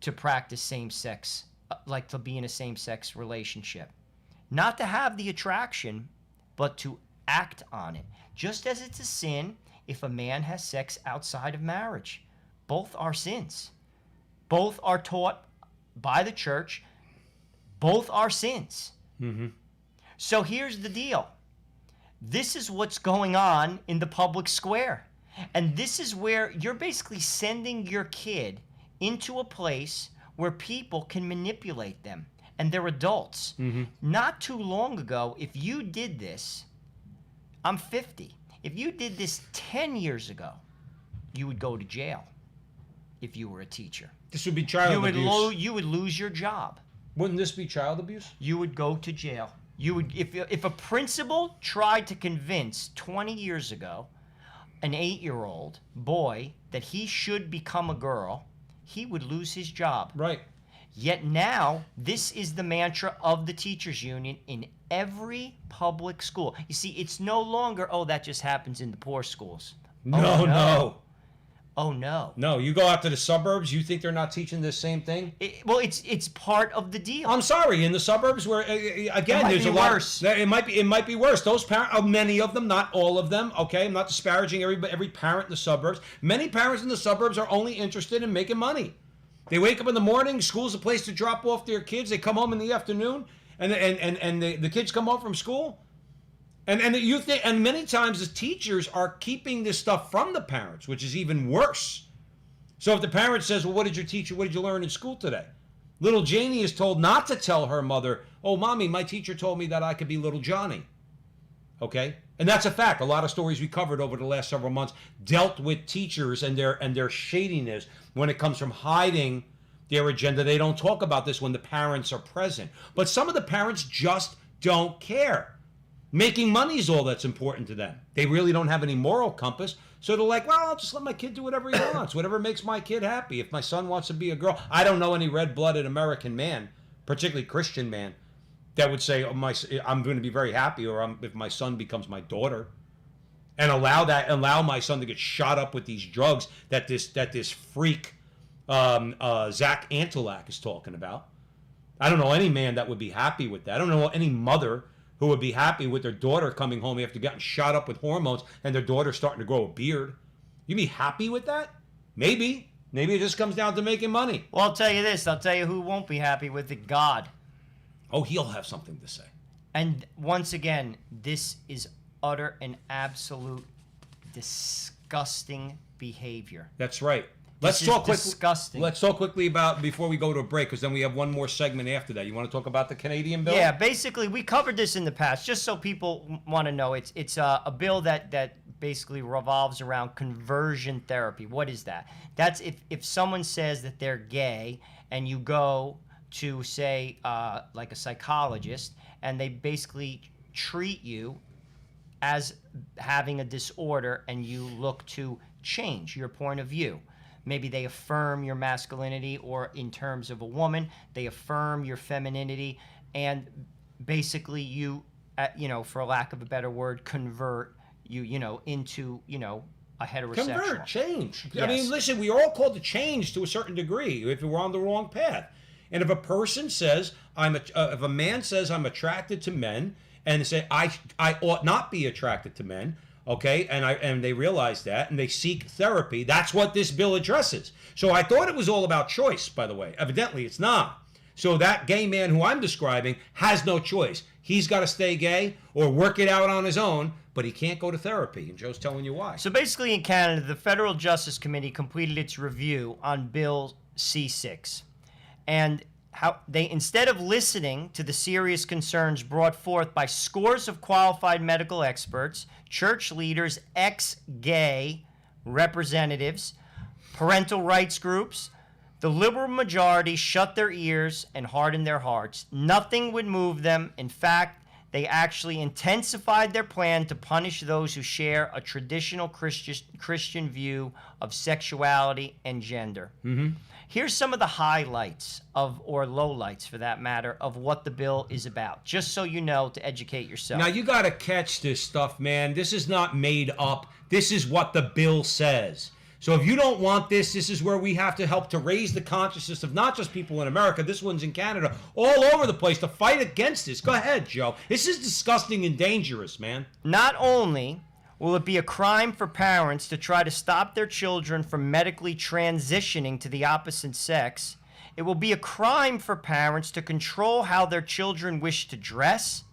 to practice same-sex, like to be in a same-sex relationship. Not to have the attraction, but to act on it. Just as it's a sin if a man has sex outside of marriage. Both are sins. Both are taught by the church. Both are sins. Mm-hmm. So here's the deal. This is what's going on in the public square. And this is where you're basically sending your kid into a place where people can manipulate them. And they're adults. Mm-hmm. Not too long ago, if you did this, I'm 50. If you did this 10 years ago, you would go to jail if you were a teacher. This would be child abuse. You would lose your job. Wouldn't this be child abuse? You would go to jail. You would, if a principal tried to convince 20 years ago an 8-year-old boy that he should become a girl, he would lose his job. Right. Yet now, this is the mantra of the teachers union in every public school. You see, it's no longer, oh, that just happens in the poor schools. No, no. Oh, no. No, you go out to the suburbs, you think they're not teaching this same thing? Well, it's part of the deal. I'm sorry, in the suburbs where, again, there's a lot worse. It might be worse. Those parents, many of them, not all of them, okay? I'm not disparaging every parent in the suburbs. Many parents in the suburbs are only interested in making money. They wake up in the morning, school's a place to drop off their kids, they come home in the afternoon, and the kids come home from school. And many times the teachers are keeping this stuff from the parents, which is even worse. So if the parent says, well, what did you learn in school today? Little Janie is told not to tell her mother, oh, mommy, my teacher told me that I could be little Johnny. Okay? And that's a fact. A lot of stories we covered over the last several months dealt with teachers and their shadiness when it comes from hiding their agenda. They don't talk about this when the parents are present. But some of the parents just don't care. Making money is all that's important to them. They really don't have any moral compass. So they're like, well, I'll just let my kid do whatever he wants, whatever makes my kid happy. If my son wants to be a girl, I don't know any red-blooded American man, particularly Christian man, that would say, oh, I'm going to be very happy, or if my son becomes my daughter, and allow my son to get shot up with these drugs that this freak Zach Antelak is talking about. I don't know any man that would be happy with that. I don't know any mother who would be happy with their daughter coming home after getting shot up with hormones and their daughter starting to grow a beard. You'd be happy with that? Maybe. Maybe it just comes down to making money. Well, I'll tell you this. I'll tell you who won't be happy with it. God. Oh, he'll have something to say. And once again, this is utter and absolute disgusting behavior. That's right. Let's talk quickly about, before we go to a break, because then we have one more segment after that. You want to talk about the Canadian bill? Yeah, basically, we covered this in the past, just so people want to know. It's a bill that basically revolves around conversion therapy. What is that? That's if someone says that they're gay and you go to, say, like a psychologist, and they basically treat you as having a disorder, and you look to change your point of view. Maybe they affirm your masculinity, or in terms of a woman, they affirm your femininity, and basically you, for lack of a better word, convert you, into, a heterosexual. Convert, change. Yes. I mean, listen, we are all called to change to a certain degree if we're on the wrong path. And if a person says, if a man says I'm attracted to men, and say I ought not be attracted to men, okay, and they realize that, and they seek therapy. That's what this bill addresses. So I thought it was all about choice, by the way. Evidently, it's not. So that gay man who I'm describing has no choice. He's got to stay gay or work it out on his own, but he can't go to therapy, and Joe's telling you why. So basically, in Canada, the Federal Justice Committee completed its review on Bill C6, and how they, instead of listening to the serious concerns brought forth by scores of qualified medical experts, church leaders, ex-gay representatives, parental rights groups, the liberal majority shut their ears and hardened their hearts. Nothing would move them. In fact, they actually intensified their plan to punish those who share a traditional Christian view of sexuality and gender. Mm-hmm. Here's some of the highlights or lowlights, for that matter, of what the bill is about, just so you know, to educate yourself. Now, you got to catch this stuff, man. This is not made up. This is what the bill says. So if you don't want this, this is where we have to help to raise the consciousness of not just people in America, this one's in Canada, all over the place to fight against this. Go ahead, Joe. This is disgusting and dangerous, man. Not only will it be a crime for parents to try to stop their children from medically transitioning to the opposite sex, it will be a crime for parents to control how their children wish to dress,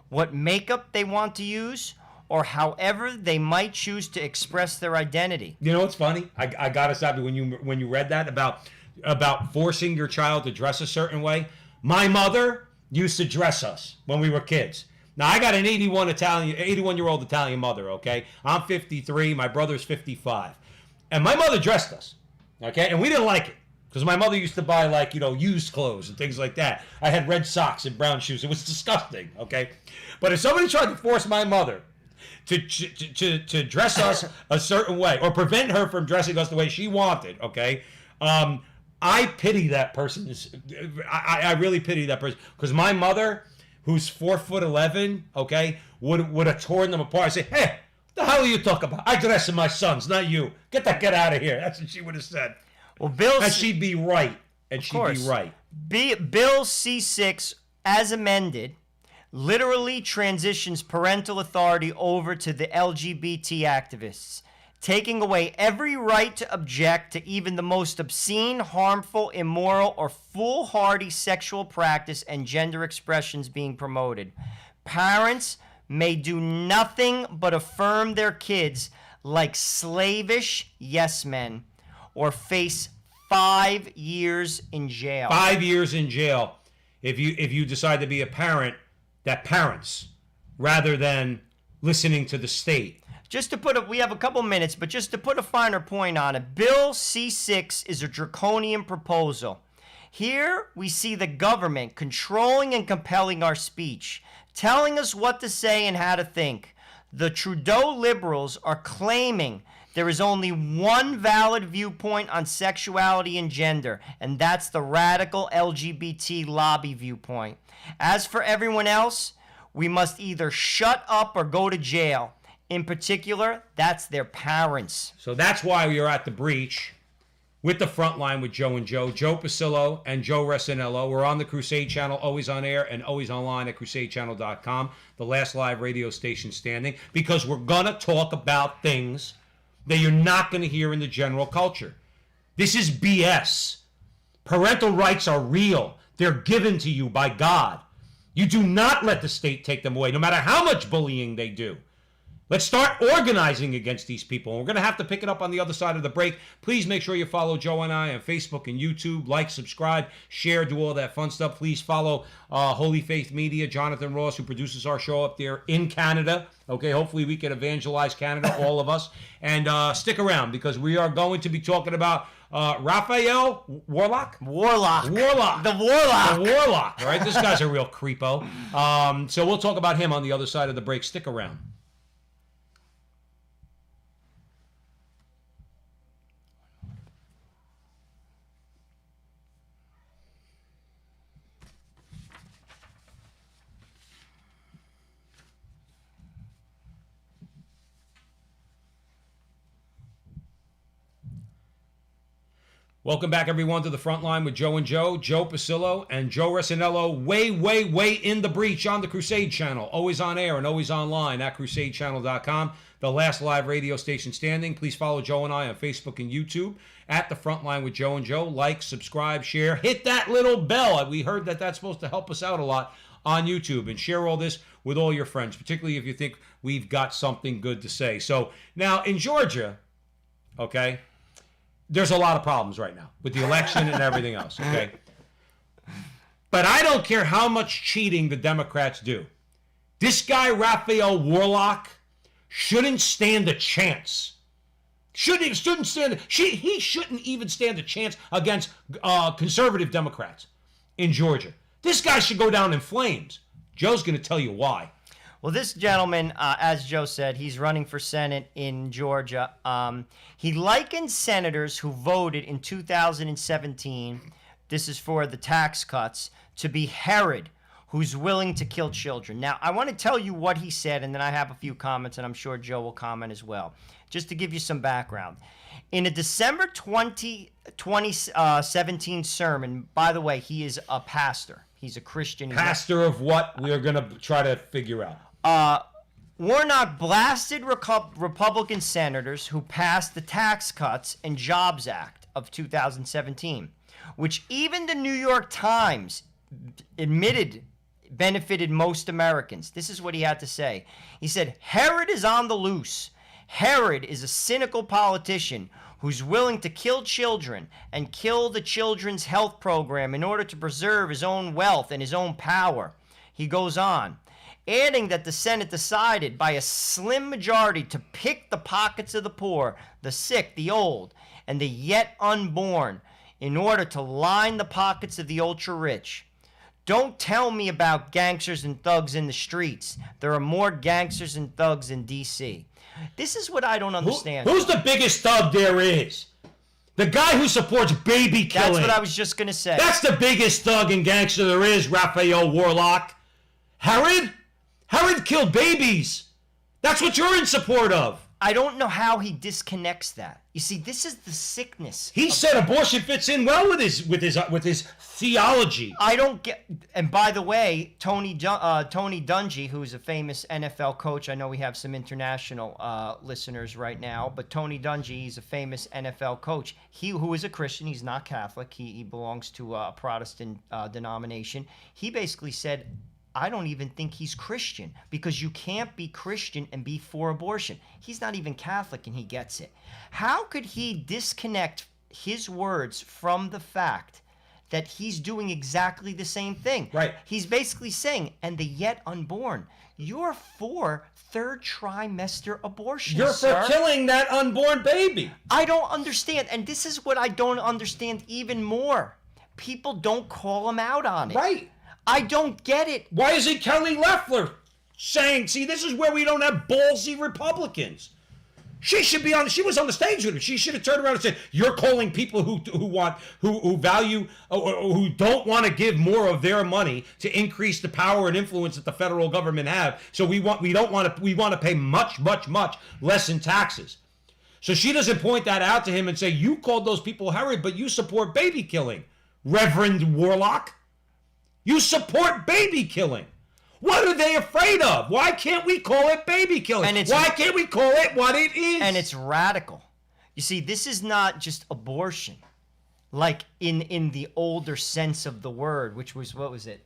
what makeup they want to use, or however they might choose to express their identity. You know what's funny? I gotta stop you when you read that about forcing your child to dress a certain way. My mother used to dress us when we were kids. Now I got an 81-year-old Italian mother. Okay, I'm 53. My brother's 55, and my mother dressed us. Okay, and we didn't like it because my mother used to buy used clothes and things like that. I had red socks and brown shoes. It was disgusting. Okay, but if somebody tried to force my mother to dress us a certain way or prevent her from dressing us the way she wanted, okay, I pity that person. I really pity that person because my mother, who's 4'11", okay, would have torn them apart. I say, hey, what the hell are you talking about? I dress my sons, not you. Get out of here. That's what she would have said. Well, Bill, and she'd be right. Bill C-6, as amended, literally transitions parental authority over to the LGBT activists, taking away every right to object to even the most obscene, harmful, immoral, or foolhardy sexual practice and gender expressions being promoted. Parents may do nothing but affirm their kids like slavish yes men or face 5 years in jail. 5 years in jail if you decide to be a parent that parents rather than listening to the state. Just to put we have a couple minutes, but just to put a finer point on it, Bill C-6 is a draconian proposal. Here we see the government controlling and compelling our speech, telling us what to say and how to think. The Trudeau liberals are claiming there is only one valid viewpoint on sexuality and gender, and that's the radical LGBT lobby viewpoint. As for everyone else, we must either shut up or go to jail. In particular, that's their parents. So that's why we are at the breach with the Frontline with Joe and Joe Pasillo and Joe Resinello. We're on the Crusade Channel, always on air and always online at crusadechannel.com, the last live radio station standing, because we're going to talk about things that you're not going to hear in the general culture. This is BS. Parental rights are real. They're given to you by God. You do not let the state take them away, no matter how much bullying they do. Let's start organizing against these people. And we're going to have to pick it up on the other side of the break. Please make sure you follow Joe and I on Facebook and YouTube. Like, subscribe, share, do all that fun stuff. Please follow Holy Faith Media, Jonathan Ross, who produces our show up there in Canada. Okay, hopefully we can evangelize Canada, all of us. And stick around because we are going to be talking about Raphael Warlock. The Warlock. All right, this guy's a real creepo. So we'll talk about him on the other side of the break. Stick around. Welcome back, everyone, to the Frontline with Joe and Joe Pasillo, and Joe Resinello, way in the breach on the Crusade Channel. Always on air and always online at crusadechannel.com, the last live radio station standing. Please follow Joe and I on Facebook and YouTube at the Frontline with Joe and Joe. Like, subscribe, share, hit that little bell. We heard that that's supposed to help us out a lot on YouTube. And share all this with all your friends, particularly if you think we've got something good to say. So now in Georgia, okay, there's a lot of problems right now with the election and everything else, okay? But I don't care how much cheating the Democrats do. This guy, Raphael Warlock, shouldn't stand a chance. He shouldn't even stand a chance against conservative Democrats in Georgia. This guy should go down in flames. Joe's going to tell you why. Well, this gentleman, as Joe said, he's running for Senate in Georgia. He likened senators who voted in 2017, this is for the tax cuts, to be Herod, who's willing to kill children. Now, I want to tell you what he said, and then I have a few comments, and I'm sure Joe will comment as well, just to give you some background. In a December 2017 sermon, by the way, he is a pastor. He's a Christian. Pastor of what? We are going to try to figure out. Warnock blasted Republican senators who passed the Tax Cuts and Jobs Act of 2017, which even the New York Times admitted benefited most Americans. This is what he had to say. He said, Herod is on the loose. Herod is a cynical politician who's willing to kill children and kill the children's health program in order to preserve his own wealth and his own power. He goes on, adding that the Senate decided by a slim majority to pick the pockets of the poor, the sick, the old, and the yet unborn in order to line the pockets of the ultra-rich. Don't tell me about gangsters and thugs in the streets. There are more gangsters and thugs in D.C. This is what I don't understand. Who's the biggest thug there is? The guy who supports baby killing. That's what I was just going to say. That's the biggest thug and gangster there is, Raphael Warlock. Herod? Herod killed babies. That's what you're in support of. I don't know how he disconnects that. You see, this is the sickness. He said abortion fits in well with his theology. I don't get. And by the way, Tony Dungy, who is a famous NFL coach. I know we have some international listeners right now, but Tony Dungy, he's a famous NFL coach. He who is a Christian, he's not Catholic. He belongs to a Protestant denomination. He basically said, I don't even think he's Christian, because you can't be Christian and be for abortion. He's not even Catholic, and he gets it. How could he disconnect his words from the fact that he's doing exactly the same thing? Right. He's basically saying, and the yet unborn, you're for third trimester abortion, You're for killing that unborn baby. I don't understand, and this is what I don't understand even more. People don't call him out on it. Right. I don't get it. Why is it Kelly Loeffler saying, see, this is where we don't have ballsy Republicans. She should be on. She was on the stage with him. She should have turned around and said, "You're calling people who value or who don't want to give more of their money to increase the power and influence that the federal government have. So we want to pay much less in taxes." So she doesn't point that out to him and say, "You called those people Herod, but you support baby killing, Reverend Warlock. You support baby killing. What are they afraid of? Why can't we call it baby killing? Why can't we call it what it is?" And it's radical. You see, this is not just abortion, like in the older sense of the word, which was, what was it?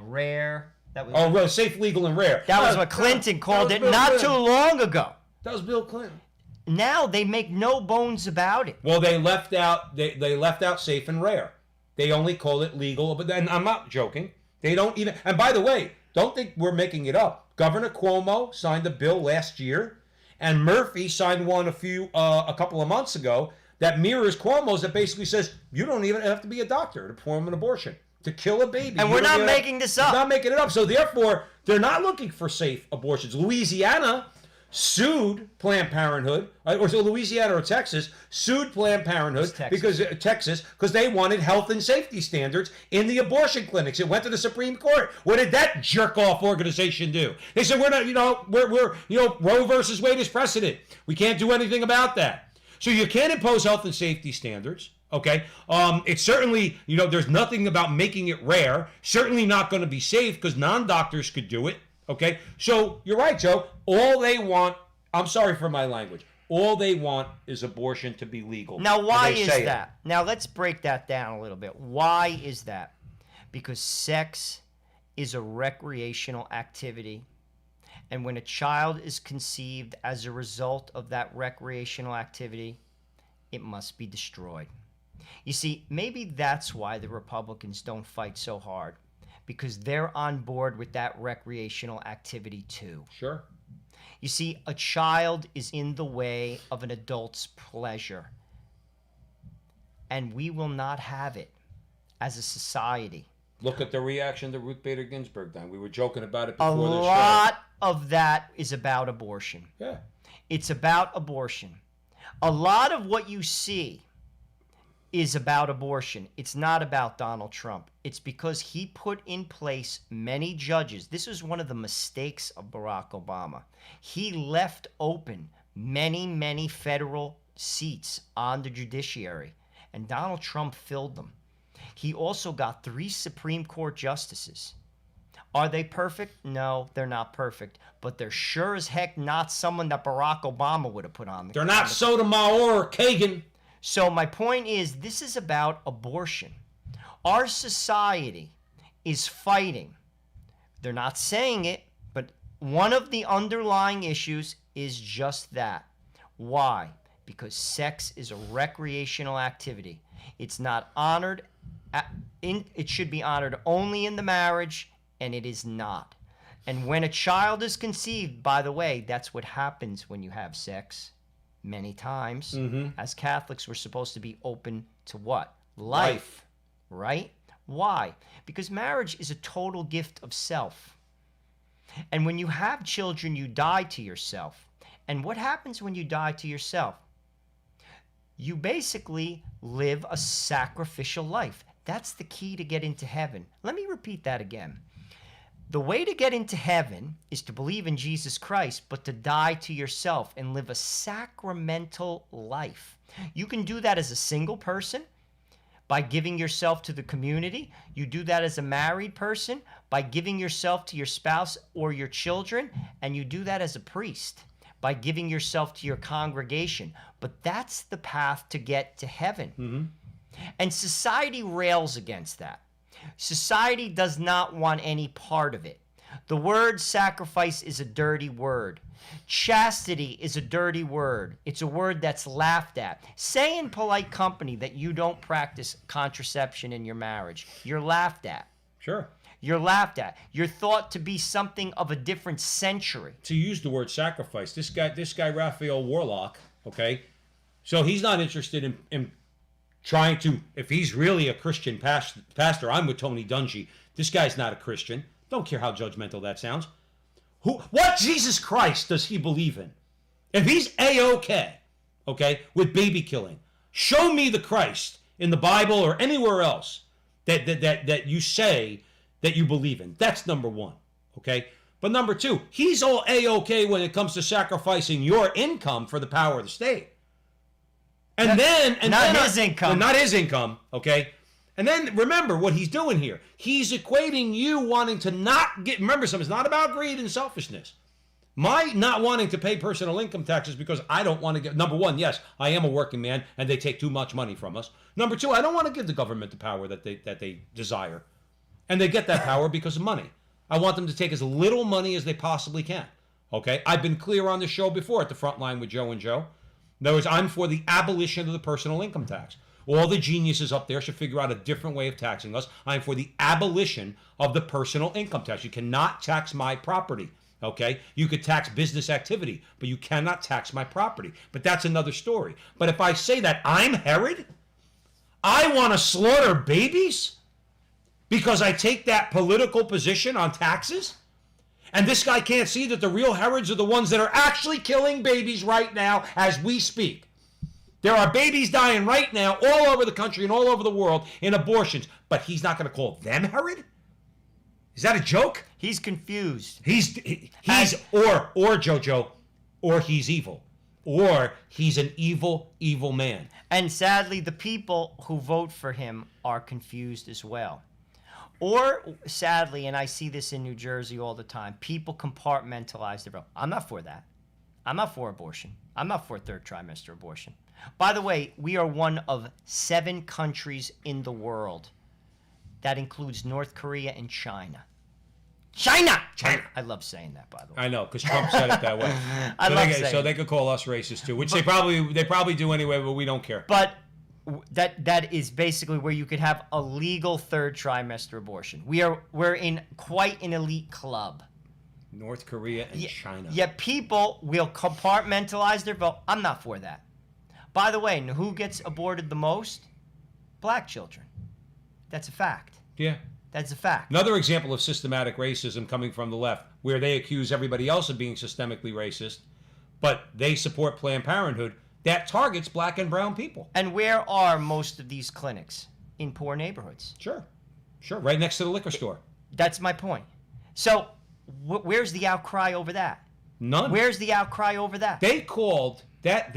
Rare. That was safe, legal, and rare. That was what Clinton called it not too long ago. That was Bill Clinton. Now they make no bones about it. Well, they left out safe and rare. They only call it legal, but then I'm not joking. They don't even. And by the way, don't think we're making it up. Governor Cuomo signed a bill last year, and Murphy signed one a couple of months ago that mirrors Cuomo's, that basically says you don't even have to be a doctor to perform an abortion, to kill a baby. And we're not making this up. We're not making it up. So therefore, they're not looking for safe abortions. Louisiana sued Planned Parenthood, or so Louisiana or Texas sued Planned Parenthood because they wanted health and safety standards in the abortion clinics. It went to the Supreme Court. What did that jerk off organization do? They said we're Roe versus Wade is precedent. We can't do anything about that. So you can't impose health and safety standards. Okay, it's certainly, there's nothing about making it rare. Certainly not going to be safe because non-doctors could do it. Okay, so you're right, Joe. All they want, I'm sorry for my language, all they want is abortion to be legal. Now, why is that? Now, let's break that down a little bit. Why is that? Because sex is a recreational activity. And when a child is conceived as a result of that recreational activity, it must be destroyed. You see, maybe that's why the Republicans don't fight so hard. Because they're on board with that recreational activity too. Sure. You see, a child is in the way of an adult's pleasure. And we will not have it as a society. Look at the reaction to Ruth Bader Ginsburg then. We were joking about it before the show. A lot of that is about abortion. Yeah. It's about abortion. A lot of what you see is about abortion. It's not about Donald Trump. It's because he put in place many judges. This was one of the mistakes of Barack Obama. He left open many, many federal seats on the judiciary, and Donald Trump filled them. He also got 3 Supreme Court justices. Are they perfect? No, they're not perfect. But they're sure as heck not someone that Barack Obama would have put on. They're not Sotomayor or Kagan. So my point is, this is about abortion. Our society is fighting. They're not saying it, but one of the underlying issues is just that. Why? Because sex is a recreational activity. It's not honored. It should be honored only in the marriage, and it is not. And when a child is conceived, by the way, that's what happens when you have sex. Many times, as Catholics, we're supposed to be open to what? Life. Right? Why? Because marriage is a total gift of self. And when you have children, you die to yourself. And what happens when you die to yourself? You basically live a sacrificial life. That's the key to get into heaven. Let me repeat that again. The way to get into heaven is to believe in Jesus Christ, but to die to yourself and live a sacramental life. You can do that as a single person by giving yourself to the community. You do that as a married person by giving yourself to your spouse or your children. And you do that as a priest by giving yourself to your congregation. But that's the path to get to heaven. And society rails against that. Society does not want any part of it. The word sacrifice is a dirty word. Chastity is a dirty word. It's a word that's laughed at. Say in polite company that you don't practice contraception in your marriage. You're laughed at. Sure. You're laughed at. You're thought to be something of a different century. To use the word sacrifice, this guy Raphael Warlock, okay, so he's not interested in trying to, if he's really a Christian pastor, I'm with Tony Dungy. This guy's not a Christian. Don't care how judgmental that sounds. What Jesus Christ does he believe in? If he's A-OK, okay, with baby killing, show me the Christ in the Bible or anywhere else that you say that you believe in. That's number one, okay? But number two, he's all A-OK when it comes to sacrificing your income for the power of the state. Not his income, okay? And then remember what he's doing here. He's equating you wanting to not get, remember something, it's not about greed and selfishness. My not wanting to pay personal income taxes because I don't want to get, number one, yes, I am a working man and they take too much money from us. Number two, I don't want to give the government the power that they desire. And they get that power because of money. I want them to take as little money as they possibly can, okay? I've been clear on the show before at the Frontline with Joe and Joe. In other words, I'm for the abolition of the personal income tax. All the geniuses up there should figure out a different way of taxing us. I'm for the abolition of the personal income tax. You cannot tax my property, okay? You could tax business activity, but you cannot tax my property. But that's another story. But if I say that I'm Herod, I want to slaughter babies because I take that political position on taxes? And this guy can't see that the real Herods are the ones that are actually killing babies right now as we speak. There are babies dying right now all over the country and all over the world in abortions. But he's not going to call them Herod? Is that a joke? He's confused. He's Jojo, or he's evil. Or he's an evil, evil man. And sadly, the people who vote for him are confused as well. Or, sadly, and I see this in New Jersey all the time, people compartmentalize their vote. I'm not for that. I'm not for abortion. I'm not for third trimester abortion. By the way, we are one of 7 countries in the world. That includes North Korea and China. China! I love saying that, by the way. I know, because Trump said it that way. So they could call us racist too, which they probably do anyway, but we don't care. But that is basically where you could have a legal third trimester abortion. We're in quite an elite club. North Korea and China. Yet people will compartmentalize their vote. I'm not for that. By the way, who gets aborted the most? Black children. That's a fact. Yeah. That's a fact. Another example of systematic racism coming from the left, where they accuse everybody else of being systemically racist, but they support Planned Parenthood. that targets black and brown people. And where are most of these clinics? In poor neighborhoods. Sure, right next to the liquor store. That's my point. So where's the outcry over that? None. Where's the outcry over that? They called that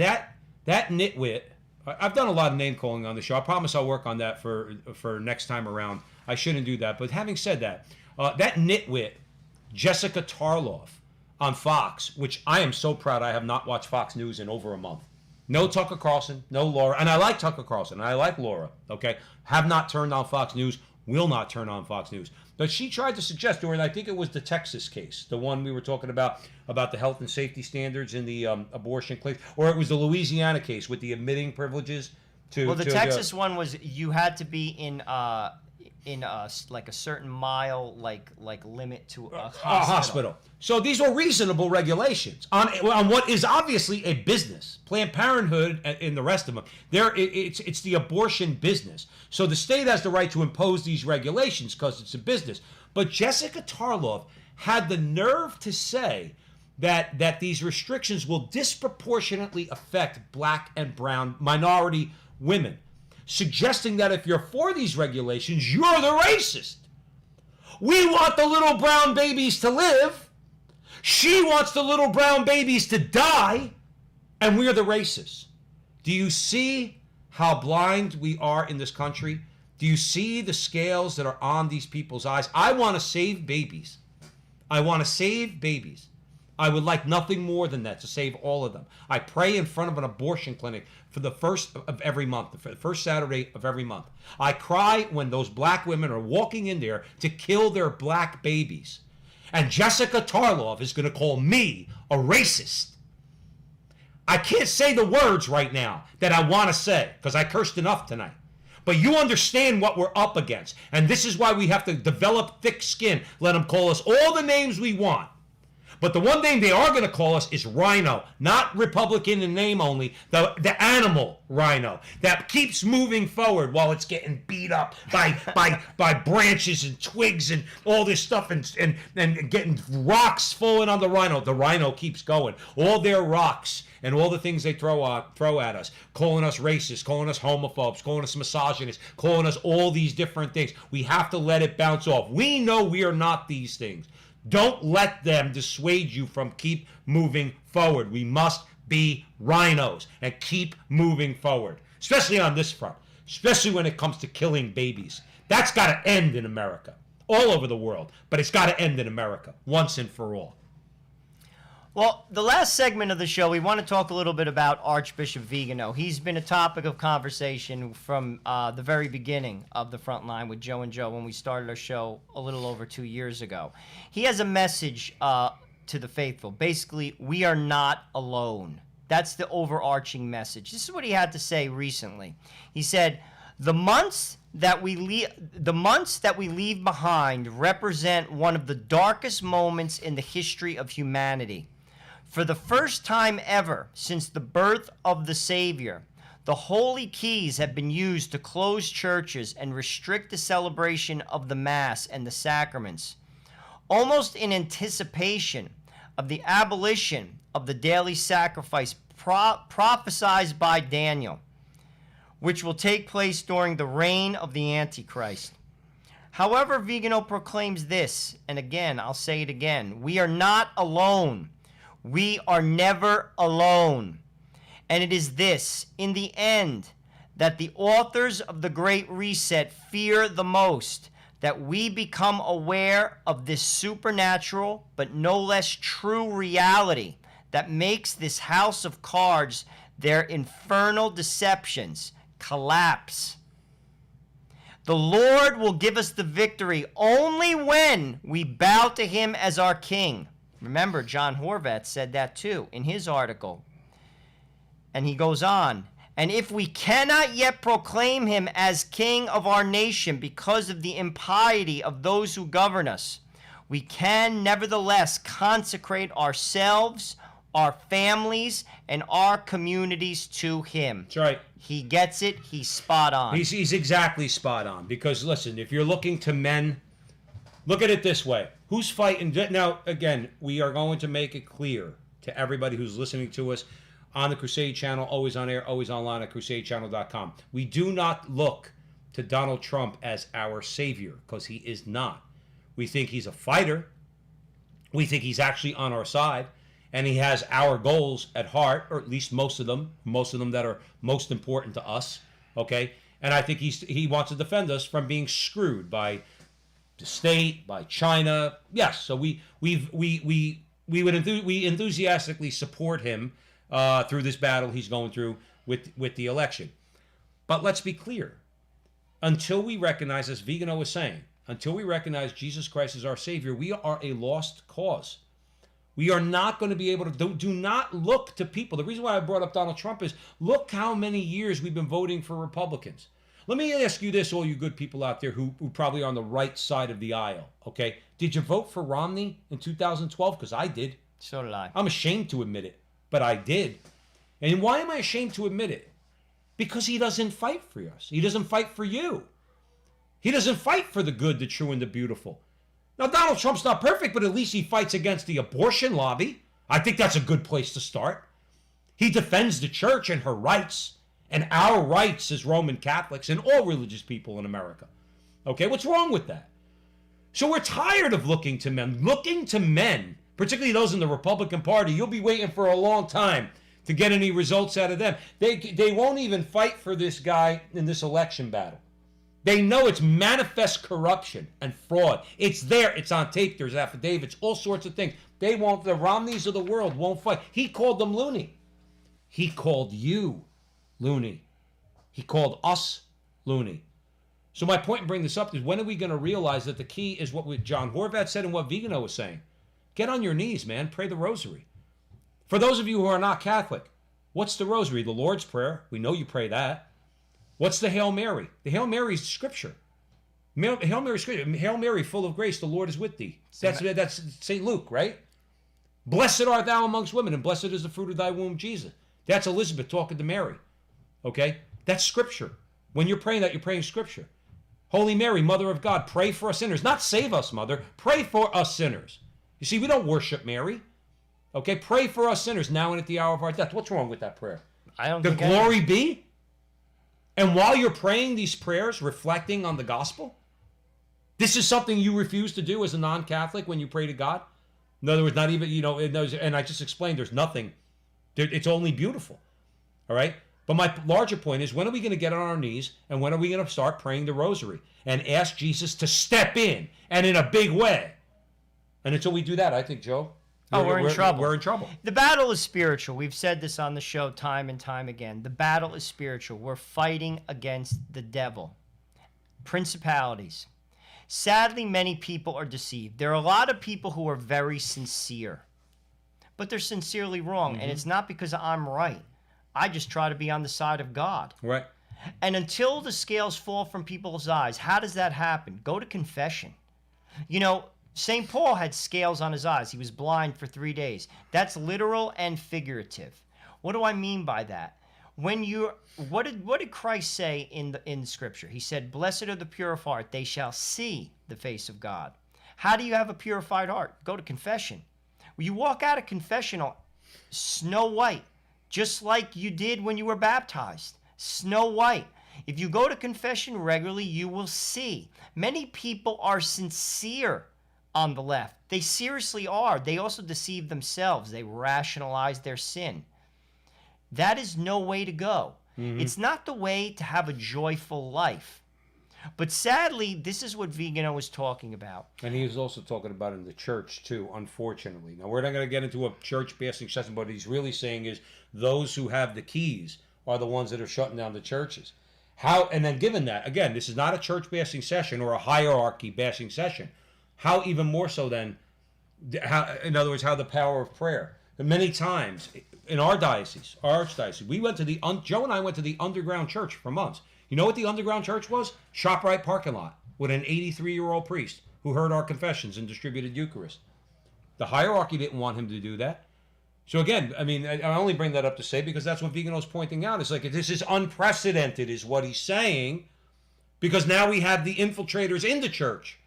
nitwit. I've done a lot of name calling on the show. I promise I'll work on that for next time around. I shouldn't do that. But having said that, that nitwit, Jessica Tarloff on Fox, which I am so proud I have not watched Fox News in over a month. No Tucker Carlson, no Laura. And I like Tucker Carlson, and I like Laura, okay? Have not turned on Fox News, will not turn on Fox News. But she tried to suggest during, I think it was the Texas case, the one we were talking about the health and safety standards in the abortion case, or it was the Louisiana case with the admitting privileges to... Well, the Texas one was you had to be in like a certain mile like limit to a hospital. So these were reasonable regulations on what is obviously a business. Planned Parenthood and the rest of them. It's the abortion business. So the state has the right to impose these regulations because it's a business. But Jessica Tarloff had the nerve to say that these restrictions will disproportionately affect black and brown minority women, suggesting that if you're for these regulations, you're the racist. We want the little brown babies to live. She wants the little brown babies to die, and we're the racists. Do you see how blind we are in this country? Do you see the scales that are on these people's eyes? I want to save babies. I want to save babies. I would like nothing more than that, to save all of them. I pray in front of an abortion clinic for the first of every month, for the first Saturday of every month. I cry when those black women are walking in there to kill their black babies. And Jessica Tarloff is going to call me a racist. I can't say the words right now that I want to say because I cursed enough tonight. But you understand what we're up against. And this is why we have to develop thick skin. Let them call us all the names we want. But the one name they are going to call us is Rhino, not Republican in name only, the animal rhino that keeps moving forward while it's getting beat up by branches and twigs and all this stuff and getting rocks falling on the rhino. The rhino keeps going. All their rocks and all the things they throw at us, calling us racist, calling us homophobes, calling us misogynists, calling us all these different things. We have to let it bounce off. We know we are not these things. Don't let them dissuade you from keep moving forward. We must be rhinos and keep moving forward, especially on this front, especially when it comes to killing babies. That's got to end in America, all over the world, but it's got to end in America once and for all. Well, the last segment of the show, we want to talk a little bit about Archbishop Vigano. He's been a topic of conversation from the very beginning of the Frontline with Joe and Joe when we started our show a little over 2 years ago. He has a message to the faithful. Basically, we are not alone. That's the overarching message. This is what he had to say recently. He said, the months that we leave behind represent one of the darkest moments in the history of humanity. For the first time ever since the birth of the Savior, the holy keys have been used to close churches and restrict the celebration of the Mass and the sacraments, almost in anticipation of the abolition of the daily sacrifice prophesied by Daniel, which will take place during the reign of the Antichrist. However, Vigano proclaims this, and again, I'll say it again, we are not alone. We are never alone. And it is this, in the end, that the authors of the Great Reset fear the most, that we become aware of this supernatural, but no less true reality that makes this house of cards, their infernal deceptions, collapse. The Lord will give us the victory only when we bow to him as our king. Remember, John Horvath said that too in his article. And he goes on, and if we cannot yet proclaim him as king of our nation because of the impiety of those who govern us, we can nevertheless consecrate ourselves, our families, and our communities to him. That's right. He gets it. He's spot on. He's exactly spot on. Because, listen, if you're looking to men, look at it this way. Who's fighting? Now, again, we are going to make it clear to everybody who's listening to us. on the Crusade Channel, always on air, always online at crusadechannel.com. We do not look to Donald Trump as our savior, because he is not. We think he's a fighter. We think he's actually on our side, and he has our goals at heart, or at least most of them that are most important to us, okay? And I think he wants to defend us from being screwed by the state, by China. Yes, so we enthusiastically support him through this battle he's going through with the election. But let's be clear. Until we recognize, as Vigano was saying, until we recognize Jesus Christ as our Savior, we are a lost cause. We are not going to be able to, do not look to people. The reason why I brought up Donald Trump is, look how many years we've been voting for Republicans. Let me ask you this, all you good people out there who probably are on the right side of the aisle, okay? Did you vote for Romney in 2012? Because I did. So did I. I'm ashamed to admit it, but I did. And why am I ashamed to admit it? Because he doesn't fight for us. He doesn't fight for you. He doesn't fight for the good, the true, and the beautiful. Now, Donald Trump's not perfect, but at least he fights against the abortion lobby. I think that's a good place to start. He defends the church and her rights, and our rights as Roman Catholics and all religious people in America. Okay, what's wrong with that? So we're tired of looking to men, particularly those in the Republican Party. You'll be waiting for a long time to get any results out of them. They won't even fight for this guy in this election battle. They know it's manifest corruption and fraud. It's there. It's on tape. There's affidavits, all sorts of things. They won't. The Romneys of the world won't fight. He called them loony. He called you loony. He called us loony. So my point in bringing this up is, when are we going to realize that the key is what John Horvat said and what Vigano was saying? Get on your knees, man. Pray the rosary. For those of you who are not Catholic, what's the rosary? The Lord's Prayer. We know you pray that. What's the Hail Mary? The Hail Mary is Scripture. Hail Mary is Scripture. Hail Mary, full of grace, the Lord is with thee. That's St. Luke, right? Blessed art thou amongst women, and blessed is the fruit of thy womb, Jesus. That's Elizabeth talking to Mary. Okay? That's Scripture. When you're praying that, you're praying Scripture. Holy Mary, Mother of God, pray for us sinners. Not save us, Mother. Pray for us sinners. You see, we don't worship Mary. Okay? Pray for us sinners now and at the hour of our death. What's wrong with that prayer? I don't The think glory be? And while you're praying these prayers, reflecting on the gospel, this is something you refuse to do as a non-Catholic when you pray to God. In other words, not even, and I just explained there's nothing. It's only beautiful. All right? But my larger point is, when are we going to get on our knees, and when are we going to start praying the rosary and ask Jesus to step in, and in a big way? And until we do that, I think, Joe, we're in trouble. We're in trouble. The battle is spiritual. We've said this on the show time and time again. The battle is spiritual. We're fighting against the devil, principalities. Sadly, many people are deceived. There are a lot of people who are very sincere, but they're sincerely wrong. And it's not because I'm right. I just try to be on the side of God. Right. And until the scales fall from people's eyes, how does that happen? Go to confession. St. Paul had scales on his eyes. He was blind for 3 days. That's literal and figurative. What do I mean by that? What did Christ say in Scripture? He said, "Blessed are the pure of heart; they shall see the face of God." How do you have a purified heart? Go to confession. When you walk out of confessional, snow white, just like you did when you were baptized. Snow white. If you go to confession regularly, you will see. Many people are sincere on the left. They seriously are. They also deceive themselves. They rationalize their sin. That is no way to go. It's not the way to have a joyful life. But sadly, this is what Vigano was talking about. And he was also talking about in the church, too, unfortunately. Now, we're not going to get into a church-bashing session, but what he's really saying is those who have the keys are the ones that are shutting down the churches. And then given that, again, this is not a church-bashing session or a hierarchy-bashing session. How even more so then, in other words, how the power of prayer. Many times in our diocese, our archdiocese, Joe and I went to the underground church for months. You know what the underground church was? ShopRite parking lot with an 83-year-old priest who heard our confessions and distributed Eucharist. The hierarchy didn't want him to do that. So again, I mean, I only bring that up to say because that's what Vigano's pointing out. It's like, this is unprecedented is what he's saying, because now we have the infiltrators in the church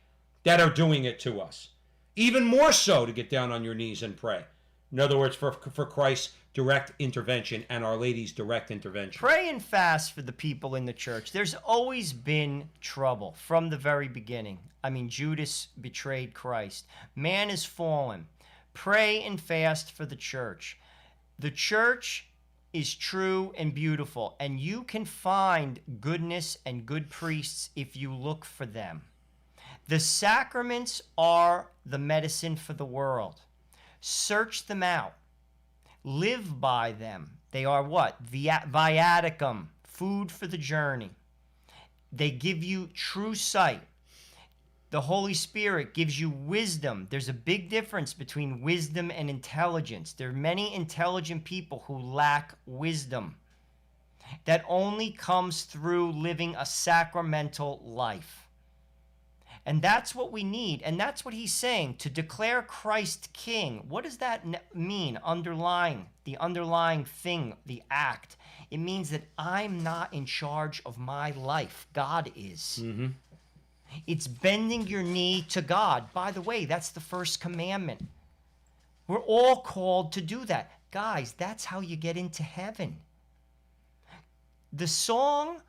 that are doing it to us. Even more so to get down on your knees and pray. In other words, for Christ direct intervention and Our Lady's direct intervention. Pray and fast for the people in the church. There's always been trouble from the very beginning. I mean, Judas betrayed Christ. Man is fallen. Pray and fast for the church. The church is true and beautiful, and you can find goodness and good priests if you look for them. The sacraments are the medicine for the world. Search them out. Live by them. They are what? Viaticum, food for the journey. They give you true sight. The Holy Spirit gives you wisdom. There's a big difference between wisdom and intelligence. There are many intelligent people who lack wisdom. That only comes through living a sacramental life. And that's what we need. And that's what he's saying, to declare Christ King. What does that mean? The underlying thing, the act. It means that I'm not in charge of my life. God is. Mm-hmm. It's bending your knee to God. By the way, that's the first commandment. We're all called to do that. Guys, that's how you get into heaven. The song,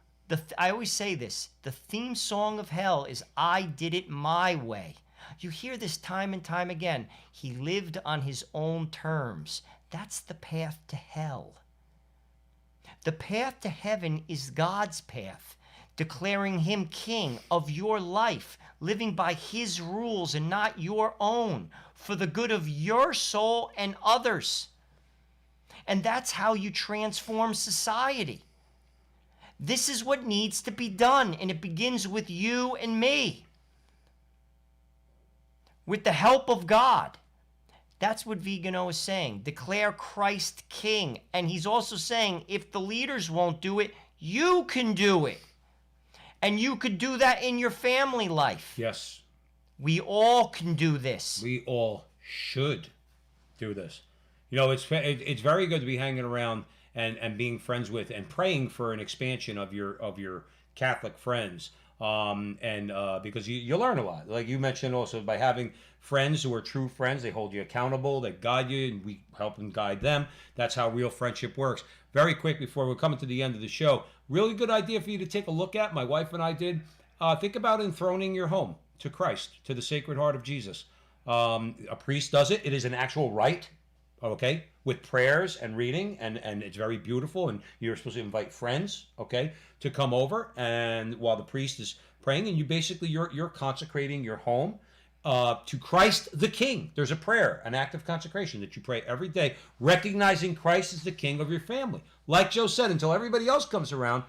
I always say this, the theme song of hell is I Did It My Way. You hear this time and time again. He lived on his own terms. That's the path to hell. The path to heaven is God's path, declaring him king of your life, living by his rules and not your own, for the good of your soul and others. And that's how you transform society. This is what needs to be done, and it begins with you and me. With the help of God. That's what Vigano is saying. Declare Christ king. And he's also saying, if the leaders won't do it, you can do it. And you could do that in your family life. Yes. We all can do this. We all should do this. You know, it's very good to be hanging around and being friends with and praying for an expansion of your Catholic friends. Because you learn a lot. Like you mentioned also, by having friends who are true friends, they hold you accountable, they guide you, and we help and guide them. That's how real friendship works. Very quick before we're coming to the end of the show, really good idea for you to take a look at. My wife and I did. Think about enthroning your home to Christ, to the Sacred Heart of Jesus. A priest does it. It is an actual rite, okay, with prayers and reading, and it's very beautiful, and you're supposed to invite friends, okay, to come over, and while the priest is praying, and you're consecrating your home to Christ the King. There's a prayer, an act of consecration that you pray every day, recognizing Christ as the King of your family. Like Joe said, until everybody else comes around,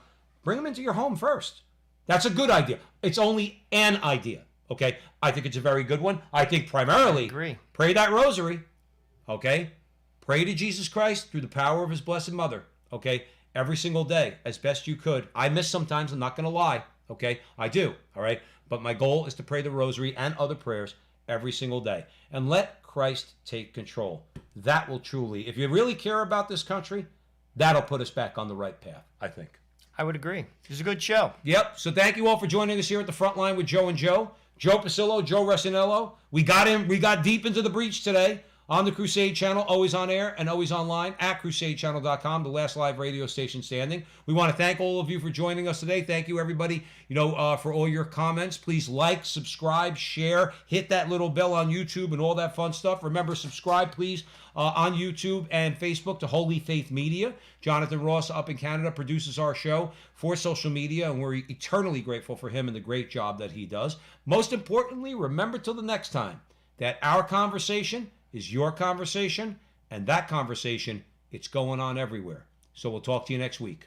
bring them into your home first. That's a good idea. It's only an idea, okay? I think it's a very good one. I think primarily, pray that rosary, okay? Pray to Jesus Christ through the power of his Blessed Mother, okay? Every single day, as best you could. I miss sometimes, I'm not going to lie, okay? I do, all right? But my goal is to pray the rosary and other prayers every single day. And let Christ take control. That will truly, if you really care about this country, that'll put us back on the right path, I think. I would agree. It was a good show. Yep. So thank you all for joining us here at the Frontline with Joe and Joe. Joe Pasillo, Joe Resinello. We got deep into the breach today. On the Crusade Channel, always on air and always online at crusadechannel.com, the last live radio station standing. We want to thank all of you for joining us today. Thank you, everybody, for all your comments. Please like, subscribe, share, hit that little bell on YouTube and all that fun stuff. Remember, subscribe, please, on YouTube and Facebook to Holy Faith Media. Jonathan Ross up in Canada produces our show for social media, and we're eternally grateful for him and the great job that he does. Most importantly, remember till the next time that our conversation is your conversation, and that conversation, it's going on everywhere. So we'll talk to you next week.